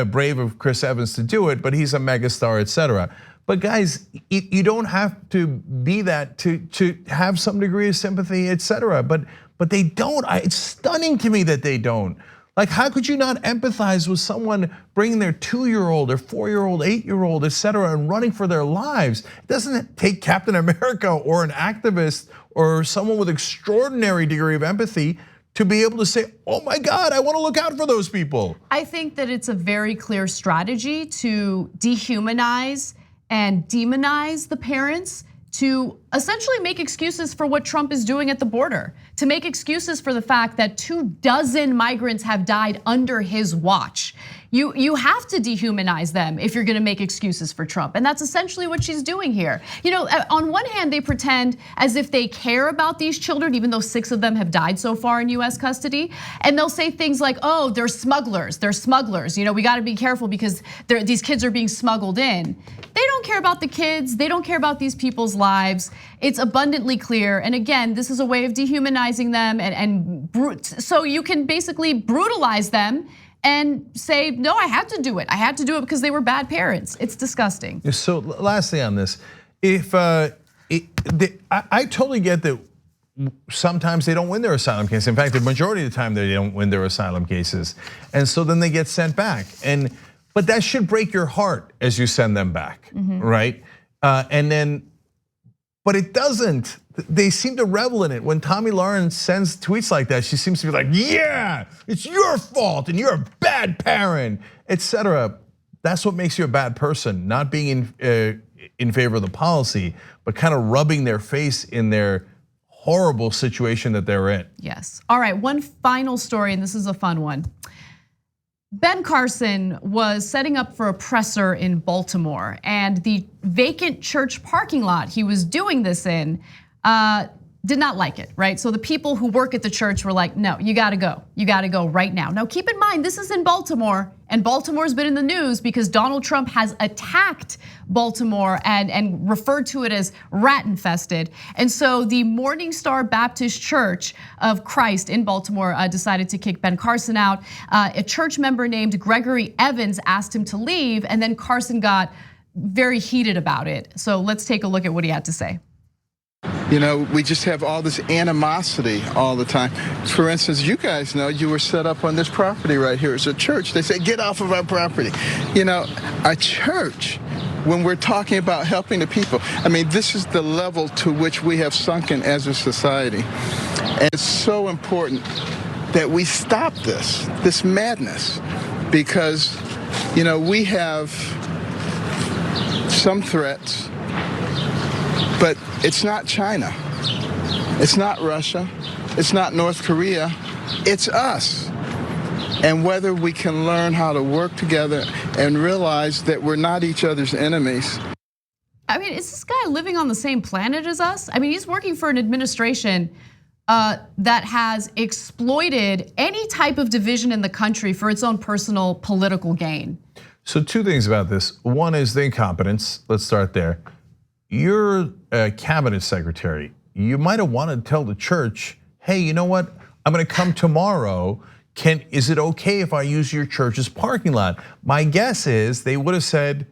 S1: brave of Chris Evans to do it, but he's a megastar, etc. But guys, you don't have to be that to have some degree of sympathy, etc. But they don't. It's stunning to me that they don't. Like, how could you not empathize with someone bringing their 2-year-old, their 4-year-old, 8-year-old, etc., and running for their lives? It doesn't take Captain America or an activist or someone with extraordinary degree of empathy to be able to say, oh my God, I want to look out for those people.
S2: I think that it's a very clear strategy to dehumanize and demonize the parents, to essentially make excuses for what Trump is doing at the border, to make excuses for the fact that 24 migrants have died under his watch. You have to dehumanize them if you're gonna make excuses for Trump. And that's essentially what she's doing here. On one hand, they pretend as if they care about these children, even though 6 of them have died so far in US custody. And they'll say things like, oh, they're smugglers, they're smugglers. We gotta be careful because these kids are being smuggled in. They don't care about the kids, they don't care about these people's lives. It's abundantly clear. And again, this is a way of dehumanizing them so you can basically brutalize them and say, no, I had to do it. I had to do it because they were bad parents. It's disgusting.
S1: So lastly on this, I totally get that sometimes they don't win their asylum case. In fact, the majority of the time they don't win their asylum cases. And so then they get sent back. But that should break your heart as you send them back, right? But it doesn't. They seem to revel in it. When Tomi Lahren sends tweets like that, she seems to be like, yeah, it's your fault and you're a bad parent, etc. That's what makes you a bad person, not being in favor of the policy, but kind of rubbing their face in their horrible situation that they're in.
S2: Yes. All right, one final story, and this is a fun one. Ben Carson was setting up for a presser in Baltimore, and the vacant church parking lot he was doing this in did not like it, right? So the people who work at the church were like, no, you gotta go right now. Now keep in mind, this is in Baltimore, and Baltimore's been in the news because Donald Trump has attacked Baltimore and referred to it as rat infested. And so the Morning Star Baptist Church of Christ in Baltimore decided to kick Ben Carson out. A church member named Gregory Evans asked him to leave, and then Carson got very heated about it. So let's take a look at what he had to say.
S8: We just have all this animosity all the time. For instance, you guys know you were set up on this property right here. It's a church. They say, get off of our property. A church, when we're talking about helping the people, this is the level to which we have sunken as a society. And it's so important that we stop this madness, because, we have some threats, but it's not China, it's not Russia, it's not North Korea, it's us. And whether we can learn how to work together and realize that we're not each other's enemies.
S2: Is this guy living on the same planet as us? He's working for an administration that has exploited any type of division in the country for its own personal political gain.
S1: So 2 things about this. One is the incompetence. Let's start there. You're a cabinet secretary. You might have wanted to tell the church, hey, you know what? I'm gonna come tomorrow. Is it okay if I use your church's parking lot? My guess is they would have said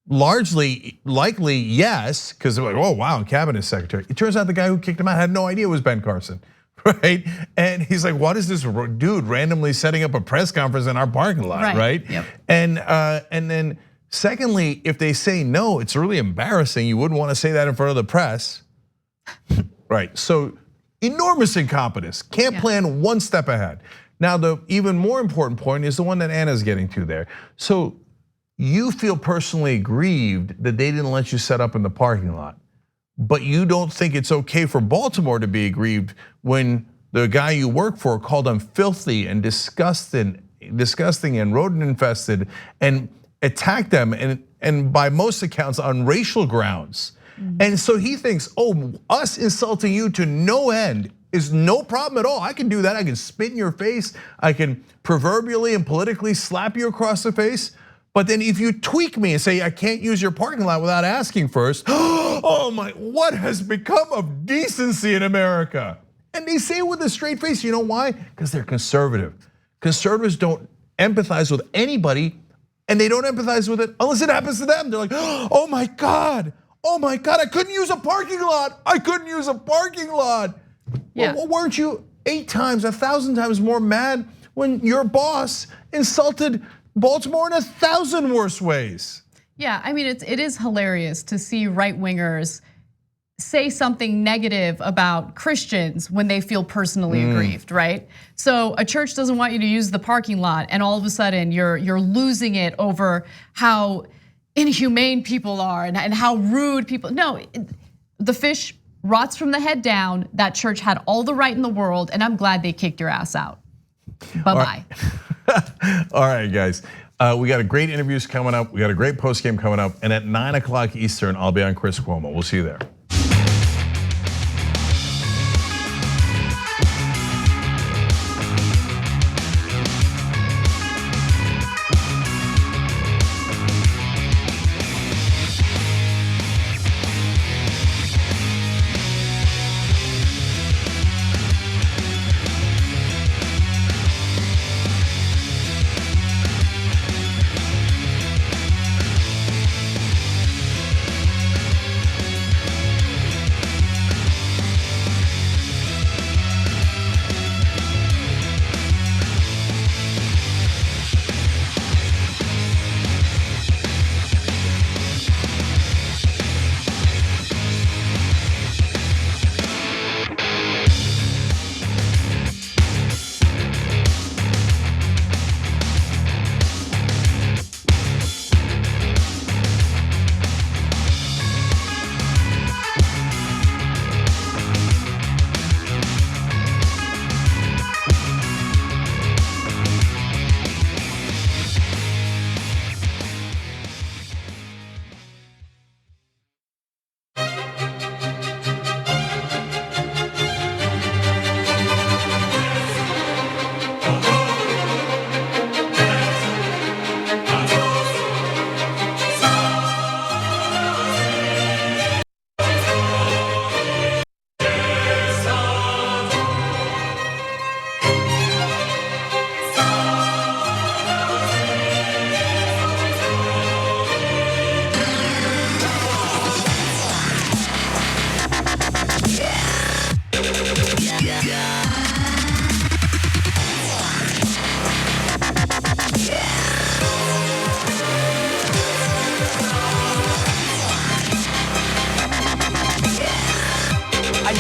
S1: likely yes, because they're like, oh wow, cabinet secretary. It turns out the guy who kicked him out had no idea it was Ben Carson, right? And he's like, what is this dude randomly setting up a press conference in our parking lot, right?
S2: Yep.
S1: And then secondly, if they say no, it's really embarrassing. You wouldn't want to say that in front of the press, right? So enormous incompetence, can't plan 1 step ahead. Now, the even more important point is the one that Anna's getting to there. So you feel personally aggrieved that they didn't let you set up in the parking lot, but you don't think it's okay for Baltimore to be aggrieved when the guy you work for called them filthy and disgusting and rodent infested and attacked them, and by most accounts on racial grounds. And so he thinks, oh, us insulting you to no end is no problem at all. I can do that. I can spit in your face. I can proverbially and politically slap you across the face. But then if you tweak me and say I can't use your parking lot without asking first, oh my, what has become of decency in America? And they say it with a straight face. You know why? Because they're conservative. Conservatives don't empathize with anybody, and they don't empathize with it unless it happens to them. They're like, oh my God, I couldn't use a parking lot. I couldn't use a parking lot.
S2: Yeah.
S1: Well, weren't you 8 times, 1,000 times more mad when your boss insulted Baltimore in 1,000 worse ways?
S2: Yeah, it is hilarious to see right-wingers say something negative about Christians when they feel personally aggrieved, right? So a church doesn't want you to use the parking lot, and all of a sudden you're losing it over how inhumane people are and how rude people. No, the fish rots from the head down. That church had all the right in the world, and I'm glad they kicked your ass out. Bye-bye.
S1: All right, guys. We got a great interviews coming up. We got a great post game coming up, and at 9 o'clock Eastern, I'll be on Chris Cuomo. We'll see you there.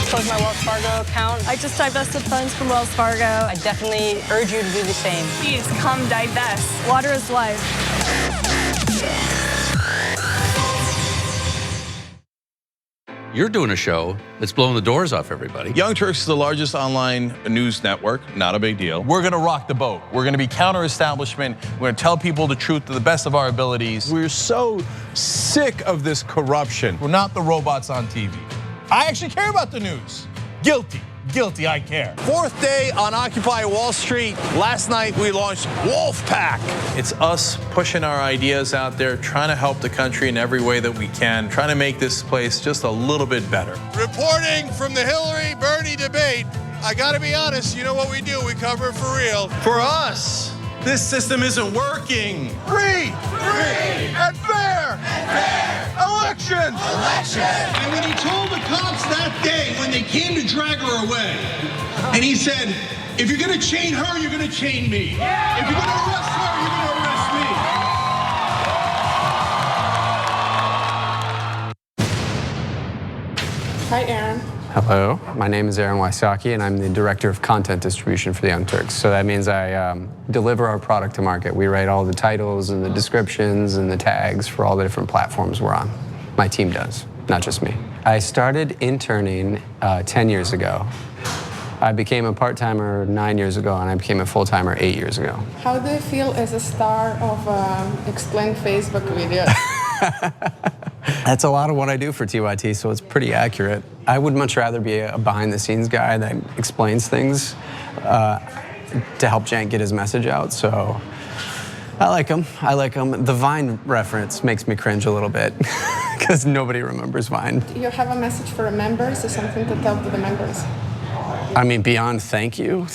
S3: just closed my Wells Fargo account.
S12: I just divested funds from Wells Fargo.
S3: I definitely urge you to do the same.
S12: Please come divest. Water is life.
S6: You're doing a show that's blowing the doors off everybody.
S1: Young Turks is the largest online news network, not a big deal. We're gonna rock the boat. We're gonna be counter-establishment. We're gonna tell people the truth to the best of our abilities. We're so sick of this corruption. We're not the robots on TV. I actually care about the news. Guilty, I care. Fourth day on Occupy Wall Street. Last night we launched Wolfpack. It's us pushing our ideas out there, trying to help the country in every way that we can, trying to make this place just a little bit better. Reporting from the Hillary-Bernie debate, I gotta be honest, you know what we do, we cover it for real. For us, this system isn't working. Free and fair elections.
S21: And when he told the cops that day, when they came to drag her away, and he said, if you're gonna chain her, you're gonna chain me. If you're gonna arrest her, you're gonna arrest me.
S24: Hi, Aaron.
S25: Hello, my name is Aaron Wysocki, and I'm the Director of Content Distribution for the Young Turks. So that means I deliver our product to market. We write all the titles and the descriptions and the tags for all the different platforms we're on. My team does, not just me. I started interning 10 years ago. I became a part-timer 9 years ago, and I became a full-timer 8 years ago.
S24: How do you feel as a star of Explain Facebook videos?
S25: That's a lot of what I do for TYT, so it's pretty accurate. I would much rather be a behind-the-scenes guy that explains things to help Cenk get his message out, so I like him. The Vine reference makes me cringe a little bit because nobody remembers Vine.
S24: Do you have a message for the members or something to tell to the members?
S25: I mean, beyond thank you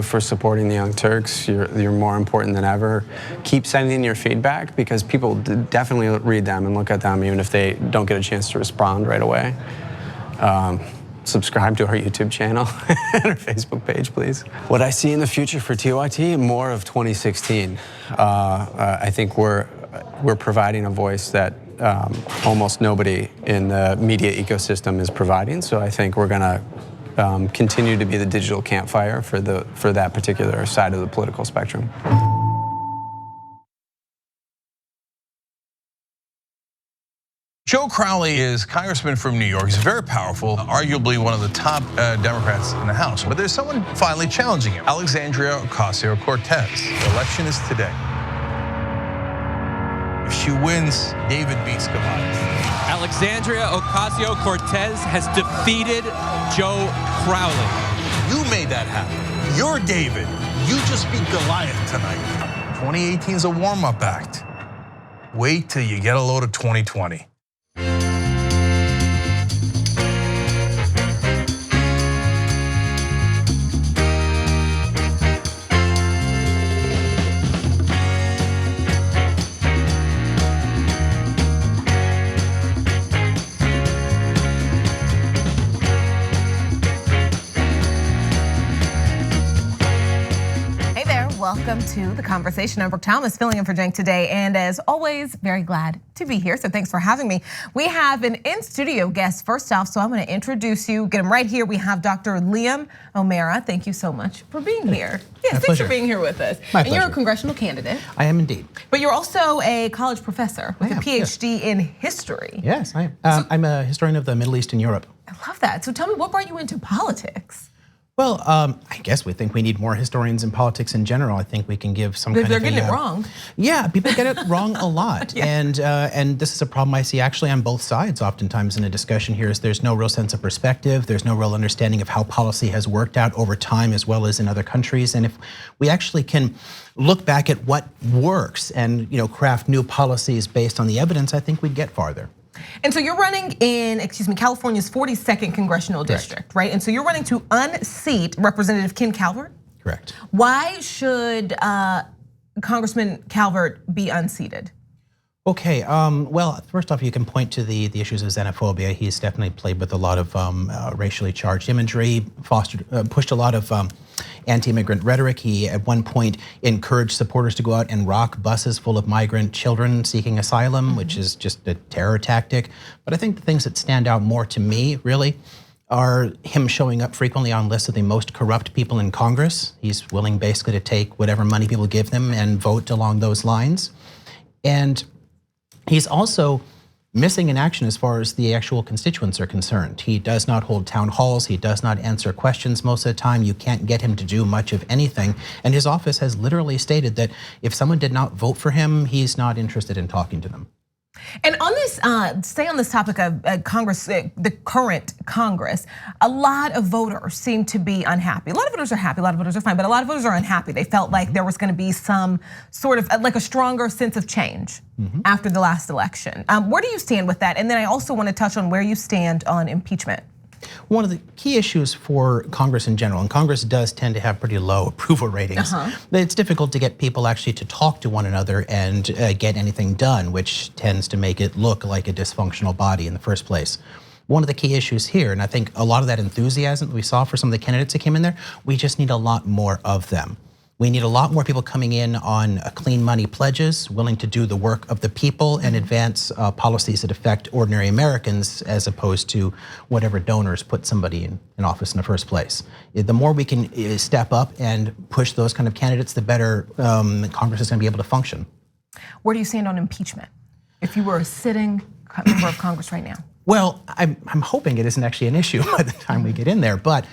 S25: for supporting the Young Turks. You're more important than ever. Keep sending your feedback because people definitely read them and look at them even if they don't get a chance to respond right away. Subscribe to our YouTube channel and our Facebook page, please. What I see in the future for TYT, more of 2016. I think we're providing a voice that almost nobody in the media ecosystem is providing. So I think we're gonna continue to be the digital campfire for that particular side of the political spectrum.
S1: Joe Crowley is congressman from New York. He's very powerful, arguably one of the top Democrats in the House. But there's someone finally challenging him, Alexandria Ocasio-Cortez. The election is today. If she wins, David beats Goliath.
S26: Alexandria Ocasio-Cortez has defeated Joe Crowley.
S1: You made that happen. You're David. You just beat Goliath tonight. 2018 is a warm-up act. Wait till you get a load of 2020.
S27: Welcome to The Conversation. I'm Brooke Thomas, filling in for Cenk today, and as always, very glad to be here, so thanks for having me. We have an in-studio guest first off, so I'm gonna introduce you, get him right here. We have Dr. Liam O'Mara. Thank you so much for being here. Yes, thanks for being here with us.
S28: My
S27: and
S28: pleasure.
S27: You're a congressional candidate.
S28: I am indeed.
S27: But you're also a college professor with a PhD in history.
S28: Yes, I am. I'm a historian of the Middle East and Europe.
S27: I love that. So tell me, what brought you into politics?
S28: Well, I guess we think we need more historians in politics in general. I think we can give some kind of
S27: They're getting it wrong.
S28: Yeah, people get it wrong a lot. And this is a problem I see actually on both sides oftentimes in a discussion here is there's no real sense of perspective. There's no real understanding of how policy has worked out over time as well as in other countries. And if we actually can look back at what works and craft new policies based on the evidence, I think we'd get farther.
S27: And so you're running in, California's 42nd congressional district, right? And so you're running to unseat Representative Ken Calvert?
S28: Correct.
S27: Why should Congressman Calvert be unseated?
S28: Okay, well, first off, you can point to the issues of xenophobia. He's definitely played with a lot of racially charged imagery, pushed a lot of anti-immigrant rhetoric. He, at one point, encouraged supporters to go out and rock buses full of migrant children seeking asylum, which is just a terror tactic. But I think the things that stand out more to me, really, are him showing up frequently on lists of the most corrupt people in Congress. He's willing basically to take whatever money people give them and vote along those lines. And he's also missing in action as far as the actual constituents are concerned. He does not hold town halls. He does not answer questions most of the time. You can't get him to do much of anything. And his office has literally stated that if someone did not vote for him, he's not interested in talking to them.
S27: And on this, stay on this topic of Congress, the current Congress, a lot of voters seem to be unhappy. A lot of voters are happy, a lot of voters are fine, but a lot of voters are unhappy. They felt like there was gonna be some sort of like a stronger sense of change after the last election. Where do you stand with that? And then I also wanna touch on where you stand on impeachment.
S28: One of the key issues for Congress in general, and Congress does tend to have pretty low approval ratings, it's difficult to get people actually to talk to one another and get anything done, which tends to make it look like a dysfunctional body in the first place. One of the key issues here, and I think a lot of that enthusiasm we saw for some of the candidates that came in there, we just need a lot more of them. We need a lot more people coming in on clean money pledges, willing to do the work of the people and advance policies that affect ordinary Americans as opposed to whatever donors put somebody in office in the first place. The more we can step up and push those kind of candidates, the better Congress is gonna be able to function.
S27: Where do you stand on impeachment? If you were a sitting member of Congress right now?
S28: Well, I'm hoping it isn't actually an issue by the time we get in there, but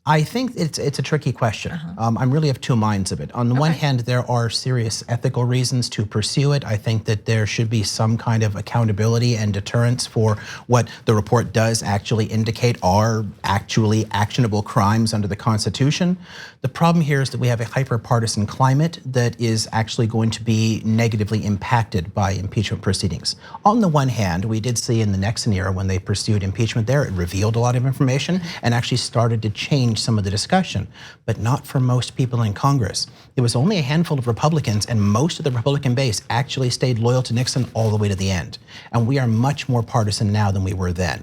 S28: I think it's a tricky question. I'm really of two minds of it. On the one hand, there are serious ethical reasons to pursue it. I think that there should be some kind of accountability and deterrence for what the report does actually indicate are actually actionable crimes under the Constitution. The problem here is that we have a hyper-partisan climate that is actually going to be negatively impacted by impeachment proceedings. On the one hand, we did see in the Nixon era when they pursued impeachment there, it revealed a lot of information and actually started to change some of the discussion, but not for most people in Congress. There was only a handful of Republicans, and most of the Republican base actually stayed loyal to Nixon all the way to the end. And we are much more partisan now than we were then.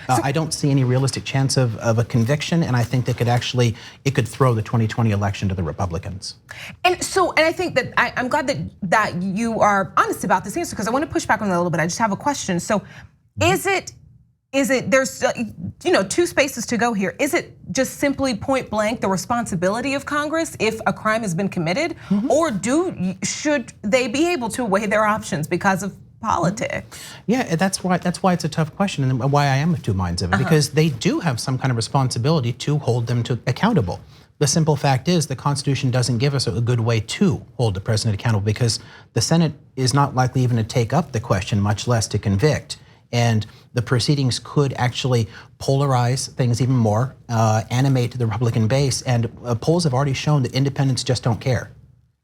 S28: I don't see any realistic chance of a conviction, and I think that it could throw the 2020 election to the Republicans.
S27: And I think that I'm glad that you are honest about this answer, because I want to push back on that a little bit. I just have a question. So is it there's two spaces to go here. Is it just simply point blank the responsibility of Congress if a crime has been committed, or should they be able to weigh their options because of politics?
S28: Yeah, that's why it's a tough question, and why I am of two minds of it, because they do have some kind of responsibility to hold them accountable. The simple fact is the Constitution doesn't give us a good way to hold the president accountable, because the Senate is not likely even to take up the question, much less to convict. And the proceedings could actually polarize things even more, animate the Republican base, and polls have already shown that independents just don't care.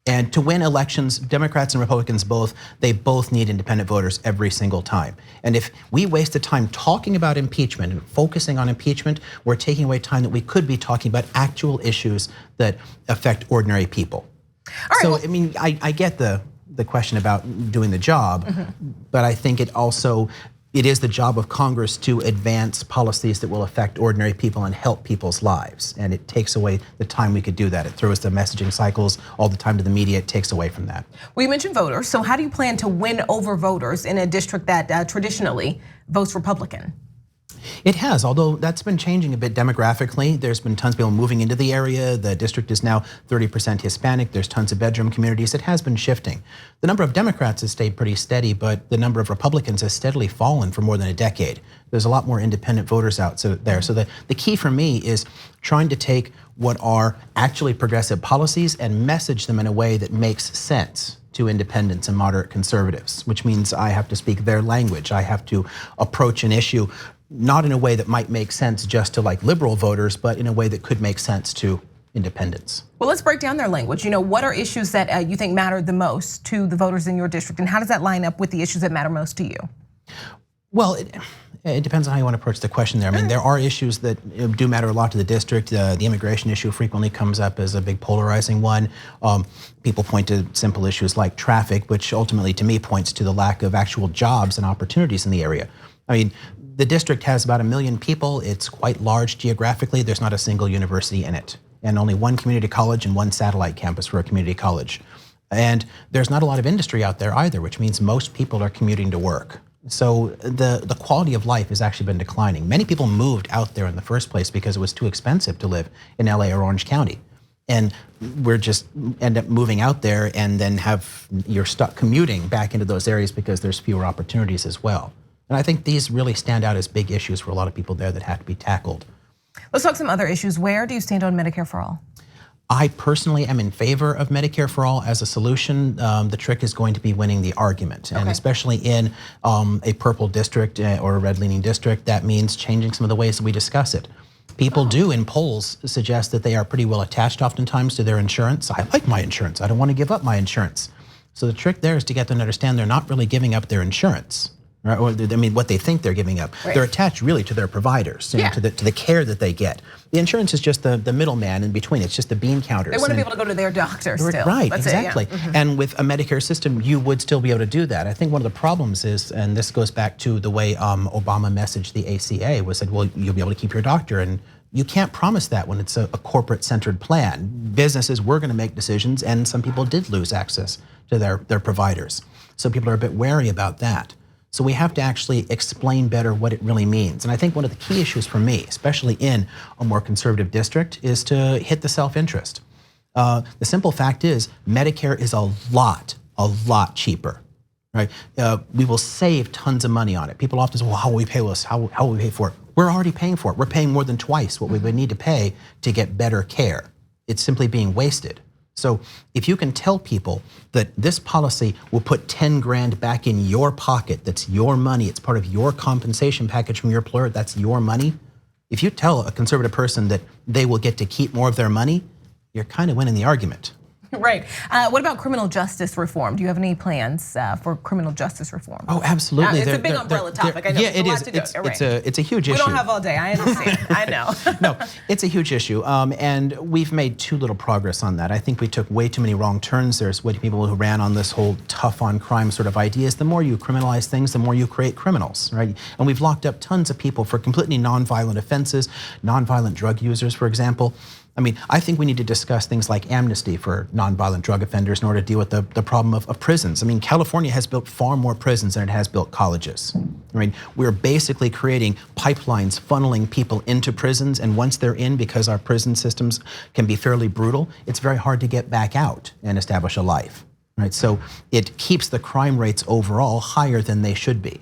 S28: And to win elections, Democrats and Republicans they both need independent voters every single time. And if we waste the time talking about impeachment and focusing on impeachment, we're taking away time that we could be talking about actual issues that affect ordinary people. So, I mean, I get the question about doing the job, but I think it is the job of Congress to advance policies that will affect ordinary people and help people's lives. And it takes away the time we could do that. It throws the messaging cycles all the time to the media. It takes away from that.
S27: Well, you mentioned voters. So how do you plan to win over voters in a district that traditionally votes Republican?
S28: It has, although that's been changing a bit demographically. There's been tons of people moving into the area. The district is now 30% Hispanic. There's tons of bedroom communities. It has been shifting. The number of Democrats has stayed pretty steady, but the number of Republicans has steadily fallen for more than a decade. There's a lot more independent voters out there. So the key for me is trying to take what are actually progressive policies and message them in a way that makes sense to independents and moderate conservatives, which means I have to speak their language. I have to approach an issue not in a way that might make sense just to like liberal voters, but in a way that could make sense to independents.
S27: Well, let's break down their language. What are issues that you think matter the most to the voters in your district, and how does that line up with the issues that matter most to you?
S28: Well, it depends on how you want to approach the question there. I mean, there are issues that do matter a lot to the district. The immigration issue frequently comes up as a big polarizing one. People point to simple issues like traffic, which ultimately to me points to the lack of actual jobs and opportunities in the area. I mean, the district has about 1 million people. It's quite large geographically. There's not a single university in it, and only one community college and one satellite campus for a community college. And there's not a lot of industry out there either, which means most people are commuting to work. So the quality of life has actually been declining. Many people moved out there in the first place because it was too expensive to live in LA or Orange County. And we're just end up moving out there and then you're stuck commuting back into those areas because there's fewer opportunities as well. And I think these really stand out as big issues for a lot of people there that have to be tackled.
S27: Let's talk some other issues. Where do you stand on Medicare for All?
S28: I personally am in favor of Medicare for All as a solution. The trick is going to be winning the argument. And especially in a purple district or a red-leaning district, that means changing some of the ways that we discuss it. People do in polls suggest that they are pretty well attached oftentimes to their insurance. I like my insurance, I don't want to give up my insurance. So the trick there is to get them to understand they're not really giving up their insurance. Right? Or I mean, what they think they're giving up. Right. They're attached really to their providers, to the care that they get. The insurance is just the middleman in between. It's just the bean counters.
S27: They want to be able to go to their doctor still.
S28: Right,
S27: That's
S28: exactly.
S27: It, yeah.
S28: And with a Medicare system, you would still be able to do that. I think one of the problems is, and this goes back to the way Obama messaged the ACA, was that, well, you'll be able to keep your doctor. And you can't promise that when it's a corporate-centered plan. Businesses were going to make decisions, and some people did lose access to their providers. So people are a bit wary about that. So we have to actually explain better what it really means. And I think one of the key issues for me, especially in a more conservative district, is to hit the self-interest. The simple fact is Medicare is a lot cheaper, right? We will save tons of money on it. People often say, well, how will we pay this? How will we pay for it? We're already paying for it. We're paying more than twice what we would need to pay to get better care. It's simply being wasted. So if you can tell people that this policy will put 10 grand back in your pocket, that's your money, it's part of your compensation package from your employer, that's your money. If you tell a conservative person that they will get to keep more of their money, you're kind of winning the argument.
S27: Right. What about criminal justice reform? Do you have any plans for criminal justice reform?
S28: Oh, absolutely.
S27: It's a big umbrella topic. I know.
S28: Yeah, it is. It's a huge issue.
S27: We don't have all day. I understand. I know.
S28: No, it's a huge issue, and we've made too little progress on that. I think we took way too many wrong turns. There's way too many people who ran on this whole tough on crime sort of ideas. The more you criminalize things, the more you create criminals, right? And we've locked up tons of people for completely nonviolent offenses, nonviolent drug users, for example. I mean, I think we need to discuss things like amnesty for nonviolent drug offenders in order to deal with the problem of prisons. I mean, California has built far more prisons than it has built colleges. I mean, we're basically creating pipelines funneling people into prisons, and once they're in, because our prison systems can be fairly brutal, it's very hard to get back out and establish a life, right? So it keeps the crime rates overall higher than they should be.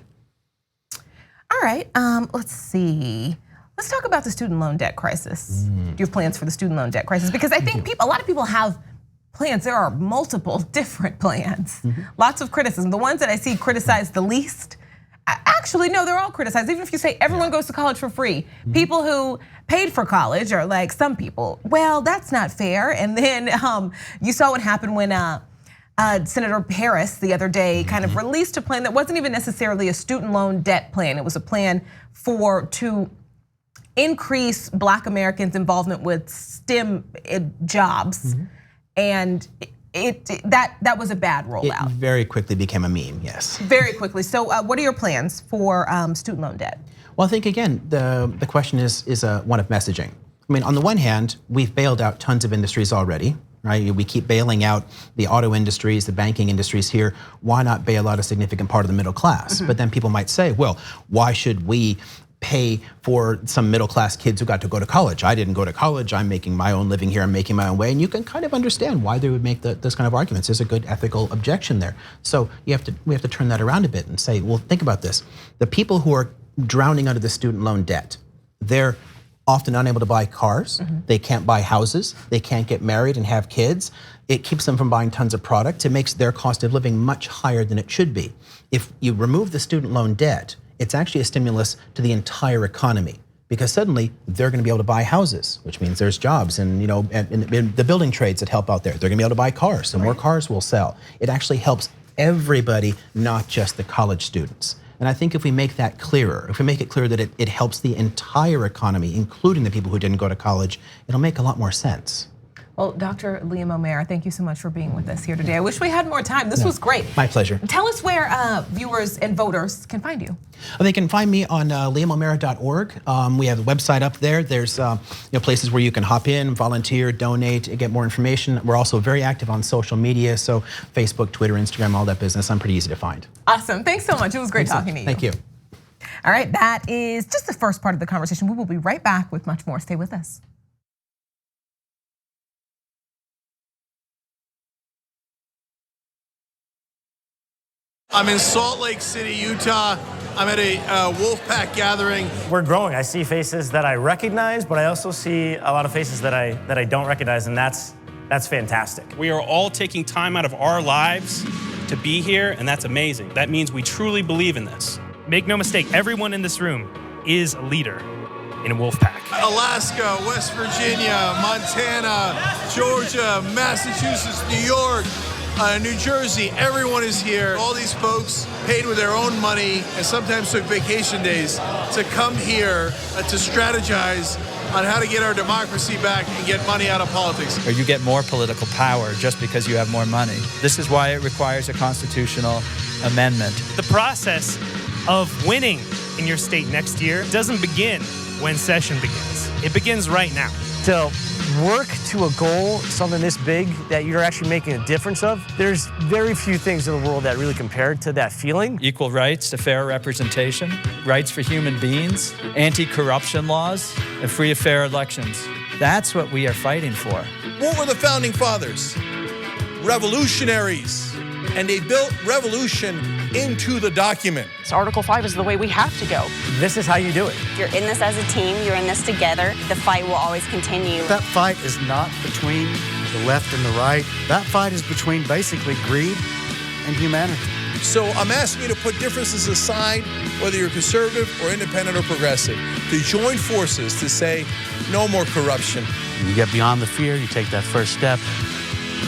S27: All right, let's see. Let's talk about the student loan debt crisis. Do you have plans for the student loan debt crisis? Because I think a lot of people have plans. There are multiple different plans. Lots of criticism. The ones that I see criticized the least, actually, no, they're all criticized. Even if you say everyone goes to college for free, people who paid for college are like some people, well, that's not fair. And then you saw what happened when Senator Harris the other day kind of released a plan that wasn't even necessarily a student loan debt plan. It was a plan to increase Black Americans' involvement with STEM jobs, and that was a bad rollout.
S28: It very quickly became a meme, yes.
S27: Very quickly. So what are your plans for student loan debt?
S28: Well, I think again, the question is one of messaging. I mean, on the one hand, we've bailed out tons of industries already, right? We keep bailing out the auto industries, the banking industries here. Why not bail out a significant part of the middle class? But then people might say, well, why should we pay for some middle class kids who got to go to college? I didn't go to college, I'm making my own living here, I'm making my own way. And you can kind of understand why they would make those kind of arguments. There's a good ethical objection there. So we have to turn that around a bit and say, well, think about this. The people who are drowning under the student loan debt, they're often unable to buy cars, they can't buy houses, they can't get married and have kids. It keeps them from buying tons of products. It makes their cost of living much higher than it should be. If you remove the student loan debt, it's actually a stimulus to the entire economy, because suddenly they're going to be able to buy houses, which means there's jobs and in the building trades that help out there. They're going to be able to buy cars, so more cars will sell. It actually helps everybody, not just the college students. And I think if we make that clearer, if we make it clear that it helps the entire economy, including the people who didn't go to college, it'll make a lot more sense.
S27: Well, Dr. Liam O'Meara, thank you so much for being with us here today. I wish we had more time. This was great.
S28: My pleasure.
S27: Tell us where viewers and voters can find you.
S28: They can find me on liamomera.org. We have a website up there. There's places where you can hop in, volunteer, donate, get more information. We're also very active on social media, so Facebook, Twitter, Instagram, all that business. I'm pretty easy to find.
S27: Awesome. Thanks so much. It was great talking to you.
S28: Thank you.
S27: All right, that is just the first part of the conversation. We will be right back with much more. Stay with us.
S4: I'm in Salt Lake City, Utah. I'm at a Wolfpack gathering.
S5: We're growing. I see faces that I recognize, but I also see a lot of faces that I don't recognize, and that's fantastic.
S7: We are all taking time out of our lives to be here, and that's amazing. That means we truly believe in this.
S9: Make no mistake, everyone in this room is a leader in a Wolfpack.
S4: Alaska, West Virginia, Montana, Georgia, Massachusetts, New York, New Jersey, everyone is here. All these folks paid with their own money and sometimes took vacation days to come here to strategize on how to get our democracy back and get money out of politics.
S10: Or you get more political power just because you have more money. This is why it requires a constitutional amendment.
S9: The process of winning in your state next year doesn't begin when session begins. It begins right now.
S5: To work to a goal, something this big that you're actually making a difference of, there's very few things in the world that really compare to that feeling.
S10: Equal rights to fair representation, rights for human beings, anti-corruption laws, and free and fair elections. That's what we are fighting for.
S4: What were the founding fathers? Revolutionaries. And they built revolution into the document.
S15: So Article 5 is the way we have to go.
S5: This is how you do it.
S17: You're in this as a team, you're in this together. The fight will always continue.
S22: That fight is not between the left and the right. That fight is between basically greed and humanity.
S4: So I'm asking you to put differences aside, whether you're conservative or independent or progressive, to join forces to say no more corruption.
S29: You get beyond the fear, you take that first step,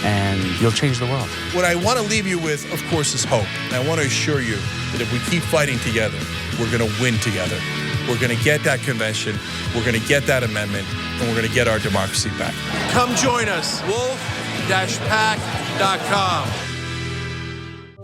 S29: and you'll change the world.
S4: What I want to leave you with, of course, is hope. And I want to assure you that if we keep fighting together, we're going to win together. We're going to get that convention, we're going to get that amendment, and we're going to get our democracy back. Come join us, wolf-pack.com.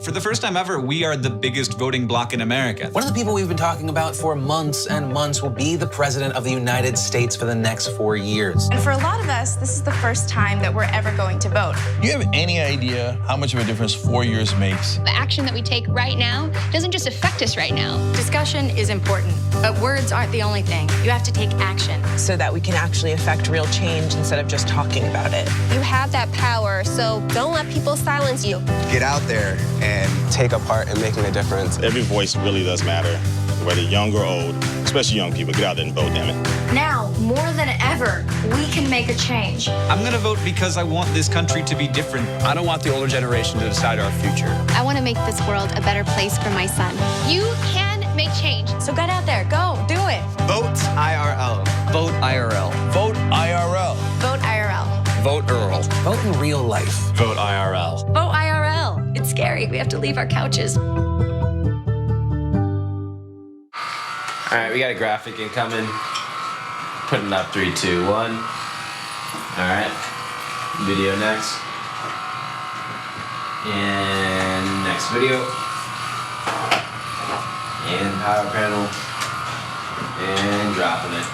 S30: For the first time ever, we are the biggest voting bloc in America.
S31: One of the people we've been talking about for months and months will be the president of the United States for the next 4 years.
S12: And for a lot of us, this is the first time that we're ever going to vote.
S4: Do you have any idea how much of a difference 4 years makes?
S32: The action that we take right now doesn't just affect us right now.
S33: Discussion is important, but words aren't the only thing. You have to take action.
S34: So that we can actually affect real change instead of just talking about it.
S32: You have that power, so don't let people silence you.
S35: Get out there and take a part in making a difference.
S36: Every voice really does matter, whether young or old, especially young people. Get out there and vote, damn it.
S33: Now, more than ever, we can make a change.
S30: I'm gonna vote because I want this country to be different. I don't want the older generation to decide our future.
S32: I want to make this world a better place for my son. You can make change.
S33: So get out there, go, do it.
S30: Vote IRL. Vote IRL.
S4: Vote IRL.
S33: Vote IRL.
S30: Vote Earl.
S31: Vote in real life.
S30: Vote IRL.
S33: Vote IRL. It's scary. We have to leave our couches.
S14: All right, we got a graphic incoming. Putting up 3, 2, 1. All right, video next. And next video. And power panel. And dropping it.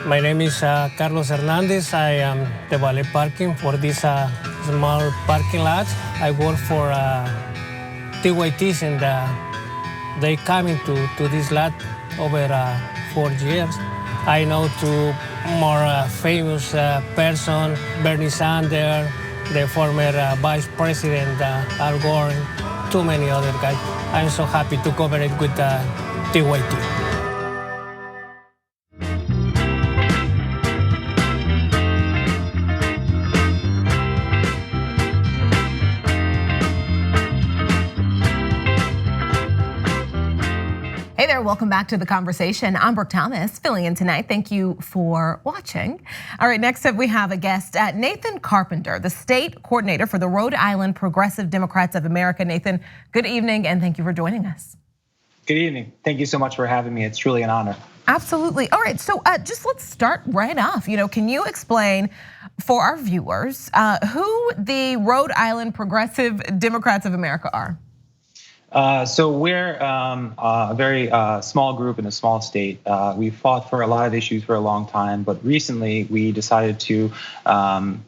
S37: My name is Carlos Hernandez. I am the valet parking for this small parking lot. I work for TYTs and they coming to this lot over 4 years. I know two more famous person, Bernie Sanders, the former Vice President Al Gore, and too many other guys. I'm so happy to cooperate with TYT.
S27: Hey there, welcome back to The Conversation. I'm Brooke Thomas, filling in tonight. Thank you for watching. All right, next up we have a guest, Nathan Carpenter, the state coordinator for the Rhode Island Progressive Democrats of America. Nathan, good evening and thank you for joining us.
S1: Good evening. Thank you so much for having me. It's truly an honor.
S27: Absolutely. All right, so just let's start right off. Can you explain for our viewers who the Rhode Island Progressive Democrats of America are?
S1: So we're a very small group in a small state. We've fought for a lot of issues for a long time, but recently we decided to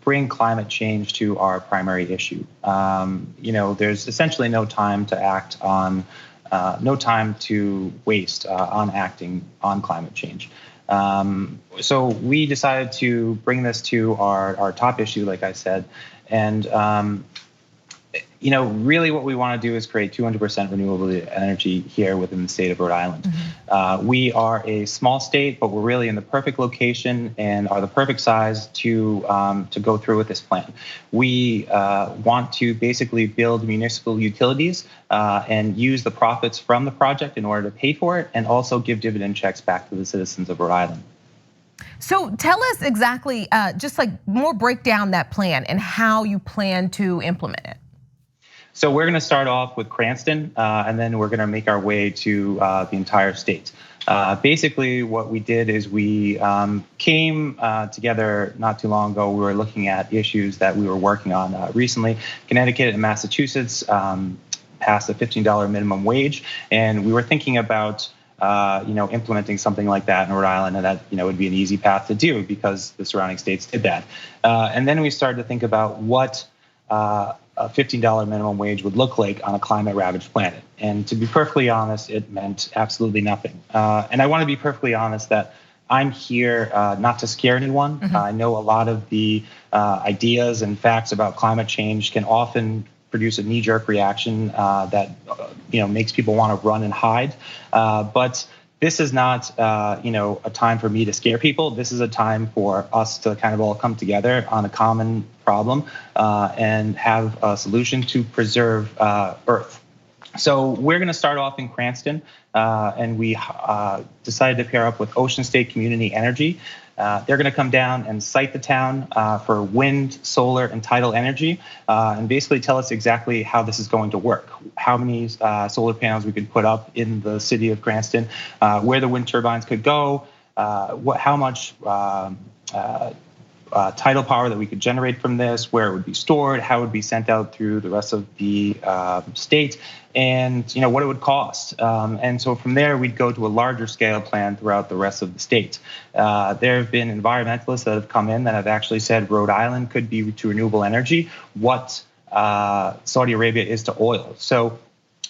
S1: bring climate change to our primary issue. There's essentially no time to act on, no time to waste on acting on climate change. So we decided to bring this to our top issue, like I said, and really what we want to do is create 200% renewable energy here within the state of Rhode Island. We are a small state, but we're really in the perfect location and are the perfect size to go through with this plan. We want to basically build municipal utilities and use the profits from the project in order to pay for it, and also give dividend checks back to the citizens of Rhode Island.
S27: So tell us exactly, just like more break down that plan and how you plan to implement it.
S1: So we're going to start off with Cranston, and then we're going to make our way to the entire state. Basically, what we did is we came together not too long ago. We were looking at issues that we were working on recently. Connecticut and Massachusetts passed a $15 minimum wage, and we were thinking about implementing something like that in Rhode Island, and that would be an easy path to do because the surrounding states did that. And then we started to think about what a $15 minimum wage would look like on a climate-ravaged planet. And to be perfectly honest, it meant absolutely nothing. And I want to be perfectly honest that I'm here not to scare anyone. I know a lot of the ideas and facts about climate change can often produce a knee-jerk reaction that makes people want to run and hide. But this is not a time for me to scare people. This is a time for us to kind of all come together on a common problem and have a solution to preserve Earth. So we're going to start off in Cranston, and we decided to pair up with Ocean State Community Energy. They're going to come down and site the town for wind, solar, and tidal energy, and basically tell us exactly how this is going to work, how many solar panels we could put up in the city of Cranston, where the wind turbines could go, how much tidal power that we could generate from this, where it would be stored, how it would be sent out through the rest of the state, and what it would cost. And so from there, we'd go to a larger scale plan throughout the rest of the state. There have been environmentalists that have come in that have actually said Rhode Island could be to renewable energy what Saudi Arabia is to oil. So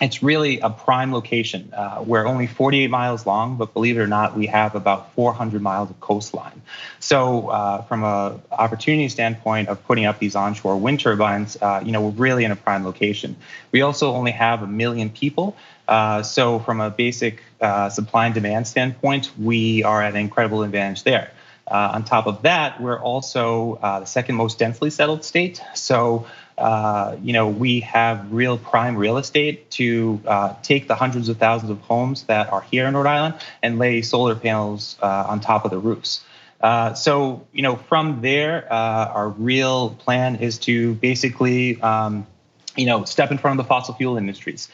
S1: it's really a prime location. We're only 48 miles long, but believe it or not, we have about 400 miles of coastline. So from an opportunity standpoint of putting up these onshore wind turbines, we're really in a prime location. We also only have 1 million people. So from a basic supply and demand standpoint, we are at an incredible advantage there. On top of that, we're also the second most densely settled state. So we have real prime real estate to take the hundreds of thousands of homes that are here in Rhode Island and lay solar panels on top of the roofs. So from there, our real plan is to basically, step in front of the fossil fuel industries.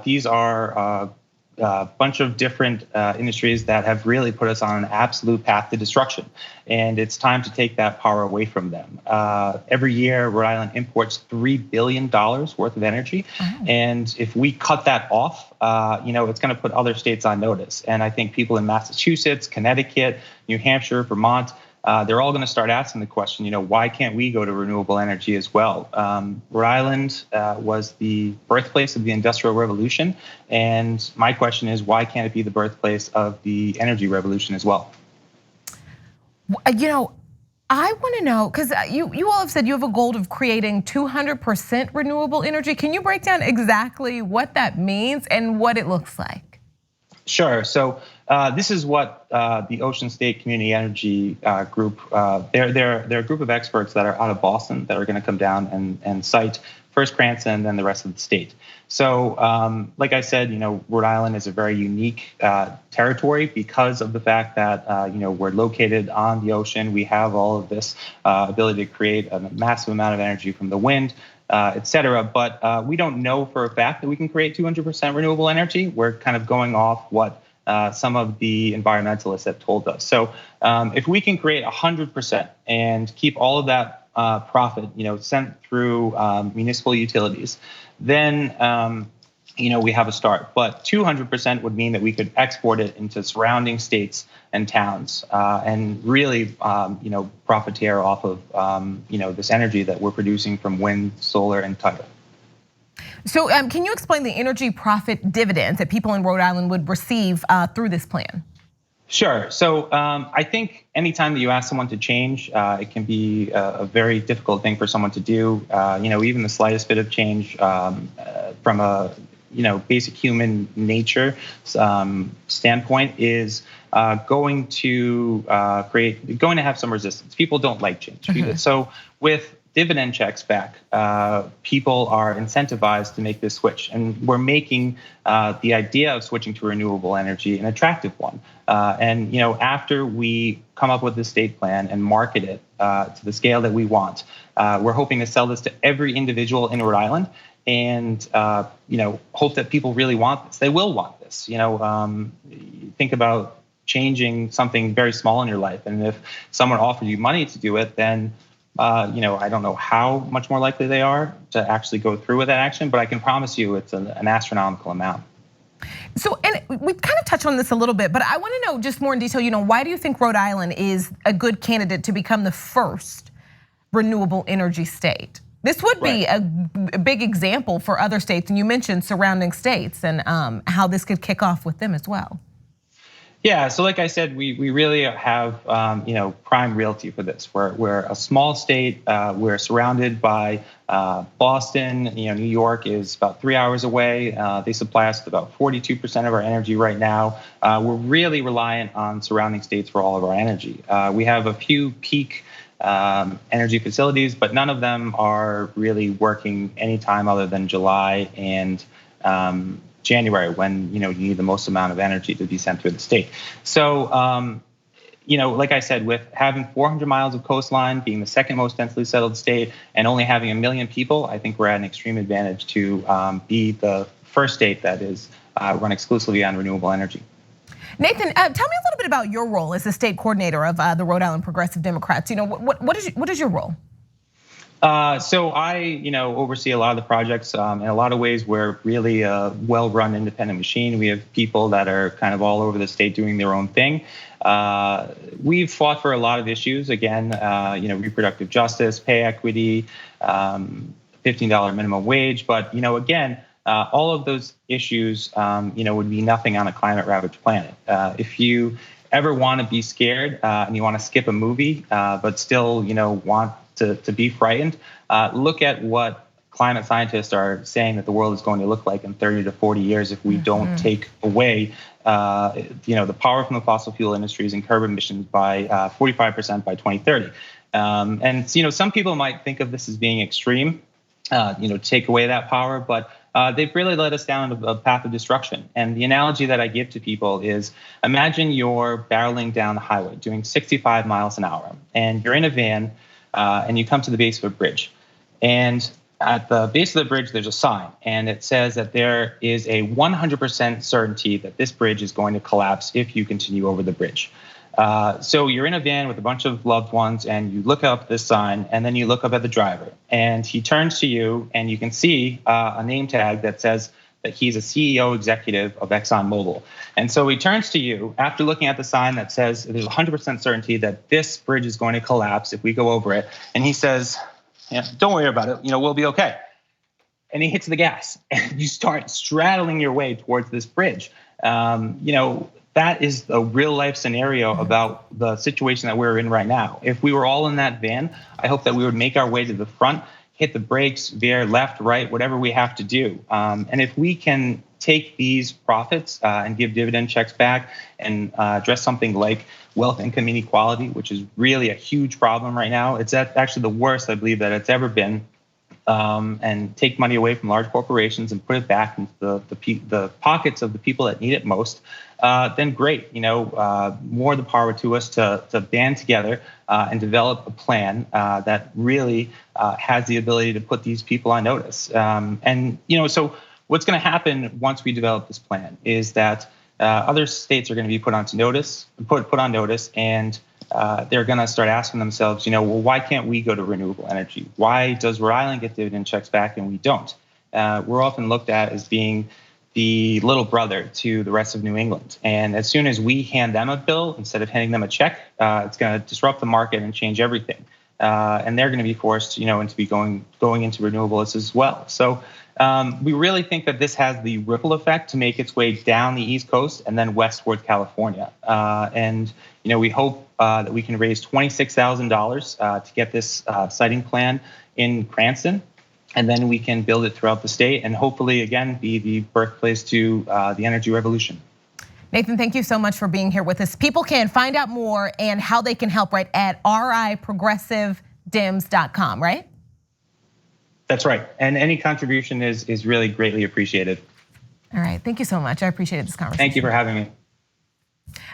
S1: These are a bunch of different industries that have really put us on an absolute path to destruction. And it's time to take that power away from them. Every year, Rhode Island imports $3 billion worth of energy. And if we cut that off, it's going to put other states on notice. And I think people in Massachusetts, Connecticut, New Hampshire, Vermont, they're all going to start asking the question, why can't we go to renewable energy as well? Rhode Island was the birthplace of the Industrial Revolution. And my question is, why can't it be the birthplace of the energy revolution as well?
S27: I want to know, because you all have said you have a goal of creating 200% renewable energy. Can you break down exactly what that means and what it looks like?
S1: Sure. So This is what the Ocean State Community Energy Group, they're a group of experts that are out of Boston that are going to come down and cite first Cranston and then the rest of the state. So like I said, Rhode Island is a very unique territory because of the fact that, we're located on the ocean. We have all of this ability to create a massive amount of energy from the wind, et cetera. But we don't know for a fact that we can create 200% renewable energy. We're kind of going off what some of the environmentalists have told us. So if we can create 100% and keep all of that profit, sent through municipal utilities, then we have a start. But 200% would mean that we could export it into surrounding states and towns, and really, profiteer off of this energy that we're producing from wind, solar, and tidal.
S27: So can you explain the energy profit dividends that people in Rhode Island would receive through this plan?
S1: Sure. So I think anytime that you ask someone to change, it can be a very difficult thing for someone to do. Even the slightest bit of change from a basic human nature standpoint is going to have some resistance. People don't like change. Mm-hmm. So with dividend checks back, people are incentivized to make this switch. And we're making the idea of switching to renewable energy an attractive one. And after we come up with the state plan and market it to the scale that we want, we're hoping to sell this to every individual in Rhode Island and hope that people really want this. They will want this. Think about changing something very small in your life. And if someone offers you money to do it, then I don't know how much more likely they are to actually go through with that action, but I can promise you it's an astronomical amount.
S27: So, and we've kind of touched on this a little bit, but I want to know just more in detail, why do you think Rhode Island is a good candidate to become the first renewable energy state? This would be a big example for other states, and you mentioned surrounding states and how this could kick off with them as well.
S1: Yeah, so like I said, we really have prime realty for this. We're a small state. We're surrounded by Boston. New York is about 3 hours away. They supply us with about 42% of our energy right now. We're really reliant on surrounding states for all of our energy. We have a few peak energy facilities, but none of them are really working anytime other than July and January, when you need the most amount of energy to be sent through the state. So like I said, with having 400 miles of coastline, being the second most densely settled state, and only having 1 million people, I think we're at an extreme advantage to be the first state that is run exclusively on renewable energy.
S27: Nathan, tell me a little bit about your role as the state coordinator of the Rhode Island Progressive Democrats. What is your role?
S1: So I, oversee a lot of the projects. In a lot of ways, we're really a well-run independent machine. We have people that are kind of all over the state doing their own thing. We've fought for a lot of issues. Again, reproductive justice, pay equity, $15 minimum wage. But again, all of those issues, would be nothing on a climate-ravaged planet. If you ever want to be scared and you want to skip a movie, but still, want to be frightened, look at what climate scientists are saying that the world is going to look like in 30 to 40 years if we don't take away, the power from the fossil fuel industries and curb emissions by 45% by 2030. And some people might think of this as being extreme, take away that power, but they've really led us down a path of destruction. And the analogy that I give to people is, imagine you're barreling down the highway doing 65 miles an hour, and you're in a van, and you come to the base of a bridge. And at the base of the bridge, there's a sign, and it says that there is a 100% certainty that this bridge is going to collapse if you continue over the bridge. So you're in a van with a bunch of loved ones, and you look up this sign, and then you look up at the driver, and he turns to you, and you can see a name tag that says that he's a CEO executive of ExxonMobil. And so he turns to you after looking at the sign that says there's 100% certainty that this bridge is going to collapse if we go over it. And he says, don't worry about it, we'll be okay. And he hits the gas, and you start straddling your way towards this bridge. That is a real life scenario about the situation that we're in right now. If we were all in that van, I hope that we would make our way to the front, hit the brakes, veer left, right, whatever we have to do. And if we can take these profits and give dividend checks back and address something like wealth income inequality, which is really a huge problem right now. It's actually the worst, I believe, that it's ever been. And take money away from large corporations and put it back into the pockets of the people that need it most, then great. More the power to us to band together and develop a plan that really has the ability to put these people on notice. So what's going to happen once we develop this plan is that other states are going to be put on notice, and they're going to start asking themselves, well, why can't we go to renewable energy? Why does Rhode Island get dividend checks back and we don't? We're often looked at as being the little brother to the rest of New England. And as soon as we hand them a bill instead of handing them a check, it's going to disrupt the market and change everything. And they're going to be forced, into be going into renewables as well. So we really think that this has the ripple effect to make its way down the East Coast and then west towards California. And we hope that we can raise $26,000 to get this siting plan in Cranston, and then we can build it throughout the state and hopefully, again, be the birthplace to the energy revolution.
S27: Nathan, thank you so much for being here with us. People can find out more and how they can help right at riprogressivedems.com, right?
S1: That's right. And any contribution is really greatly appreciated.
S27: All right. Thank you so much. I appreciated this conversation.
S1: Thank you for having me.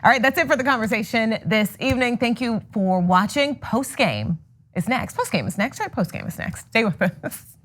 S27: All right. That's it for the conversation this evening. Thank you for watching. Postgame is next. Postgame is next, right? Postgame is next. Stay with us.